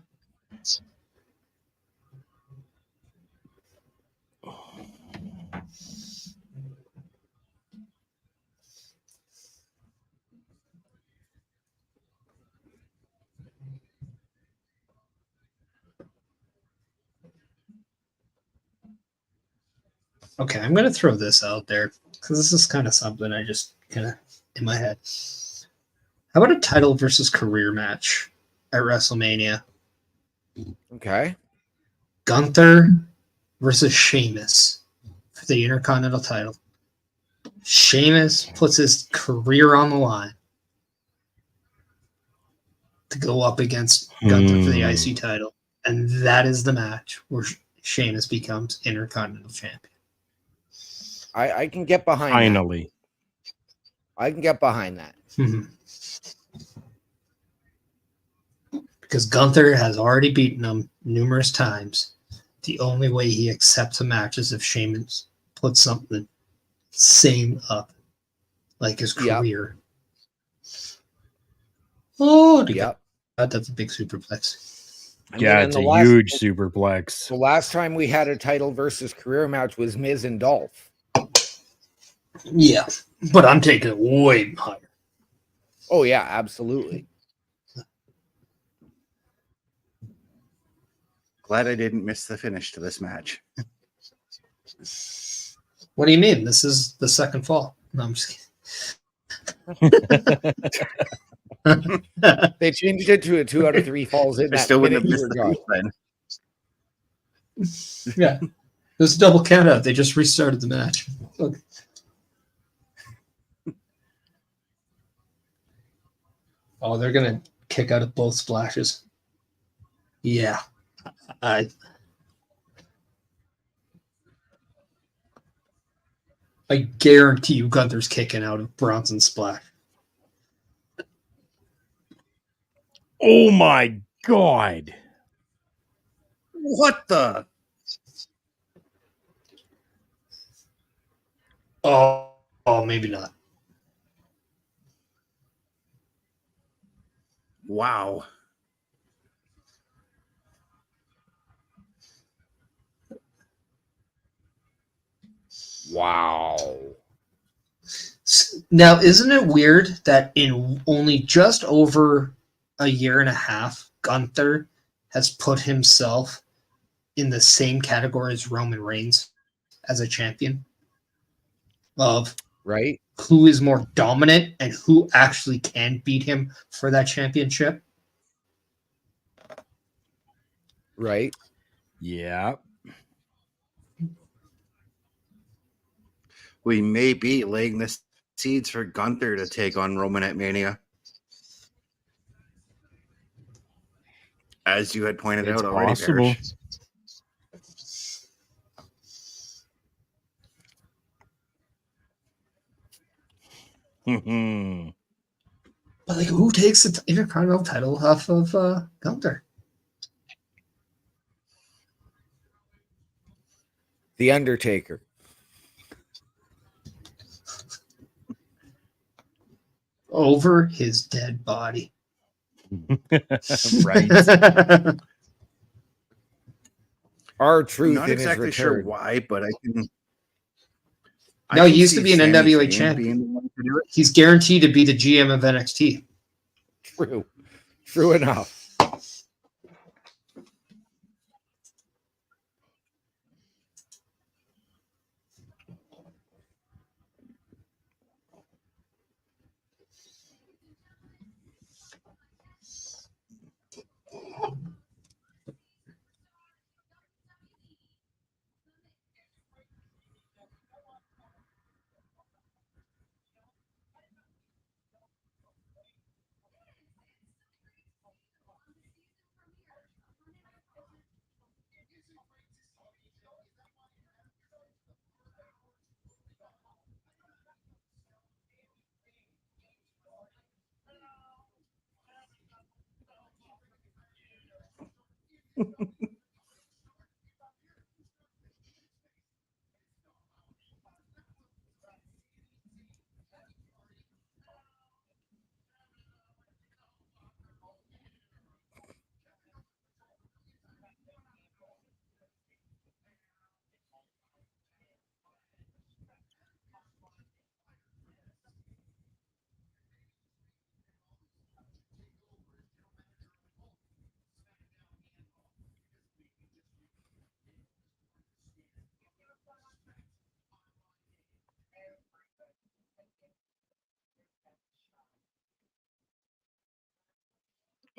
Okay, I'm gonna throw this out there because this is kind of something I just kind of in my head. How about a title versus career match at WrestleMania? Okay. Gunther versus Sheamus for the Intercontinental title. Sheamus puts his career on the line to go up against Gunther for the IC title. And that is the match where Sheamus becomes Intercontinental Champion. I can get behind Finally. that. I can get behind that. Because Gunther has already beaten him numerous times. The only way he accepts a match is if Sheamus puts something same up, like his career. Oh, Yep. That's a big superplex. Yeah, it's a huge superplex. The last time we had a title versus career match was Miz and Dolph. Yeah, but I'm taking it way higher. Oh, yeah, absolutely. Glad I didn't miss the finish to this match. What do you mean? This is the second fall. No, I'm just kidding. They changed it to a 2 out of 3 falls in I that still wouldn't minute have you missed were the gone. then. Yeah. It was a double count out. They just restarted the match. Look. Oh, they're going to kick out of both splashes. Yeah. I guarantee you Gunther's kicking out of Bronson's splash. Oh my God. What the? Oh, maybe not. Wow. Wow. Now, isn't it weird that in only just over a year and a half, Gunther has put himself in the same category as Roman Reigns as a champion of Right? who is more dominant and who actually can beat him for that championship? Right? Yeah. We may be laying the seeds for Gunther to take on Roman at Mania. As you had pointed It's out already, possible. Parrish. But like, who takes the Intercontinental title off of Gunther? The Undertaker. Over his dead body. Right. Our truth Not in exactly his sure return. why, but I can. No, he used see to be an Sami NWA Zayn champion. being the one to do it. He's guaranteed to be the GM of NXT. True. True enough.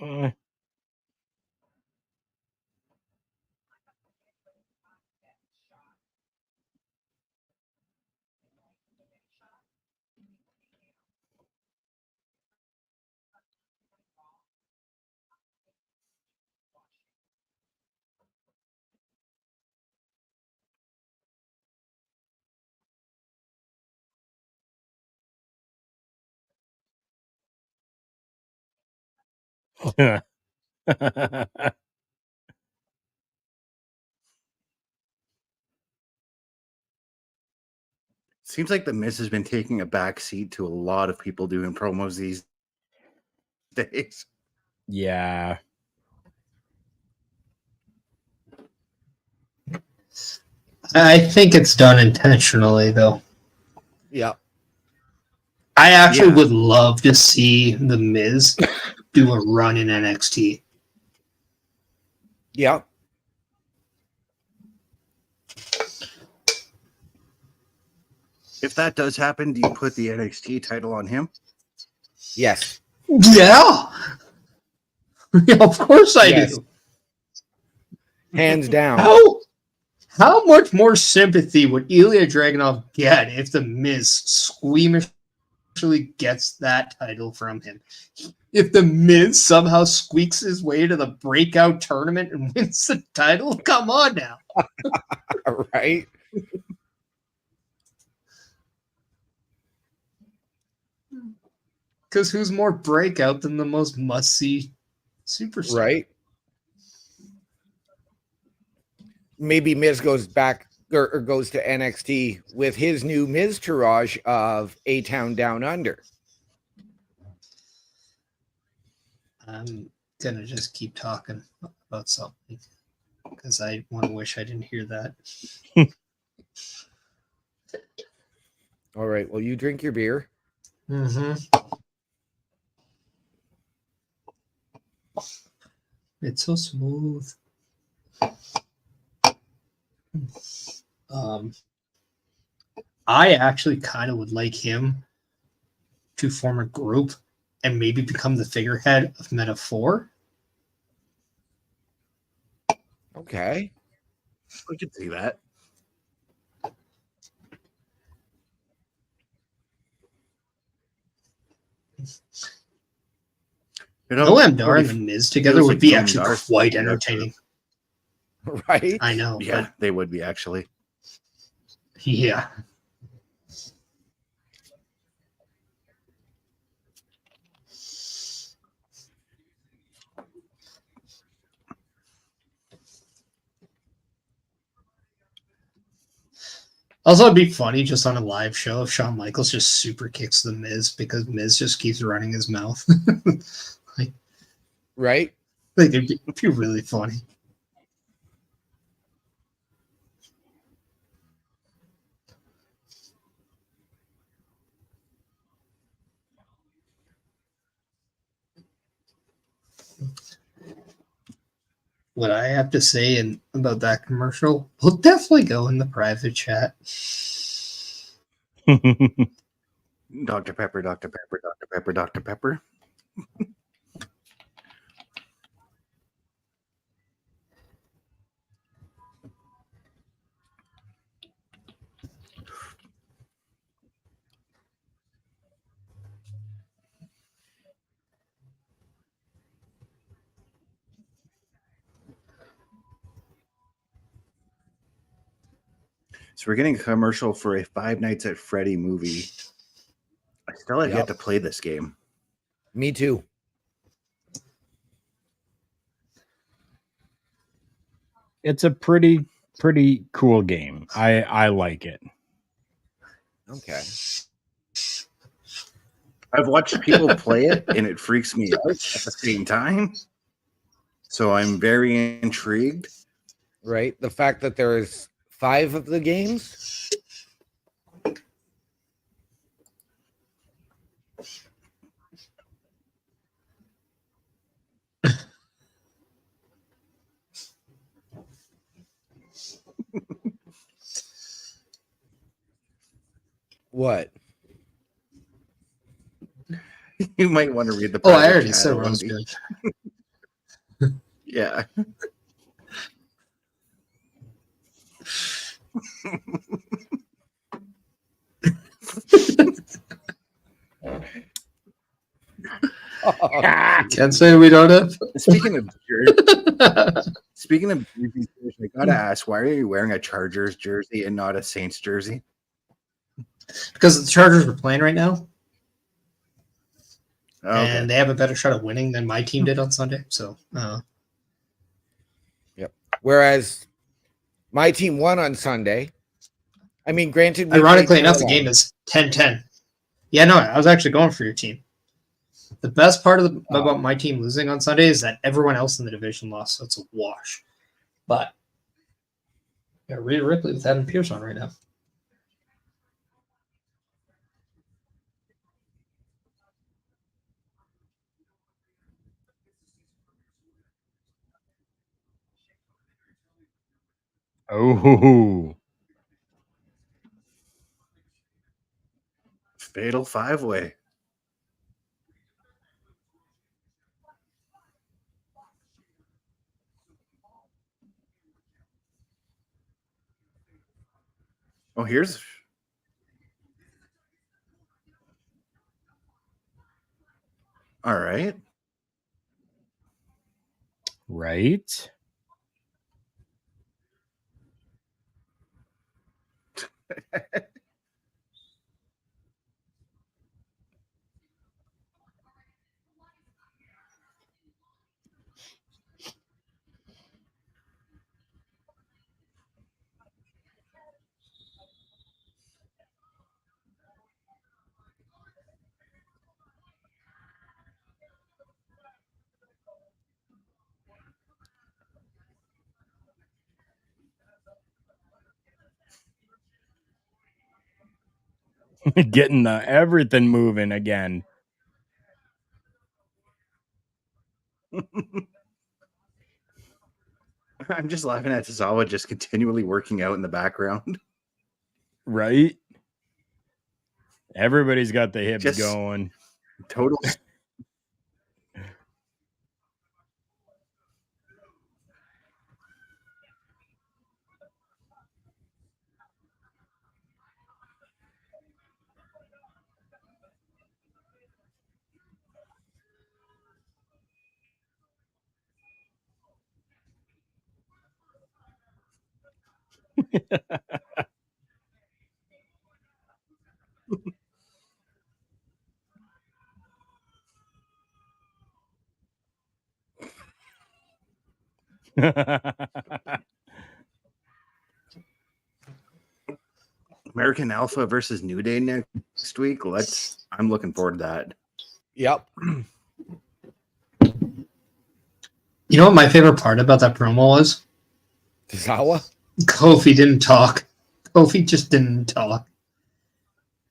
Eh. Seems like the Miz has been taking a back seat to a lot of people doing promos these days. Yeah. I think it's done intentionally, though. Yeah. I actually Yeah. would love to see The Miz do a run in NXT. Yeah. If that does happen, do you put the NXT title on him? Yes. Yeah. Yeah, of course I Yes. do. Hands down. How much more sympathy would Ilya Dragunov get if The Miz squeamishly gets that title from him? If The Miz somehow squeaks his way to the breakout tournament and wins the title, come on now. Right? Because who's more breakout than the most must-see superstar? Right? Maybe Miz goes back or goes to NXT with his new Miz-tourage of A-Town Down Under. I'm going to just keep talking about something because I want to wish I didn't hear that. All right. Well, you drink your beer. Mm-hmm. It's so smooth. I actually kind of would like him to form a group and maybe become the figurehead of Meta 4. Okay. I could see that. Noam Dar and The Miz together would be actually quite entertaining. Right? I know. Yeah, they would be actually. Yeah. Also, it'd be funny just on a live show if Shawn Michaels just super kicks The Miz because Miz just keeps running his mouth. Right? Like, it'd be really funny. What I have to say about that commercial will definitely go in the private chat. Dr. Pepper, Dr. Pepper, Dr. Pepper, Dr. Pepper. So we're getting a commercial for a Five Nights at Freddy movie. I still have yet to play this game. Me too. It's a pretty cool game. I like it. Okay. I've watched people play it and it freaks me out at the same time. So I'm very intrigued. Right? The fact that there's 5 of the games. What? You might want to read the. Oh, I already said what I was doing. Yeah. Can't say we don't have. Speaking of jerseys, I gotta ask, why are you wearing a Chargers jersey and not a Saints jersey? Because the Chargers are playing right now, Okay. and they have a better shot of winning than my team did on Sunday. So, Yep. Whereas my team won on Sunday. I mean, granted, we ironically played enough, the Carolina. game is 10-10. Yeah, no, I was actually going for your team. The best part of about my team losing on Sunday is that everyone else in the division lost, so it's a wash. But yeah, Rhea Ripley with Adam Pearce on right now. Oh, Fatal 5-way. Oh, here's. All right. right. Getting the everything moving again. I'm just laughing at Tozawa just continually working out in the background. Right? Everybody's got the hips Just- going. Total. American Alpha versus New Day next week. I'm looking forward to that. Yep. You know what my favorite part about that promo was? Tozawa? Kofi didn't talk. Kofi just didn't talk.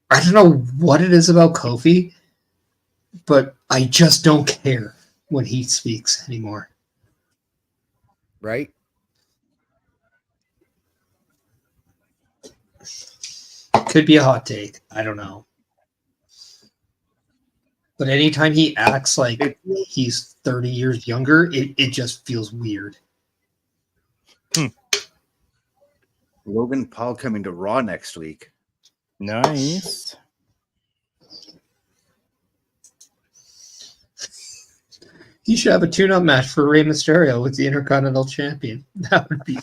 I don't know what it is about Kofi, but I just don't care when he speaks anymore. Right? Could be a hot take. I don't know. But anytime he acts like he's 30 years younger, it just feels weird. Logan Paul coming to Raw next week. Nice. He should have a tune-up match for Rey Mysterio with the Intercontinental Champion. That would be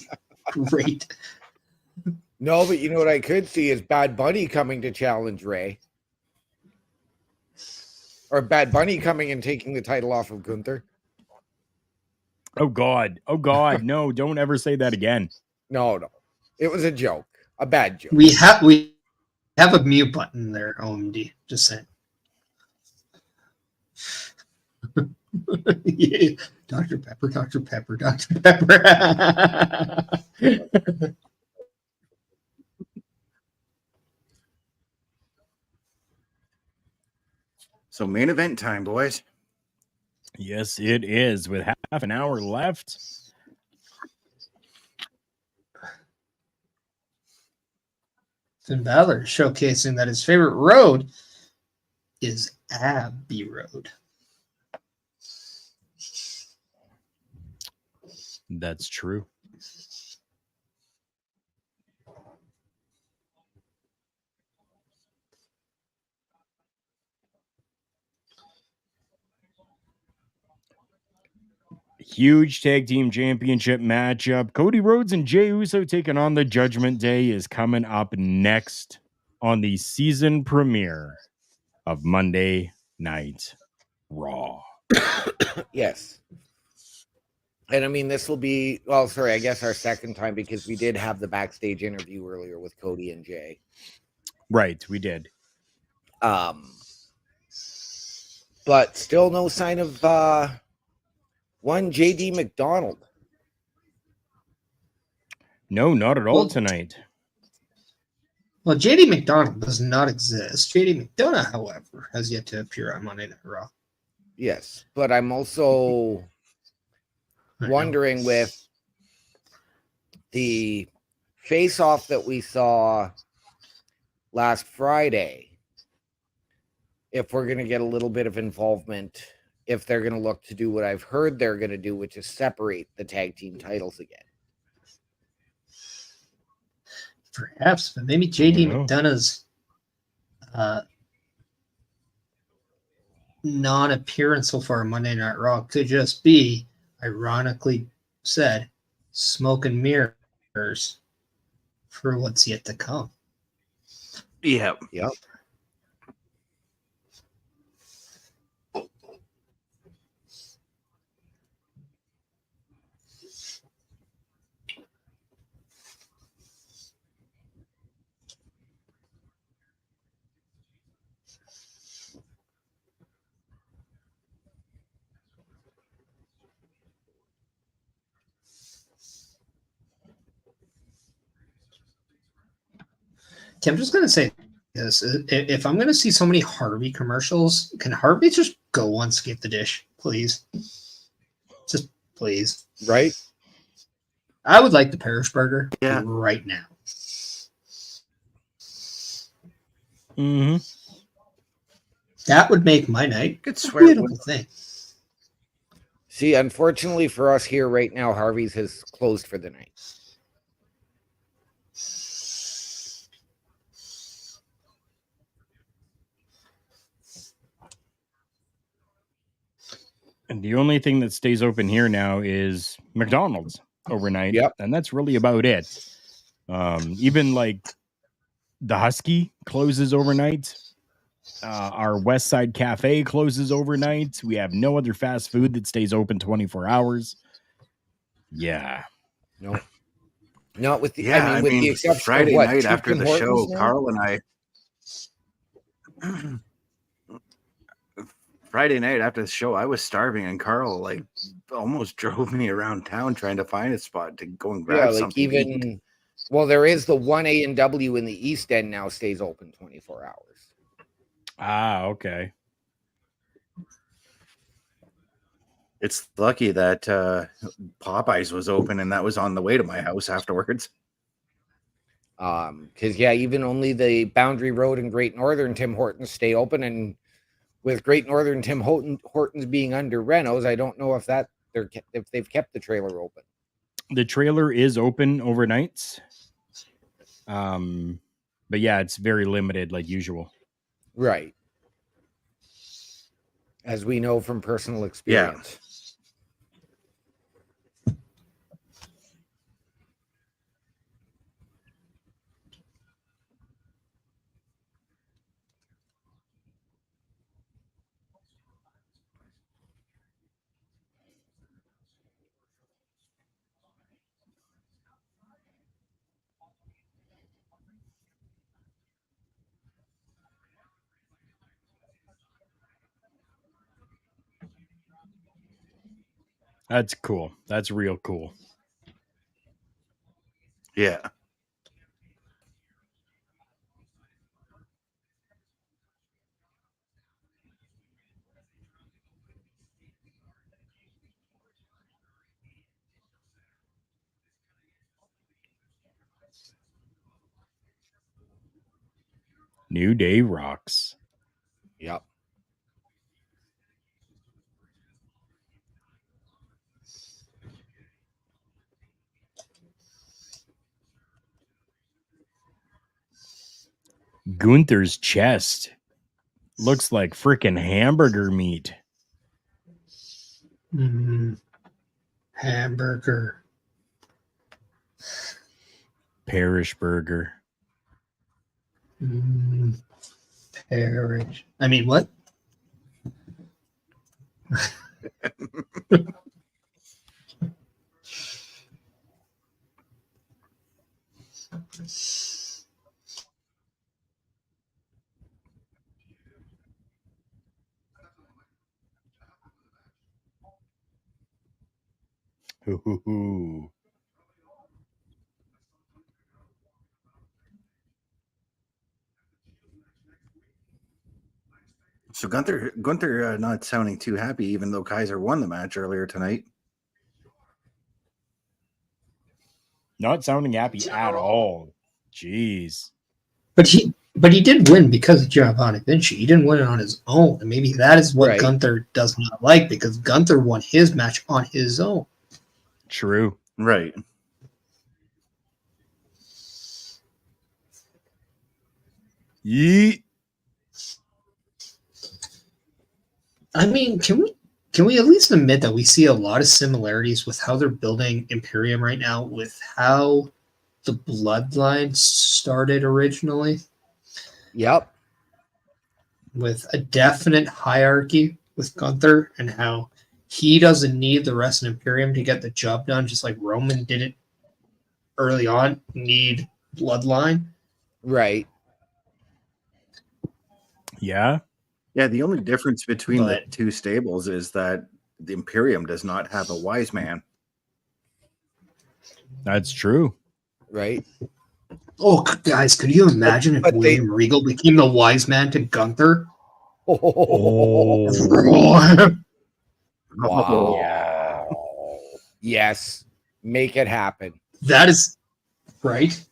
great. No, but you know what I could see is Bad Bunny coming to challenge Ray. Or Bad Bunny coming and taking the title off of Gunther. Oh God. Oh God. No, don't ever say that again. No. It was a joke. A bad joke. We have a mute button there, OMD. Just saying. Yeah. Dr. Pepper, Dr. Pepper, Dr. Pepper. So main event time, boys. Yes, it is. With half an hour left. Finn Balor showcasing that his favorite road is Abbey Road. That's true. Huge tag team championship matchup. Cody Rhodes and Jey Uso taking on the Judgment Day is coming up next on the season premiere of Monday Night Raw. Yes. And I mean, this will be, well, sorry, I guess our second time because we did have the backstage interview earlier with Cody and Jay. Right, we did. But still no sign of one JD McDonald. No, not at all Well, tonight. Well, JD McDonald does not exist. JD McDonough, however, has yet to appear on Monday Night Raw. Yes, but I'm also wondering with the face-off that we saw last Friday, if we're going to get a little bit of involvement, if they're going to look to do what I've heard they're going to do, which is separate the tag team titles again. Perhaps, but maybe JD McDonough's non-appearance so far on Monday Night Raw could just be, ironically said, smoke and mirrors for what's yet to come. Yep. Okay, I'm just going to say this. If I'm going to see so many Harvey commercials, can Harvey just go on Skip the Dish, please? Just please. Right? I would like the Parish Burger right now. Mm-hmm. That would make my night Could a swear beautiful thing. See, unfortunately for us here right now, Harvey's has closed for the night. And the only thing that stays open here now is McDonald's overnight. Yep. And that's really about it. Even like the Husky closes overnight. Our West Side Cafe closes overnight. We have no other fast food that stays open 24 hours. Yeah. No. Not with the, Yeah, I mean, with the exception Friday of what, night two after Tim the Hortons show, now? Carl and I. Friday night after the show, I was starving, and Carl like almost drove me around town trying to find a spot to go and grab something. to eat. Well, there is the 1 A&W in the East End now stays open 24 hours. Ah, okay. It's lucky that Popeyes was open, and that was on the way to my house afterwards. Because even only the Boundary Road and Great Northern Tim Hortons stay open, and with Great Northern Tim Hortons being under renos, I don't know if they've kept the trailer open. The trailer is open overnights. But yeah, it's very limited like usual. Right. As we know from personal experience. That's cool. That's real cool. Yeah. New Day rocks. Yep. Gunther's chest looks like freaking hamburger meat. Hamburger. Parish burger. Parish. I mean, what? Ooh. So Gunther not sounding too happy, even though Kaiser won the match earlier tonight. Not sounding happy at all. Jeez. But he did win because of Giovanni Vinci. He didn't win it on his own. And maybe that is what Gunther does not like, because Gunther won his match on his own. True. Right. Yeet. I mean, can we at least admit that we see a lot of similarities with how they're building Imperium right now with how the bloodline started originally? Yep. With a definite hierarchy with Gunther and how he doesn't need the rest of Imperium to get the job done, just like Roman didn't early on need bloodline. Right. Yeah. Yeah, the only difference between the two stables is that the Imperium does not have a wise man. That's true. Right. Oh, guys, could you imagine if William Regal became the wise man to Gunther? Oh. Wow. Yeah. Yes. Make it happen. That is right.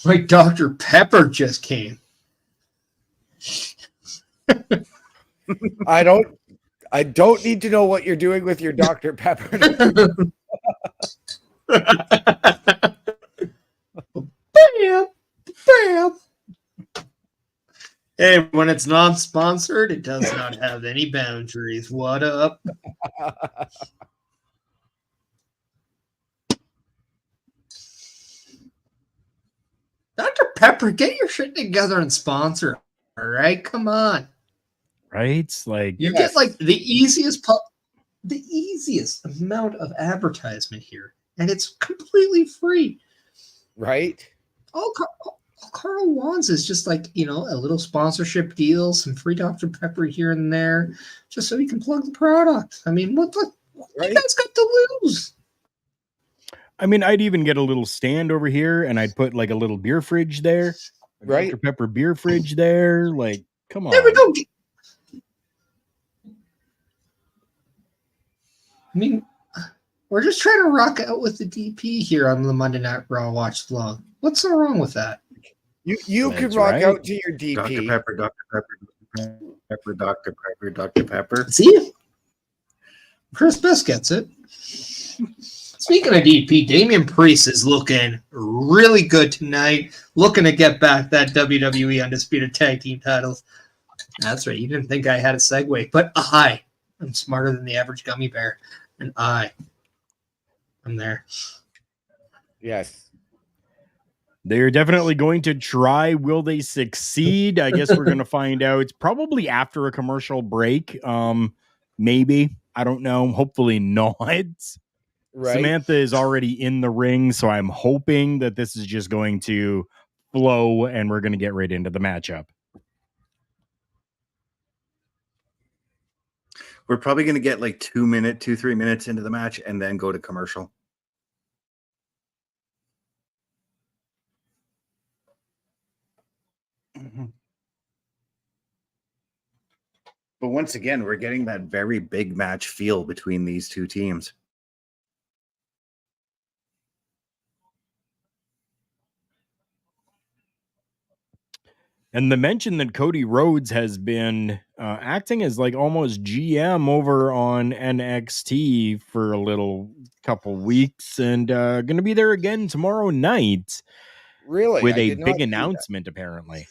Like Dr. Pepper just came. I don't need to know what you're doing with your Dr. Pepper. Bam! Bam! Hey, when it's non-sponsored, it does not have any boundaries. What up? Dr. Pepper, get your shit together and sponsor. All right, come on. Right? Like you get like the easiest amount of advertisement here, and it's completely free. Right? All Carl wants is just like, a little sponsorship deal, some free Dr. Pepper here and there, just so he can plug the product. I mean, what you guys got to lose? I mean, I'd even get a little stand over here, and I'd put like a little beer fridge there, right? Dr. Pepper beer fridge there. Like, come on. There we go. I mean, we're just trying to rock out with the DP here on the Monday Night Raw watch vlog. What's so wrong with that? You can rock out to your DP. Dr. Pepper, Dr. Pepper, Dr. Pepper, Dr. Pepper. See? Chris Best gets it. Speaking of DP, Damian Priest is looking really good tonight, looking to get back that WWE Undisputed Tag Team titles. That's right. You didn't think I had a segue, but I'm smarter than the average gummy bear, and I'm there. Yes. They're definitely going to try. Will they succeed? I guess we're going to find out. It's probably after a commercial break. Maybe. I don't know. Hopefully not. Right. Samantha is already in the ring, so I'm hoping that this is just going to flow and we're going to get right into the matchup. We're probably going to get like 3 minutes into the match and then go to commercial. But once again, we're getting that very big match feel between these two teams. And the mention that Cody Rhodes has been acting as like almost GM over on NXT for a couple weeks and going to be there again tomorrow night. Really? with I a did not big see that. announcement, apparently.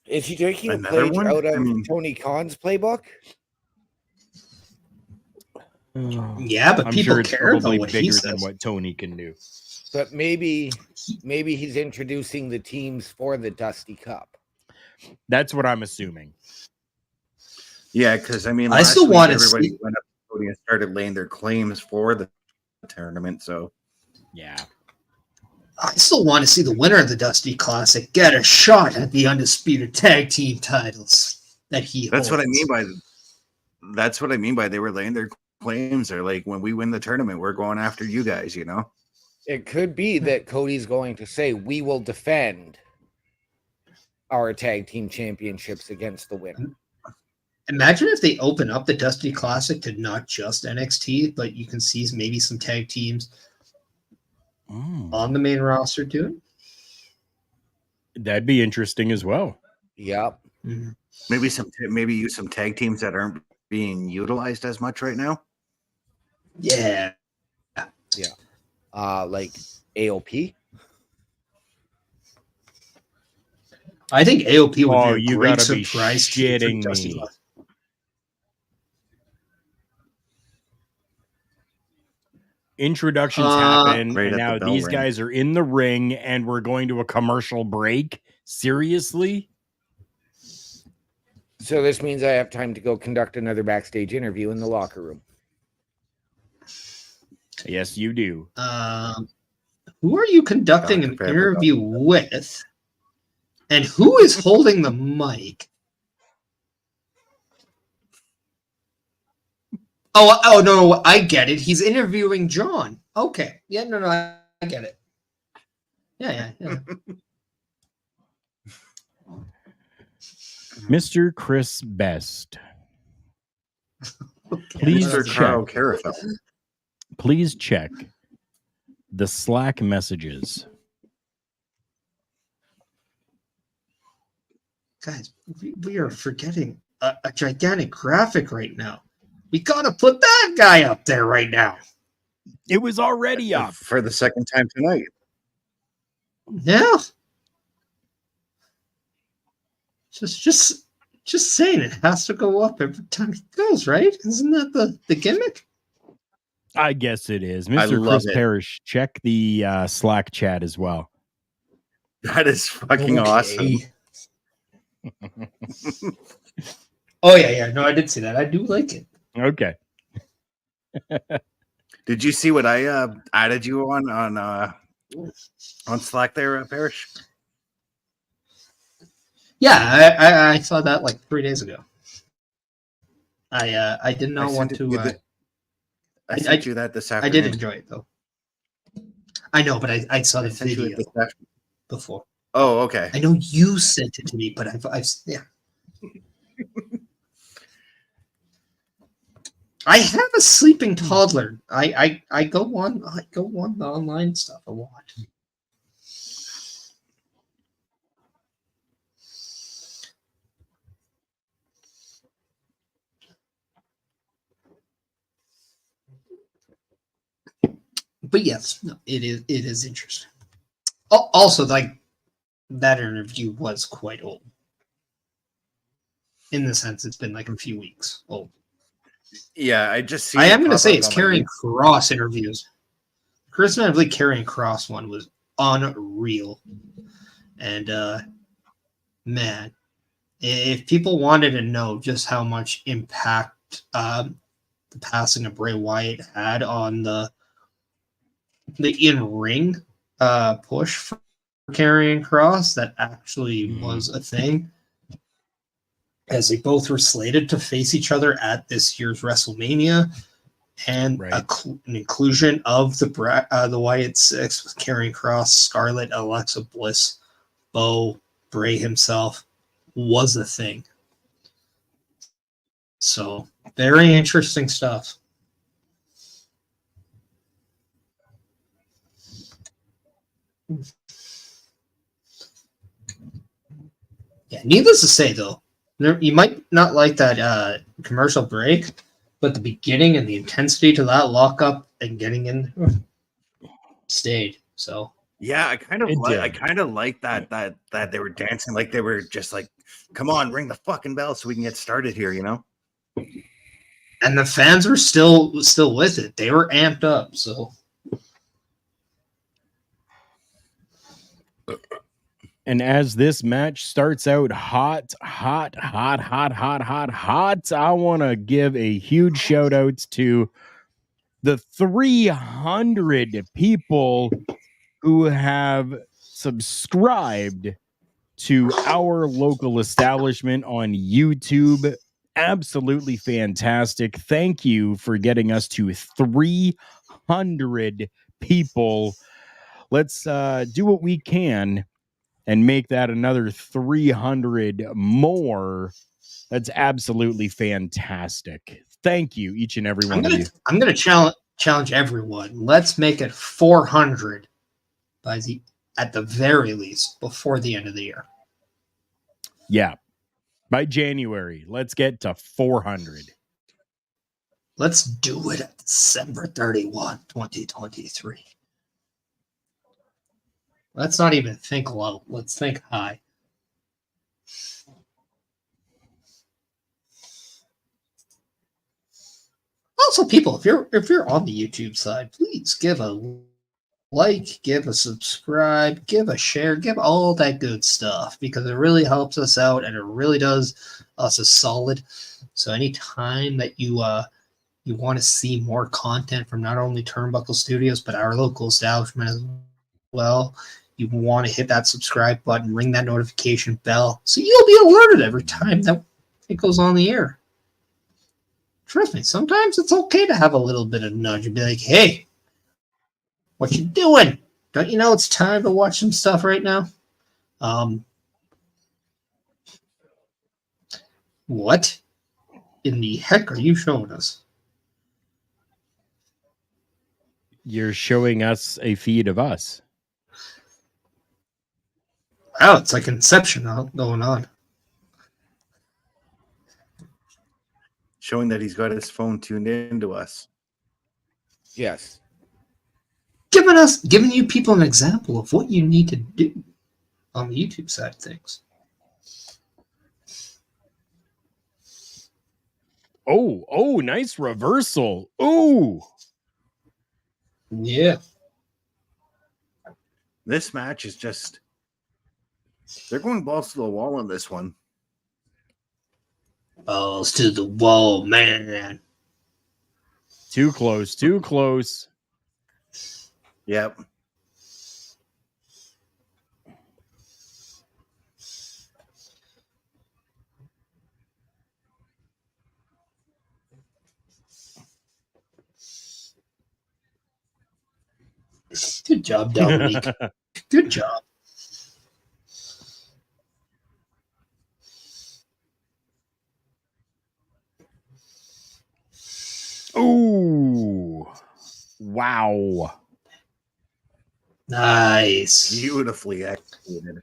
Is he taking a Another page one? out of I mean- Tony Khan's playbook? Yeah, but I'm people sure it's care about probably what he bigger says. than what Tony can do. But maybe he's introducing the teams for the Dusty Cup. That's what I'm assuming. Yeah, because I mean, I last still week wanna everybody see- went up to Cody and started laying their claims for the tournament. So Yeah. I still want to see the winner of the Dusty Classic get a shot at the undisputed tag team titles that he that's what I holds. mean by they were laying their claims. They're like, when we win the tournament, we're going after you guys. You know. It could be that Cody's going to say, we will defend our tag team championships against the winner. Imagine if they open up the Dusty Classic to not just NXT, but you can see maybe some tag teams on the main roster doing. That'd be interesting as well. Yep. Maybe use some tag teams that aren't being utilized as much right now. Yeah. Like AOP. I think AOP would Oh, be a you great gotta be surprise team for shitting Dusty me. Classic. Introductions happen, Right and at the now bell these ring. guys are in the ring, and we're going to a commercial break. Seriously? So this means I have time to go conduct another backstage interview in the locker room. Yes, you do. Who are you conducting Dr. an Pepper, interview with? And who is holding the mic? Oh no, I get it. He's interviewing John. Okay. Yeah, no, I get it. Yeah. Mr. Chris Best, Okay. please Mr. check. Carl Carothel. Please check the Slack messages. Guys, we are forgetting a gigantic graphic right now. We gotta put that guy up there right now. It was already up. For the second time tonight. Yeah. Just saying, it has to go up every time he goes, right? Isn't that the gimmick? I guess it is. I Mr. love Chris it. Parrish, check the Slack chat as well. That is fucking awesome. Oh yeah. No, I did see that. I do like it. Okay. Did you see what I added you on Slack there, Parrish? Yeah, I saw that like 3 days ago. I did not want to. I sent you that this I afternoon. did enjoy it though. I know, but I saw the sent you video it this afternoon. before. Oh, okay. I know you sent it to me, but I've yeah. I have a sleeping toddler. I go on the online stuff a lot. But yes, no, it is interesting. Also, like that interview was quite old. In the sense, it's been like a few weeks old. Yeah, I just. I am going to say it's Karrion Kross interviews. Chris Van Vliet Karrion Kross one was unreal, and man, if people wanted to know just how much impact the passing of Bray Wyatt had on the in-ring push for Karrion Kross, that actually was a thing. As they both were slated to face each other at this year's WrestleMania, and Right. an inclusion of the Wyatt Six with Karrion Kross, Scarlett, Alexa Bliss, Bo, Bray himself was a thing. So very interesting stuff. Yeah, needless to say, though, you might not like that commercial break, but the beginning and the intensity to that lockup and getting in stayed. So Yeah, I kind of It like. I did. kind of like that they were dancing like they were just like, "Come on, ring the fucking bell so we can get started here." You know. And the fans were still with it. They were amped up. So And as this match starts out hot, I want to give a huge shout out to the 300 people who have subscribed to our local establishment on YouTube. Absolutely fantastic. Thank you for getting us to 300 people. Let's do what we can and make that another 300 more. That's absolutely fantastic. Thank you, each and every one of you. I'm gonna challenge everyone. Let's make it 400 at the very least before the end of the year. Yeah. By January, let's get to 400. Let's do it at December 31, 2023. Let's not even think low. Let's think high. Also, people, if you're on the YouTube side, please give a like, give a subscribe, give a share, give all that good stuff, because it really helps us out and it really does us a solid. So anytime that you want to see more content from not only Turnbuckle Studios but our local establishment as well, you want to hit that subscribe button, ring that notification bell, so you'll be alerted every time that it goes on the air. Trust me, sometimes it's okay to have a little bit of nudge and be like, hey, what you doing? Don't you know it's time to watch some stuff right now? What in the heck are you showing us? You're showing us a feed of us. Wow, it's like Inception going on. Showing that he's got his phone tuned into us. Yes. Giving you people an example of what you need to do on the YouTube side of things. Oh, nice reversal. Ooh. Yeah. This match is just, they're going balls to the wall on this one. Balls to the wall, man. Too close. Yep. Good job, Dominique. Good job. Ooh. Wow. Nice. Beautifully executed.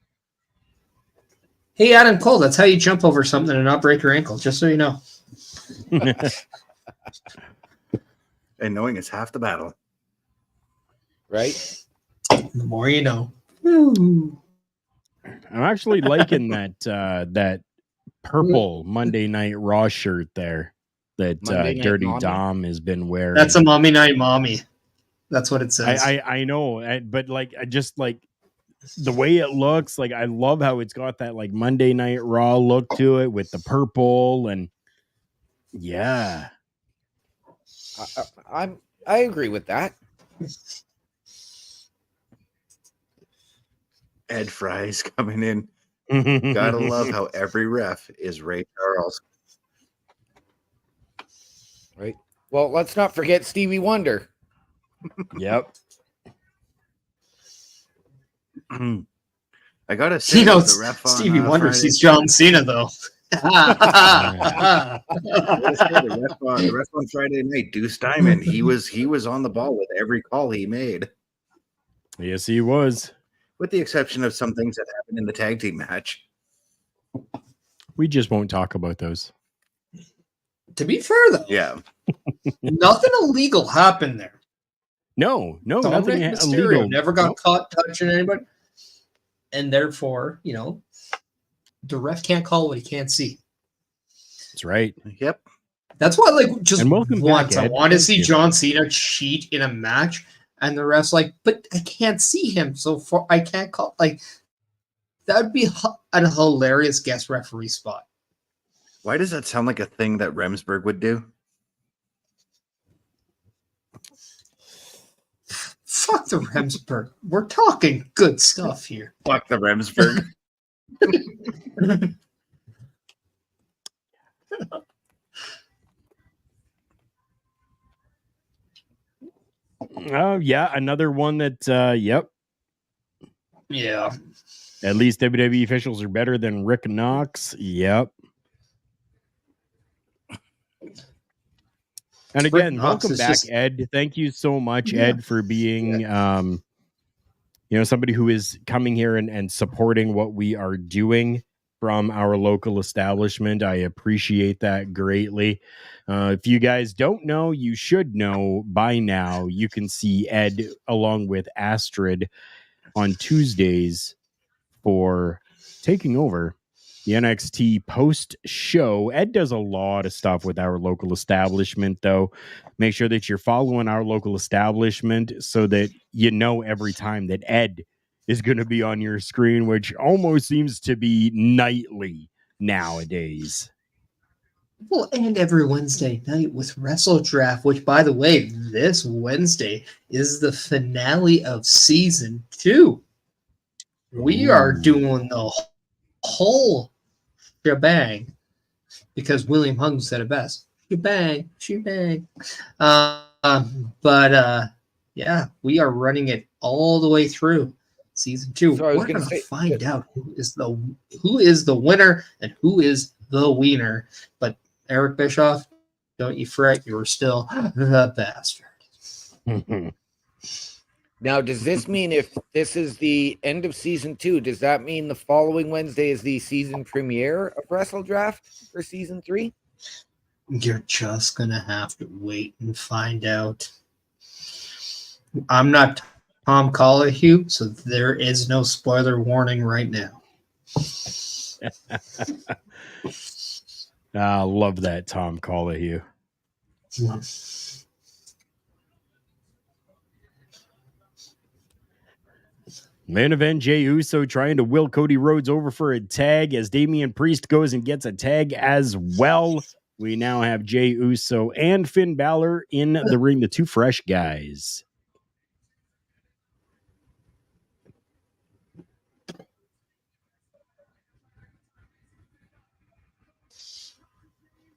Hey, Adam Cole, that's how you jump over something and not break your ankle, just so you know. And knowing it's half the battle. Right? The more you know. Woo. I'm actually liking that purple Monday Night Raw shirt there that Monday Night Dirty Mommy? Dom has been wearing. That's a mommy night mommy. That's what it says. I know, but like I just like the way it looks. Like I love how it's got that like Monday Night Raw look to it with the purple and yeah. I agree with that. Ed Fry's coming in. Gotta love how every ref is Ray Charles. Right. Well, let's not forget Stevie Wonder. Yep. I gotta say, You know, the ref on Stevie Wonder Friday, sees John Cena, though. I gotta say, the ref on Friday night, Deuce Diamond, he was on the ball with every call he made, Yes, he was. with the exception of some things that happened in the tag team match. We just won't talk about those. To be fair, though, Yeah, nothing illegal happened there. No, Dominic nothing Mysterio illegal. never got Nope. caught touching anybody. And therefore, the ref can't call what he can't see. That's right. Yep. That's why, like, just And welcome once back, I Ed. want to Thank see you. John Cena cheat in a match, and the ref's like, but I can't see him, so far I can't call. Like, that would be a hilarious guest referee spot. Why does that sound like a thing that Remsburg would do? Fuck the Remsburg. We're talking good stuff here. Fuck the Remsburg. Oh, yeah. Another one that, yep. Yeah. At least WWE officials are better than Rick Knox. Yep. And again, Knox welcome is back, just- Ed. Thank you so much, Yeah. Ed, for being, somebody who is coming here and supporting what we are doing from our local establishment. I appreciate that greatly. If you guys don't know, you should know by now. You can see Ed along with Astrid on Tuesdays for taking over the NXT post show. Ed does a lot of stuff with our local establishment, though. Make sure that you're following our local establishment so that you know every time that Ed is going to be on your screen, which almost seems to be nightly nowadays. Well, and every Wednesday night with Wrestle Draft, which, by the way, this Wednesday is the finale of season 2. We are Ooh. doing the whole shebang because William Hung said it best. Shebang. Yeah, we are running it all the way through season 2. So I was We're gonna gonna say- find out who is the winner and who is the wiener. But Eric Bischoff, don't you fret, you're still the bastard. Now, does this mean if this is the end of season 2, does that mean the following Wednesday is the season premiere of Wrestle Draft for season 3? You're just gonna have to wait and find out. I'm not Tom Collahue, so there is no spoiler warning right now. I love that, Tom Collahue. Main event, Jey Uso trying to will Cody Rhodes over for a tag as Damian Priest goes and gets a tag as well. We now have Jey Uso and Finn Balor in the ring, the two fresh guys.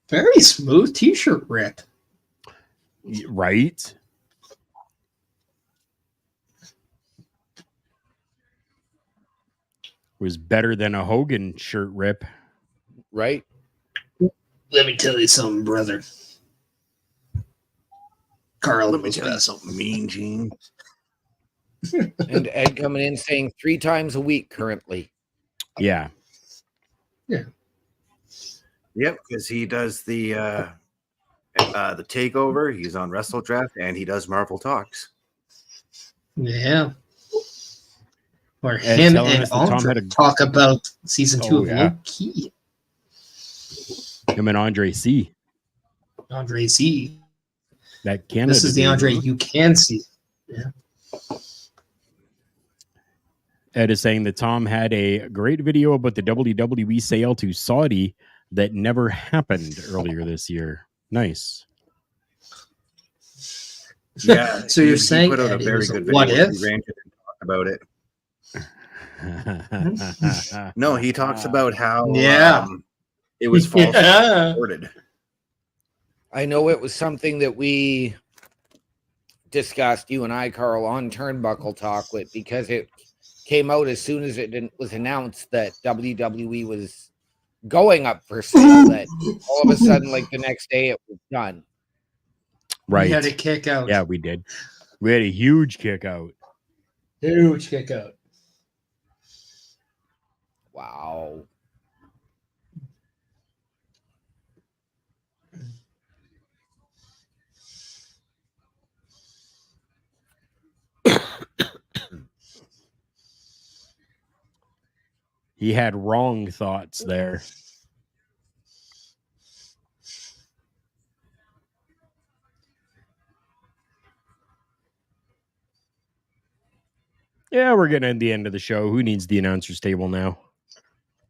Very smooth t-shirt rip. Right? Was better than a Hogan shirt rip. Right? Let me tell you something, brother. Carl, let me tell you something. Mean Gene. And Ed coming in saying 3 times a week currently. Yeah. Yep, because he does the takeover. He's on Wrestle Draft, and he does Marvel Talks. Yeah. Where Ed him telling and us that Tom Andre had a- talk about season 2 Oh, of yeah. Low Key. Him and Andre C. Andre Z. That Canada. This is the dude. Andre you can see. Yeah. Ed is saying that Tom had a great video about the WWE sale to Saudi that never happened earlier this year. Nice. Yeah. So you're he saying, put out Ed, a it very was a good video what where if? he ranted and talked about it. No, he talks about how Yeah. it was false Yeah. reported. I know it was something that we discussed, you and I, Carl, on Turnbuckle Talk with, because it came out as soon as it was announced that WWE was going up for sale, that all of a sudden, like the next day, it was done. Right. We had a kick out. Yeah, we did. We had a huge kick out. Huge kick out. Wow. He had wrong thoughts there. Yeah, we're getting at the end of the show. Who needs the announcer's table now?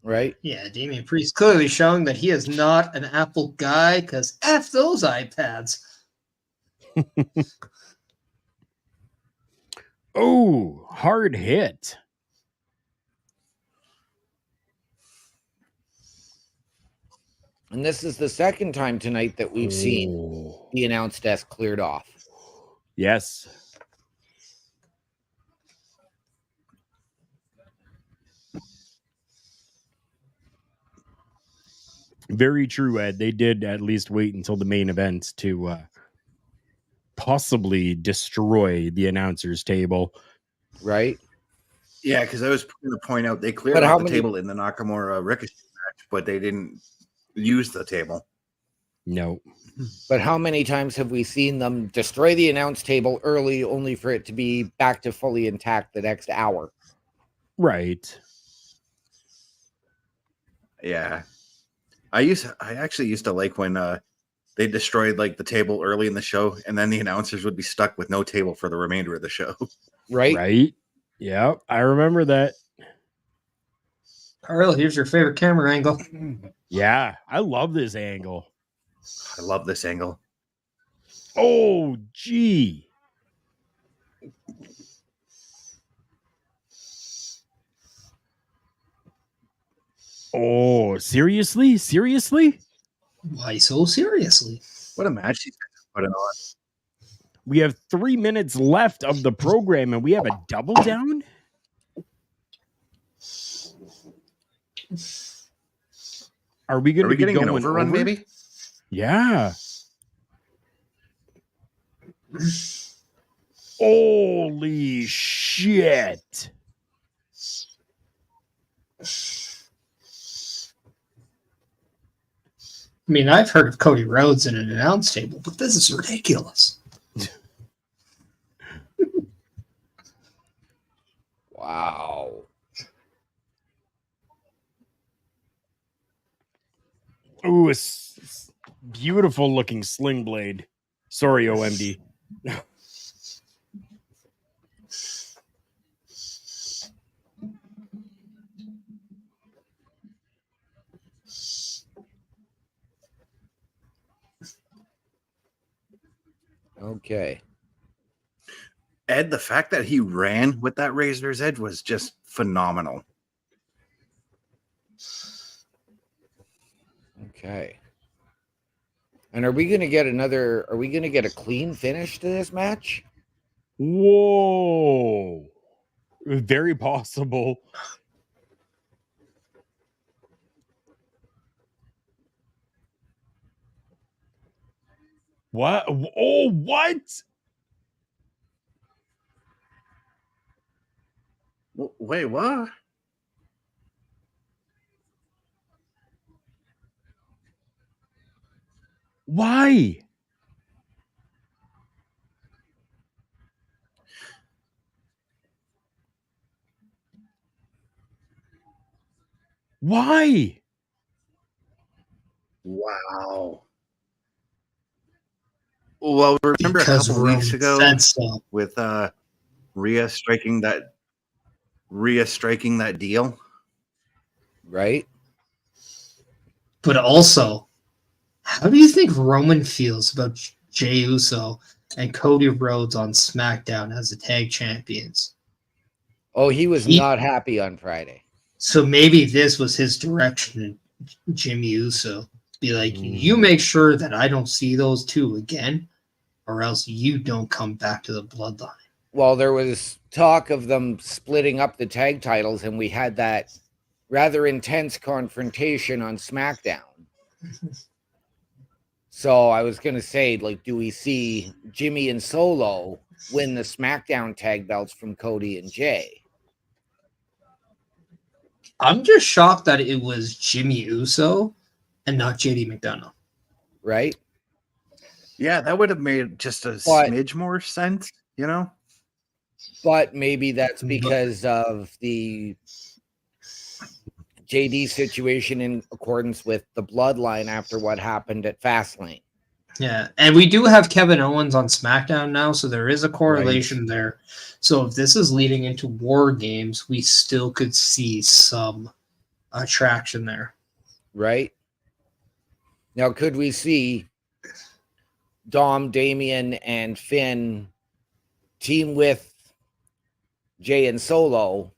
Right? Yeah, Damian Priest clearly showing that he is not an Apple guy because F those iPads. Oh, hard hit. And this is the second time tonight that we've seen Oh. the announce desk cleared off. Yes. Very true, Ed. They did at least wait until the main event to possibly destroy the announcer's table. Right? Yeah, because I was going to point out they cleared But how out the many- table in the Nakamura Ricochet match, but they didn't use the table. No. But how many times have we seen them destroy the announce table early only for it to be back to fully intact the next hour? Right. Yeah, I actually used to like when they destroyed like the table early in the show, and then the announcers would be stuck with no table for the remainder of the show. Right? Right. Yeah, I remember that. Carl, here's your favorite camera angle. Yeah, I love this angle. I love this angle. Oh, gee. Oh, seriously? Seriously? Why so seriously? What a match these guys put it on. We have 3 minutes left of the program and we have a double down? Are we going Are to we be getting going an overrun, over? maybe? Yeah. Holy shit. I mean, I've heard of Cody Rhodes in an announce table, but this is ridiculous. Wow. Ooh, a beautiful looking sling blade. Sorry, OMD. Okay. Ed, the fact that he ran with that razor's edge was just phenomenal. Okay. And are we going to get a clean finish to this match? Whoa. Very possible. What? Oh, what? Wait, what? Why? Why? Wow. Well, remember Because a couple weeks Roman ago said so. with Rhea striking that deal? Right? But also, how do you think Roman feels about Jey Uso and Cody Rhodes on SmackDown as the tag champions? Oh, he was not happy on Friday. So maybe this was his direction to Jimmy Uso. Be like, you make sure that I don't see those two again, or else you don't come back to the bloodline. Well, there was talk of them splitting up the tag titles, and we had that rather intense confrontation on SmackDown. So I was going to say, like, do we see Jimmy and Solo win the SmackDown tag belts from Cody and Jay? I'm just shocked that it was Jimmy Uso and not JD McDonough. Right? Yeah, that would have made just a smidge more sense, you know? But maybe that's because of the JD situation in accordance with the bloodline after what happened at Fastlane. Yeah, and we do have Kevin Owens on SmackDown now, so there is a correlation there. So if this is leading into War Games, we still could see some attraction there. Right? Now, could we see Dom, Damian, and Finn team with Jay and Solo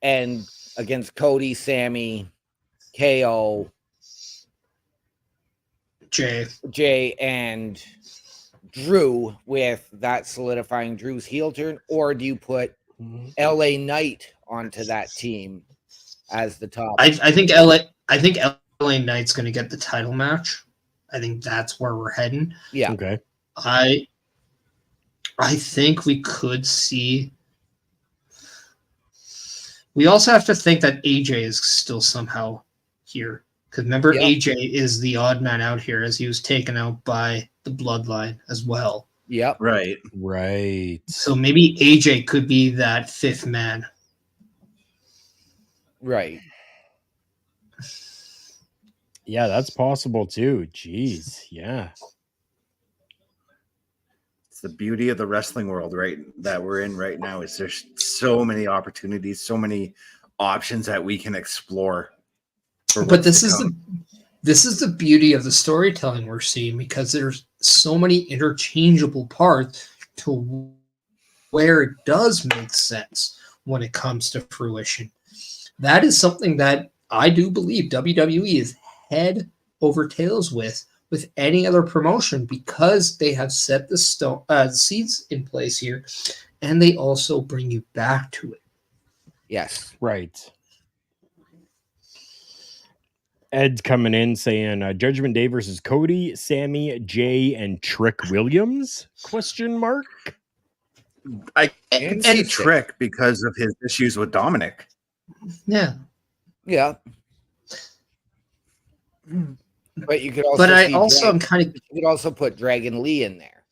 and against Cody, Sammy, KO, Jay, and Drew, with that solidifying Drew's heel turn? Or do you put LA Knight onto that team as the top? I think LA Knight's going to get the title match. I think that's where we're heading. Yeah. Okay. I think we could see. We also have to think that AJ is still somehow here. Because remember, AJ is the odd man out here, as he was taken out by the Bloodline as well. Yep. Right. So maybe AJ could be that fifth man. Right. Yeah, that's possible too. Jeez. Yeah. It's the beauty of the wrestling world, right? That we're in right now. Is there's so many opportunities, so many options that we can explore. But this is the beauty of the storytelling we're seeing, because there's so many interchangeable parts to where it does make sense when it comes to fruition. That is something that I do believe WWE is head over tails with any other promotion, because they have set the seeds in place here, and they also bring you back to it. Yes. Right. Ed's coming in saying Judgment Day versus Cody, Sammy, Jay, and Trick Williams? Question mark. I can see Trick because of his issues with Dominic. Yeah. Yeah. But you could also. But I also am kind of. You could also put Dragon Lee in there.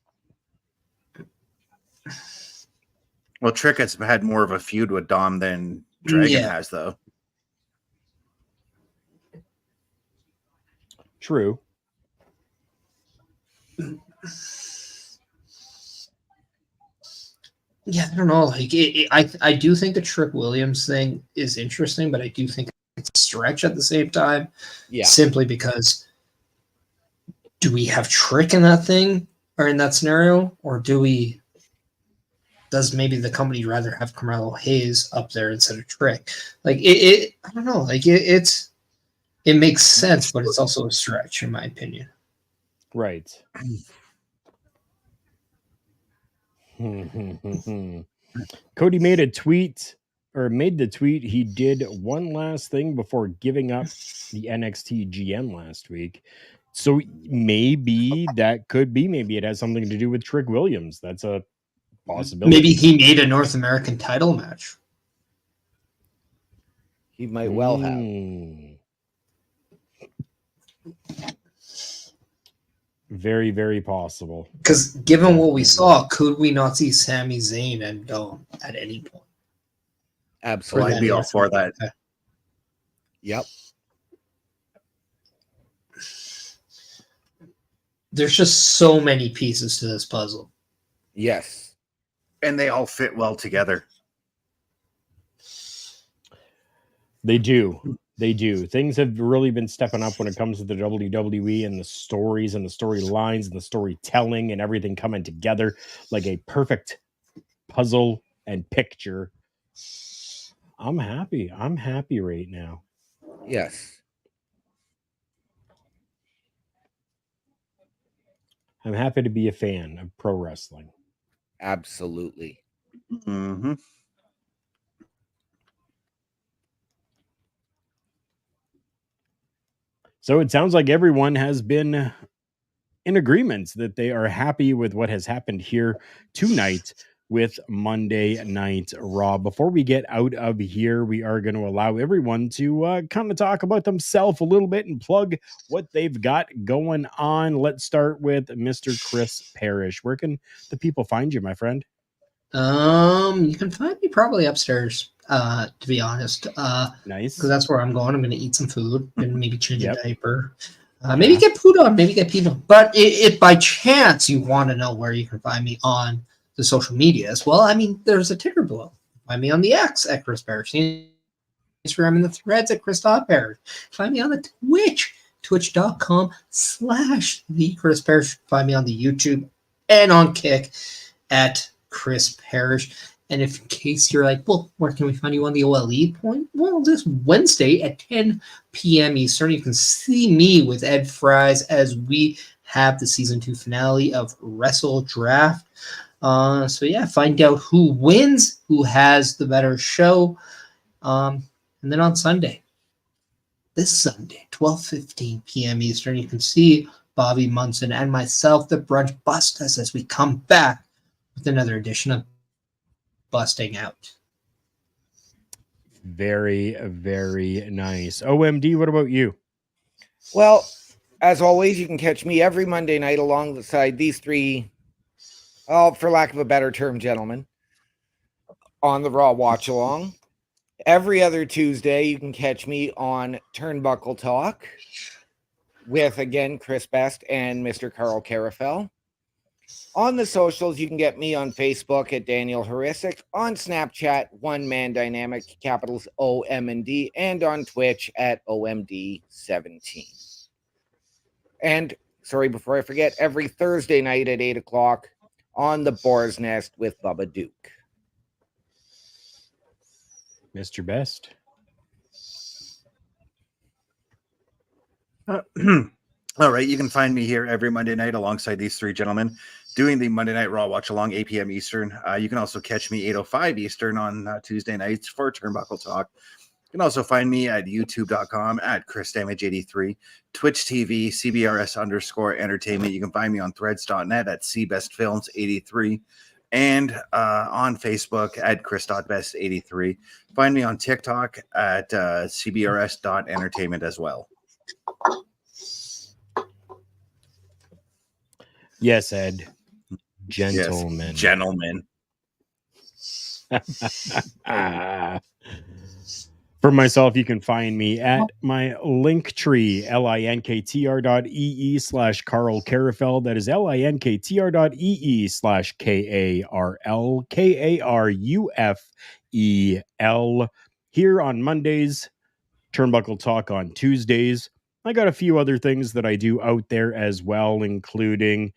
Well, Trick has had more of a feud with Dom than Dragon has, though. True. Yeah, I don't know. Like, I do think the Trick Williams thing is interesting, but I do think it's a stretch at the same time. Yeah. Simply because, do we have Trick in that thing or in that scenario, or does maybe the company rather have Carmelo Hayes up there instead of Trick? Like I don't know. Like it makes sense, but it's also a stretch in my opinion. Right. Cody made the tweet he did one last thing before giving up the NXT GM last week. So maybe it has something to do with Trick Williams. That's a possibility. Maybe he made a North American title match. He might well have. Very, very possible. Because given what we saw, could we not see Sami Zayn and Dom at any point? Absolutely. I'd be all for that. Yep. There's just so many pieces to this puzzle. Yes. And they all fit well together. They do. They do. Things have really been stepping up when it comes to the WWE and the stories and the storylines and the storytelling and everything coming together like a perfect puzzle and picture. I'm happy. I'm happy right now. Yes. I'm happy to be a fan of pro wrestling. Absolutely. Mm-hmm. So it sounds like everyone has been in agreement that they are happy with what has happened here tonight with Monday Night Raw. Before we get out of here, we are going to allow everyone to kind of talk about themselves a little bit and plug what they've got going on. Let's start with Mr. Chris Parrish. Where can the people find you, my friend? You can find me probably upstairs, to be honest. Nice. Because that's where I'm going. I'm going to eat some food and maybe change Yep. a diaper. Maybe get food on, maybe get peed on. But if by chance you want to know where you can find me on the social medias, well, I mean, there's a ticker below. Find me on the X at Chris Parrish, Instagram and the threads at Chris Parrish. Find me on the Twitch, twitch.com/the Chris Parrish. Find me on the YouTube and on Kick at Chris Parrish. And if in case you're like, well, where can we find you on the OLE point? Well, this Wednesday at 10 p.m. Eastern, you can see me with Ed Fries as we have the season 2 finale of Wrestle Draft. So yeah, find out who wins, who has the better show. And then on Sunday, this Sunday, 12:15 p.m. Eastern, you can see Bobby Munson and myself, the Brunch Bustas, as we come back with another edition of Busting Out. Very, very nice. OMD, what about you? Well, as always, you can catch me every Monday night alongside these three, for lack of a better term, gentlemen, on the Raw Watch Along. Every other Tuesday, you can catch me on Turnbuckle Talk with, again, Chris Best and Mr. Carl Carafel. On the socials, you can get me on Facebook at Daniel Horisic, on Snapchat, One Man Dynamic, capitals OM&D, and on Twitch at OMD17. And, sorry, before I forget, every Thursday night at 8 o'clock on the Boar's Nest with Bubba Duke. Mr. Best. All right, you can find me here every Monday night alongside these three gentlemen doing the Monday Night Raw Watch Along, 8 p.m. Eastern. You can also catch me 8:05 Eastern on Tuesday nights for Turnbuckle Talk. You can also find me at youtube.com at ChrisDamage83, Twitch TV, CBRS_entertainment. You can find me on threads.net at CBestFilms83, and on Facebook at Chris.Best83. Find me on TikTok at CBRS.entertainment as well. Yes, Ed. Gentlemen. Yes, gentlemen. For myself, you can find me at my Linktree, linktr.ee/Carl Carafel. That is linktr.ee/KARL here on Mondays, Turnbuckle Talk on Tuesdays. I got a few other things that I do out there as well, including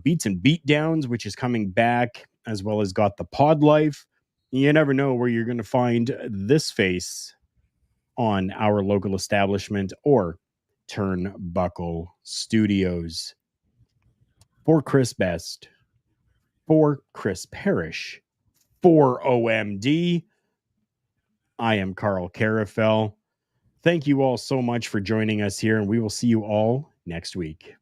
Beats and Beatdowns, which is coming back, as well as got the Pod Life. You never know where you're going to find this face on our local establishment or Turnbuckle Studios. For Chris Best, for Chris Parrish, for OMD, I am Carl Carafel. Thank you all so much for joining us here, and we will see you all next week.